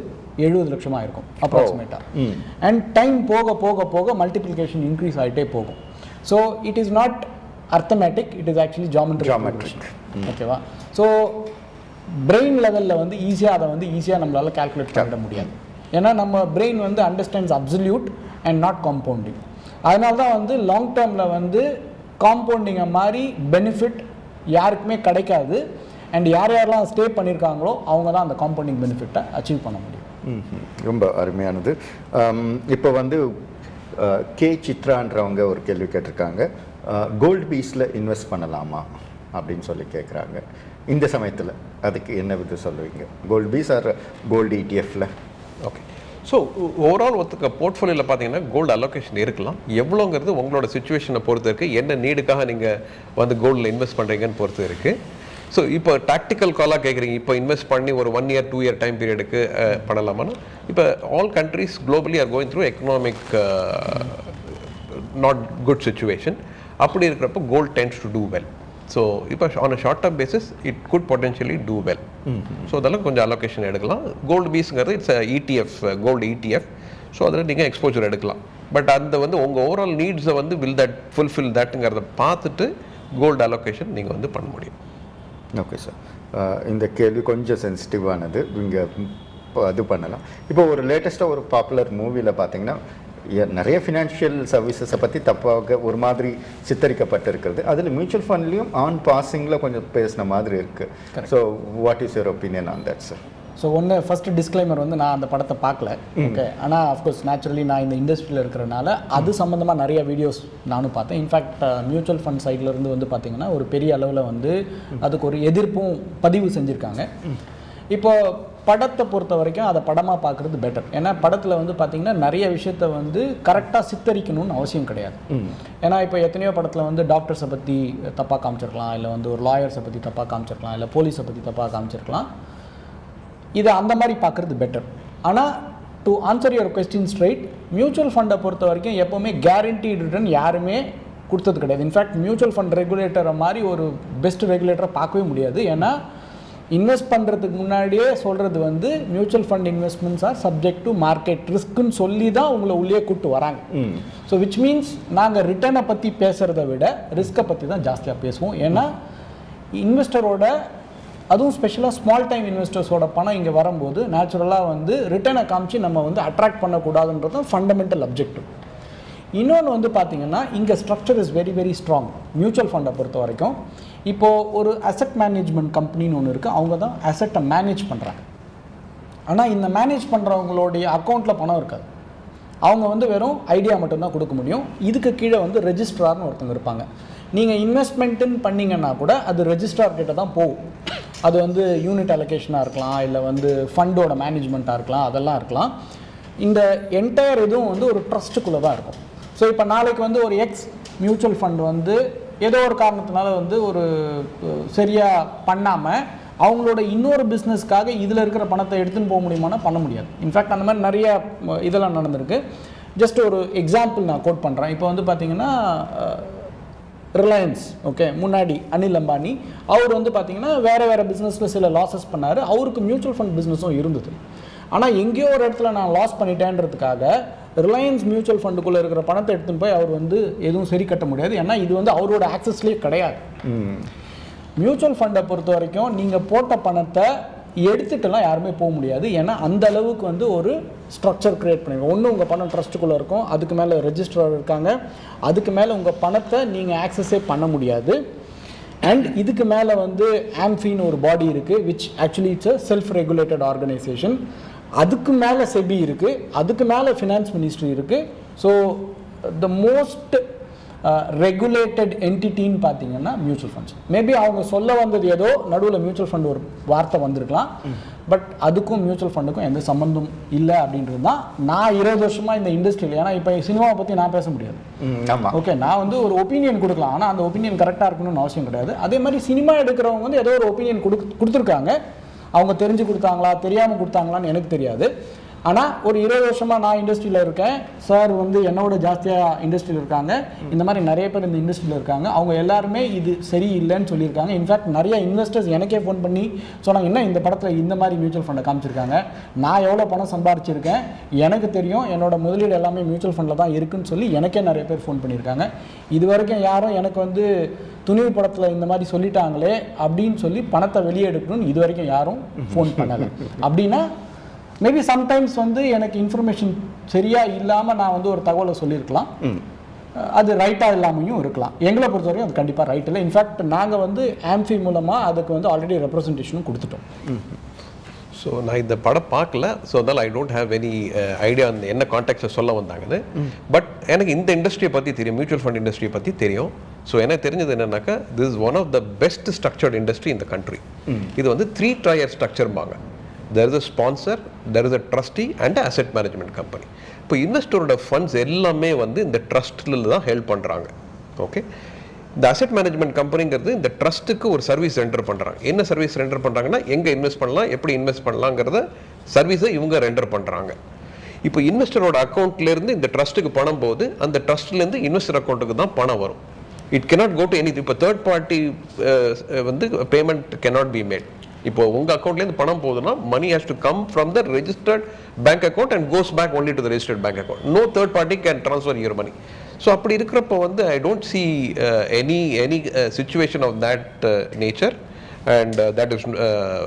70 லட்சமாக இருக்கும் அப்ராக்சிமேட்டாக. அண்ட் டைம் போக போக போக மல்டிப்ளிகேஷன் இன்க்ரீஸ் ஆகிட்டே போகும். So it is not arithmetic, it is actually geometric. ஓகேவா? ஸோ பிரெயின் லெவலில் வந்து ஈஸியாக அதை வந்து ஈஸியாக நம்மளால் கால்குலேட் பண்ணிட முடியாது. ஏன்னா நம்ம பிரெயின் வந்து understands absolute and not compounding. அதனால தான் வந்து லாங் டேர்மில் வந்து காம்பவுண்டிங்கை மாதிரி பெனிஃபிட் யாருக்குமே கிடைக்காது. அண்ட் யாரெல்லாம் ஸ்டே பண்ணியிருக்காங்களோ அவங்க தான் அந்த காம்பவுண்டிங் பெனிஃபிட்டை அச்சீவ் பண்ண முடியும். ரொம்ப அருமையானது. இப்போ வந்து கே சித்ரான்றவங்க ஒரு கேள்வி கேட்டிருக்காங்க, கோல்டு பீஸில் இன்வெஸ்ட் பண்ணலாமா அப்படின்னு சொல்லி கேட்குறாங்க. இந்த சமயத்தில் அதுக்கு என்ன வித சொல்லுவீங்க? கோல்டு பீஸ் ஆர் கோல்டு இடிஎஃப்ல? ஓகே, ஸோ ஓவரால் ஒத்துக்க போர்ட்ஃபோலியோவில் பார்த்தீங்கன்னா கோல்டு அலோகேஷன் இருக்கலாம். எவ்வளோங்கிறது உங்களோட சுச்சுவேஷனை பொறுத்து இருக்குது, என்ன நீடுக்காக நீங்கள் வந்து கோல்டில் இன்வெஸ்ட் பண்ணுறீங்கன்னு பொறுத்து இருக்குது. ஸோ இப்போ டாக்டிக்கல் காலாக கேட்குறீங்க, இப்போ இன்வெஸ்ட் பண்ணி ஒரு 1 year 2 year டைம் பீரியடுக்கு பண்ணலாமான்னு. இப்போ all countries globally are going through economic not good situation. அப்படி இருக்கிறப்போ gold tends to do well. So இப்போ on a short term basis it good potentially do well. So அதெல்லாம் கொஞ்சம் அலோகேஷன் எடுக்கலாம். Gold பீஸுங்கிறது it's ETF, gold ETF. So அதில் நீங்கள் exposure எடுக்கலாம். பட் அந்த வந்து உங்கள் ஓவரால் நீட்ஸை வந்து வில் தட் ஃபுல்ஃபில் தட்டுங்கிறத பார்த்துட்டு கோல்டு அலோகேஷன் நீங்கள் வந்து பண்ண முடியும். ஓகே சார், இந்த கேள்வி கொஞ்சம் சென்சிட்டிவானது, இங்கே இது பண்ணலாம். இப்போ ஒரு லேட்டஸ்ட்டாக ஒரு பாப்புலர் மூவியில் பார்த்தீங்கன்னா நிறைய ஃபினான்ஷியல் சர்வீசஸை பற்றி தப்பாக ஒரு மாதிரி சித்தரிக்கப்பட்டிருக்கிறது. அதில் மியூச்சுவல் ஃபண்ட்லேயும் ஆன் பாசிங்கில் கொஞ்சம் பேசின மாதிரி இருக்குது. So what is your opinion on that sir? So ஒன்று ஃபஸ்ட்டு டிஸ்க்ளைமர் வந்து நான் அந்த படத்தை பார்க்கல. ஓகே, ஆனால் அஃப்கோர்ஸ் நேச்சுரலி நான் இந்த இண்டஸ்ட்ரியில் இருக்கிறனால அது சம்மந்தமாக நிறைய வீடியோஸ் நானும் பார்த்தேன். இன்ஃபேக்ட் மியூச்சுவல் ஃபண்ட் சைட்லேருந்து வந்து பார்த்திங்கன்னா ஒரு பெரிய அளவில் வந்து அதுக்கு ஒரு எதிர்ப்பும் பதிவு செஞ்சுருக்காங்க. இப்போ படத்தை பொறுத்த வரைக்கும் அதை படமாக பார்க்குறது பெட்டர். ஏன்னா படத்தில் வந்து பார்த்திங்கன்னா நிறைய விஷயத்த வந்து கரெக்டாக சித்தரிக்கணும்னு அவசியம் கிடையாது. ஏன்னா இப்போ எத்தனையோ படத்தில் வந்து டாக்டர்ஸை பற்றி தப்பாக காமிச்சிருக்கலாம், இல்லை வந்து ஒரு லாயர்ஸை பற்றி தப்பாக காமிச்சிருக்கலாம், இல்லை போலீஸை பற்றி தப்பாக காமிச்சிருக்கலாம். இதை அந்த மாதிரி பார்க்குறது பெட்டர். ஆனால் to answer your question straight, mutual ஃபண்டை பொறுத்த வரைக்கும் எப்போவுமே கேரண்டீடு ரிட்டர்ன் யாருமே கொடுத்தது கிடையாது. இன்ஃபேக்ட் மியூச்சுவல் ஃபண்ட் ரெகுலேட்டரை மாதிரி ஒரு பெஸ்ட் ரெகுலேட்டரை பார்க்கவே முடியாது. ஏன்னா இன்வெஸ்ட் பண்ணுறதுக்கு முன்னாடியே சொல்கிறது வந்து mutual fund investments are subject to market ரிஸ்க்குன்னு சொல்லி தான் உங்களை உள்ளே கூப்பிட்டு வராங்க. ஸோ விச் மீன்ஸ் நாங்கள் ரிட்டர்னை பற்றி பேசுகிறத விட ரிஸ்க்கை பற்றி தான் ஜாஸ்தியாக பேசுவோம். ஏன்னா இன்வெஸ்டரோட, அதுவும் ஸ்பெஷலாக ஸ்மால் டைம் இன்வெஸ்டர்ஸோட பணம் இங்கே வரும்போது நேச்சுரலாக வந்து ரிட்டர்னை காமிச்சு நம்ம வந்து அட்ராக்ட் பண்ணக்கூடாதுன்றது தான் ஃபண்டமெண்டல் அப்ஜெக்டிவ். இன்னொன்று வந்து பார்த்திங்கன்னா இங்கே structure is very very strong. Mutual ஃபண்டை பொறுத்த வரைக்கும் இப்போது ஒரு அசெட் மேனேஜ்மெண்ட் கம்பெனின்னு ஒன்று இருக்குது, அவங்க தான் அசெட்டை மேனேஜ் பண்ணுறாங்க. ஆனால் இந்த மேனேஜ் பண்ணுறவங்களுடைய அக்கௌண்ட்டில் பணம் இருக்காது. அவங்க வந்து வெறும் ஐடியா மட்டும்தான் கொடுக்க முடியும். இதுக்கு கீழே வந்து ரெஜிஸ்ட்ரார்னு ஒருத்தவங்க இருப்பாங்க. நீங்கள் இன்வெஸ்ட்மெண்ட்டுன்னு பண்ணிங்கன்னா கூட அது ரெஜிஸ்ட்ரார் கிட்ட தான் போகும். அது வந்து யூனிட் அலோகேஷனாக இருக்கலாம், இல்லை வந்து ஃபண்டோட மேனேஜ்மெண்ட்டாக இருக்கலாம், அதெல்லாம் இருக்கலாம். இந்த என்டையர் இதுவும் வந்து ஒரு ட்ரஸ்ட்டுக்குள்ளே தான் இருக்கும். ஸோ இப்போ நாளைக்கு வந்து ஒரு எக்ஸ் மியூச்சுவல் ஃபண்ட் வந்து ஏதோ ஒரு காரணத்தினால வந்து ஒரு சரியாக பண்ணாமல் அவங்களோட இன்னொரு பிஸ்னஸ்க்காக இதில் இருக்கிற பணத்தை எடுத்துன்னு போக முடியுமானா பண்ண முடியாது. இன்ஃபேக்ட் அந்த மாதிரி நிறைய இதெல்லாம் நடந்திருக்கு. ஜஸ்ட் ஒரு எக்ஸாம்பிள் நான் கோட் பண்ணுறேன். இப்போ வந்து பார்த்தீங்கன்னா ரிலையன்ஸ், ஓகே, முன்னாடி அனில் அம்பானி அவர் வந்து பார்த்தீங்கன்னா வேறு பிஸ்னஸில் சில லாஸஸ் பண்ணார். அவருக்கு மியூச்சுவல் ஃபண்ட் பிஸ்னஸும் இருந்தது. ஆனால் எங்கேயோ ஒரு இடத்துல நான் லாஸ் பண்ணிட்டேன்றதுக்காக ரிலையன்ஸ் மியூச்சுவல் ஃபண்டுக்குள்ளே இருக்கிற பணத்தை எடுத்துன்னு போய் அவர் வந்து எதுவும் சரி கட்ட முடியாது. ஏன்னா இது வந்து அவரோட ஆக்சஸ்லேயே கிடையாது. மியூச்சுவல் ஃபண்டை பொறுத்த வரைக்கும் நீங்கள் போட்ட பணத்தை எடுத்துகிட்டுலாம் யாருமே போக முடியாது. ஏன்னா அந்த அளவுக்கு வந்து ஒரு ஸ்ட்ரக்சர் க்ரியேட் பண்ணிருக்கோம். ஒன்று உங்கள் பணம் ட்ரஸ்ட்டுக்குள்ளே இருக்கும், அதுக்கு மேலே ரெஜிஸ்ட்ரார் இருக்காங்க, அதுக்கு மேலே உங்கள் பணத்தை நீங்கள் ஆக்சஸே பண்ண முடியாது. அண்ட் இதுக்கு மேலே வந்து ஆம்ஃபின்னு ஒரு பாடி இருக்குது, which actually it's a self regulated organisation. அதுக்கு மேலே செபி இருக்குது, அதுக்கு மேலே ஃபினான்ஸ் மினிஸ்ட்ரி இருக்குது. ஸோ த மோஸ்ட் ரெகுலேட்டட் என்டிட்டின்னு பார்த்தீங்கன்னா மியூச்சுவல் ஃபண்ட்ஸ். மேபி அவங்க சொல்ல வந்தது ஏதோ நடுவில் மியூச்சுவல் ஃபண்ட் ஒரு வார்த்தை வந்திருக்கலாம், பட் அதுக்கும் மியூச்சுவல் ஃபண்டுக்கும் எந்த சம்மந்தம் இல்லை அப்படின்றது தான். நான் 20 வருஷமாக இந்த இண்டஸ்ட்ரியில், ஏன்னா இப்போ சினிமாவை பற்றி நான் பேச முடியாது, ஓகே, நான் வந்து ஒரு ஒப்பீனியன் கொடுக்கலாம், ஆனால் அந்த ஒப்பீனியன் கரெக்டாக இருக்கணும்னு அவசியம் கிடையாது. அதே மாதிரி சினிமா எடுக்கிறவங்க வந்து ஏதோ ஒரு ஒப்பீனியன் கொடுத்துருக்காங்க. அவங்க தெரிஞ்சு கொடுத்தாங்களா தெரியாமல் கொடுத்தாங்களான்னு எனக்கு தெரியாது. ஆனால் ஒரு 20 வருஷமாக நான் இண்டஸ்ட்ரியில் இருக்கேன், சார் வந்து என்னோட ஜாஸ்தியாக இண்டஸ்ட்ரியில் இருக்காங்க, இந்த மாதிரி நிறைய பேர் இந்த இண்டஸ்ட்ரியில் இருக்காங்க. அவங்க எல்லாருமே இது சரி இல்லைன்னு சொல்லியிருக்காங்க. இன்ஃபேக்ட் நிறைய இன்வெஸ்டர்ஸ் எனக்கே ஃபோன் பண்ணி சொன்னாங்க, என்ன இந்த படத்தில் இந்த மாதிரி மியூச்சுவல் ஃபண்டை காமிச்சிருக்காங்க, நான் எவ்வளோ பணம் சம்பாரிச்சிருக்கேன், எனக்கு தெரியும், என்னோட முதலீடு எல்லாமே மியூச்சுவல் ஃபண்டில் தான் இருக்குன்னு சொல்லி எனக்கே நிறைய பேர் ஃபோன் பண்ணியிருக்காங்க. இது வரைக்கும் யாரும் எனக்கு வந்து துணிவு படத்தில் இந்த மாதிரி சொல்லிட்டாங்களே அப்படின்னு சொல்லி பணத்தை வெளியே எடுக்கணும்னு இது வரைக்கும் யாரும் ஃபோன் பண்ணலை. அப்படின்னா மேபி சம்டைம்ஸ் வந்து எனக்கு இன்ஃபர்மேஷன் சரியாக இல்லாமல் நான் வந்து ஒரு தகவலை சொல்லியிருக்கலாம், அது ரைட்டாக இல்லாமையும் இருக்கலாம். எங்களை பொறுத்த வரைக்கும் அது கண்டிப்பாக ரைட் இல்லை. இன்ஃபேக்ட் நாங்கள் வந்து ஆம்ஃபி மூலமாக அதுக்கு வந்து ஆல்ரெடி ரெப்ரசன்டேஷனும் கொடுத்துட்டோம். ஸோ நான் இந்த படம் பார்க்கல, ஸோ அதனால் I don't have any idea அந்த என்ன கான்டெக்ட்டில் சொல்ல வந்தாங்கன்னு. பட் எனக்கு இந்த இண்டஸ்ட்ரியை பற்றி தெரியும், மியூச்சுவல் ஃபண்ட் இண்டஸ்ட்ரியை பற்றி தெரியும். ஸோ எனக்கு தெரிஞ்சது என்னன்னாக்கா, this is one of the best structured industry இந்த கண்ட்ரி. இது வந்து 3 டயர் ஸ்ட்ரக்சர்பாங்க. there is a sponsor, there is a trustee and a asset management company. இப்போ இன்வெஸ்டரோட ஃபண்ட்ஸ் எல்லாமே வந்து இந்த ட்ரஸ்ட்டில் தான் ஹெல்ப் பண்ணுறாங்க. ஓகே, இந்த அசெட் மேனேஜ்மெண்ட் கம்பெனிங்கிறது இந்த ட்ரஸ்ட்டுக்கு ஒரு சர்வீஸ் ரெண்டர் பண்ணுறாங்க. என்ன சர்வீஸ் ரெண்டர் பண்ணுறாங்கன்னா, எங்கே இன்வெஸ்ட் பண்ணலாம், எப்படி இன்வெஸ்ட் பண்ணலாங்கிறத சர்வீஸை இவங்க ரெண்டர் பண்ணுறாங்க. இப்போ இன்வெஸ்டரோட அக்கௌண்ட்லேருந்து இந்த ட்ரஸ்ட்டுக்கு பணம் போகுது, அந்த ட்ரஸ்ட்லேருந்து இன்வெஸ்டர் அக்கௌண்ட்டுக்கு தான் பணம் வரும். It cannot go to anything. இப்போ தேர்ட் பார்ட்டி வந்து பேமெண்ட் cannot be made. இப்போ உங்கள் அக்கௌண்ட்லேருந்து பணம் போகுதுன்னா, money has to come from the registered bank account and goes back only to the registered bank account. No third party can transfer your money. So அப்படி இருக்கிறப்போ வந்து I don't see any situation of that nature and that is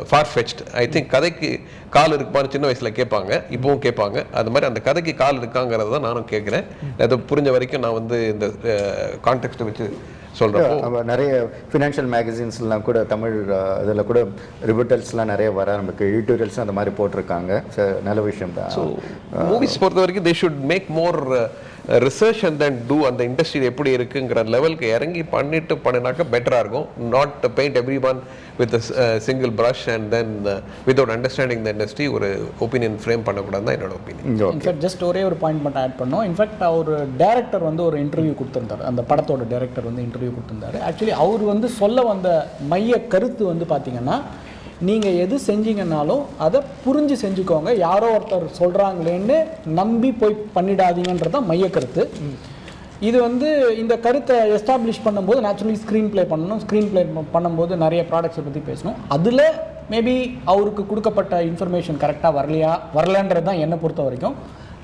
far fetched. I think கதைக்கு கால் இருக்குமான்னு சின்ன வயசில் கேட்பாங்க, இப்போவும் கேட்பாங்க. அது மாதிரி அந்த கதைக்கு கால் இருக்காங்கிறத தான் நானும் கேட்குறேன். அது புரிஞ்ச வரைக்கும் நான் வந்து இந்த கான்டெக்ஸ்ட்டை வச்சு சொல்கிறப்போ நிறைய ஃபினான்ஷியல் மேகசின்ஸ்லாம் கூட தமிழ் இதில் கூட ரிபட்டல்ஸ்லாம் நிறைய வர நமக்கு எடிட்டோரியல்ஸ் அந்த மாதிரி போட்டிருக்காங்க. நல்ல விஷயம் தான். ஸோ மூவிஸ் பொறுத்த வரைக்கும் they should make more research and then do அந்த இண்டஸ்ட்ரி எப்படி இருக்குங்கிற லெவலுக்கு இறங்கி பண்ணினாக்கா பெட்டராக இருக்கும். Not paint every one with single brush and then without understanding the industry ஒரு ஒப்பீனியன் ஃப்ரேம் பண்ணக்கூடாது தான் என்னோட ஒப்பீனியன். இன்ஃபேக்ட் ஜஸ்ட் ஒரே ஒரு பாயிண்ட் மட்டும் ஆட் பண்ணோம். இன்ஃபேக்ட் அவர் டேரக்டர் வந்து ஒரு இன்டர்வியூ கொடுத்துருந்தார், அந்த படத்தோட டேரக்டர் வந்து இன்டர்வியூ கொடுத்துருந்தாரு. ஆக்சுவலி அவர் வந்து சொல்ல வந்த மைய கருத்து வந்து பார்த்தீங்கன்னா, நீங்கள் எது செஞ்சீங்கன்னாலும் அதை புரிஞ்சு செஞ்சுக்கோங்க, யாரோ ஒருத்தர் சொல்கிறாங்களேன்னு நம்பி போய் பண்ணிடாதீங்கன்றது தான் மைய கருத்து. இது வந்து இந்த கருத்தை எஸ்டாப்ளிஷ் பண்ணும்போது நேச்சுரலி ஸ்க்ரீன் ப்ளே பண்ணணும். ஸ்க்ரீன் ப்ளே பண்ணும்போது நிறைய ப்ராடக்ட்ஸை பற்றி பேசணும். அதில் மேபி அவருக்கு கொடுக்கப்பட்ட இன்ஃபர்மேஷன் கரெக்டாக வரலன்றது தான் என்னை பொறுத்த வரைக்கும்.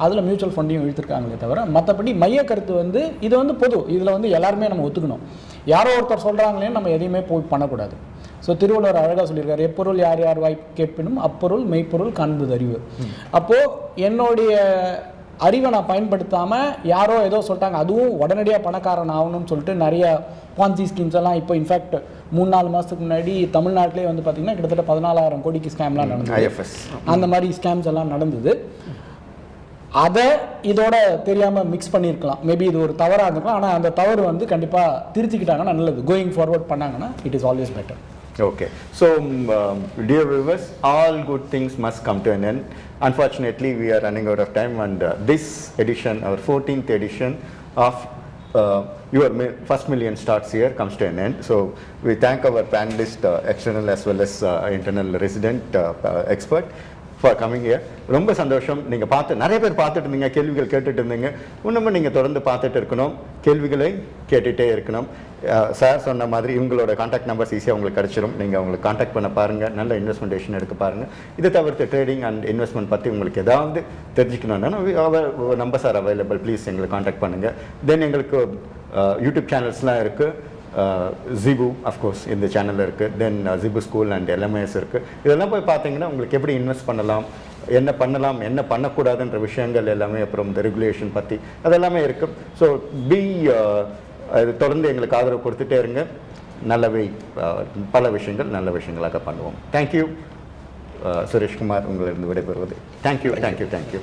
அதில் மியூச்சுவல் ஃபண்டையும் இழுத்துருக்காங்களே தவிர மற்றபடி மைய கருத்து வந்து இது வந்து பொது. இதில் வந்து எல்லாருமே நம்ம ஒத்துக்கணும். யாரோ ஒருத்தர் சொல்கிறாங்களேன்னு நம்ம எதையுமே போய் பண்ணக்கூடாது. ஸோ திருவள்ளுவர் அழகாக சொல்லியிருக்காரு, எப்பொருள் யார் யார் வாய் கேட்பினும் அப்பொருள் மெய்ப்பொருள் காண்பது அறிவு. அப்போது என்னுடைய அறிவை நான் பயன்படுத்தாமல் யாரோ ஏதோ சொல்லிட்டாங்க, அதுவும் உடனடியாக பணக்காரன் ஆகணும்னு சொல்லிட்டு நிறைய பான்சி ஸ்கீம்ஸ் எல்லாம் இப்போ இன்ஃபேக்ட் 3-4 மாதத்துக்கு முன்னாடி தமிழ்நாட்டிலே வந்து பார்த்திங்கன்னா கிட்டத்தட்ட 14,000 கோடிக்கு ஸ்கேம்லாம் நடந்தது. அந்த மாதிரி ஸ்கேம்ஸ் எல்லாம் நடந்தது. அதை இதோட தெரியாமல் மிக்ஸ் பண்ணியிருக்கலாம். மேபி இது ஒரு தவறாக இருந்திருக்கலாம். ஆனால் அந்த தவறு வந்து கண்டிப்பாக திருத்திக்கிட்டாங்கன்னா நல்லது. கோயிங் ஃபார்வர்ட் பண்ணாங்கன்னா it is always better. Okay, so dear viewers, all good things must come to an end. Unfortunately, we are running out of time, and this edition, our 14th edition of your first million starts here, comes to an end. So we thank our panelist, external as well as internal resident expert, for coming here. ரொம்ப சந்தோஷம். நீங்கள் நிறைய பேர் பார்த்துட்டு இருந்தீங்க, கேள்விகள் கேட்டுட்டு இருந்தீங்க. இன்னமும் நீங்கள் தொடர்ந்து பார்த்துட்டு இருக்கணும், கேள்விகளை கேட்டுகிட்டே இருக்கணும். சார் சொன்ன மாதிரி இவங்களோட கான்டாக்ட் நம்பர்ஸ் ஈஸியாக உங்களுக்கு கிடச்சிரும். நீங்கள் அவங்களுக்கு கான்டாக்ட் பண்ண பாருங்கள், நல்ல இன்வெஸ்ட்மெண்டேஷன் எடுக்க பாருங்கள். இதை தவிர்த்து ட்ரேடிங் அண்ட் இன்வெஸ்ட்மெண்ட் பற்றி உங்களுக்கு ஏதாவது தெரிஞ்சுக்கணுன்னா நம்பர்ஸ் ஆர் அவைலபிள், ப்ளீஸ் எங்களை கான்டாக்ட் பண்ணுங்கள். தென் எங்களுக்கு யூடியூப் சேனல்ஸ்லாம் இருக்குது. Zebu, of course, இந்த சேனலில் இருக்குது. தென் Zebu ஸ்கூல் அண்ட் LMS இருக்குது. இதெல்லாம் போய் பார்த்தீங்கன்னா உங்களுக்கு எப்படி இன்வெஸ்ட் பண்ணலாம், என்ன பண்ணலாம், என்ன பண்ணக்கூடாதுன்ற விஷயங்கள் எல்லாமே, அப்புறம் இந்த ரெகுலேஷன் பற்றி அதெல்லாமே இருக்குது. ஸோ தொடர்ந்து எங்களுக்கு ஆதரவு கொடுத்துட்டே இருங்க. நல்லவை பல விஷயங்கள் நல்ல விஷயங்களாக பண்ணுவோம். தேங்க்யூ. சுரேஷ்குமார் உங்களிருந்து விடைபெறுவது. தேங்க்யூ.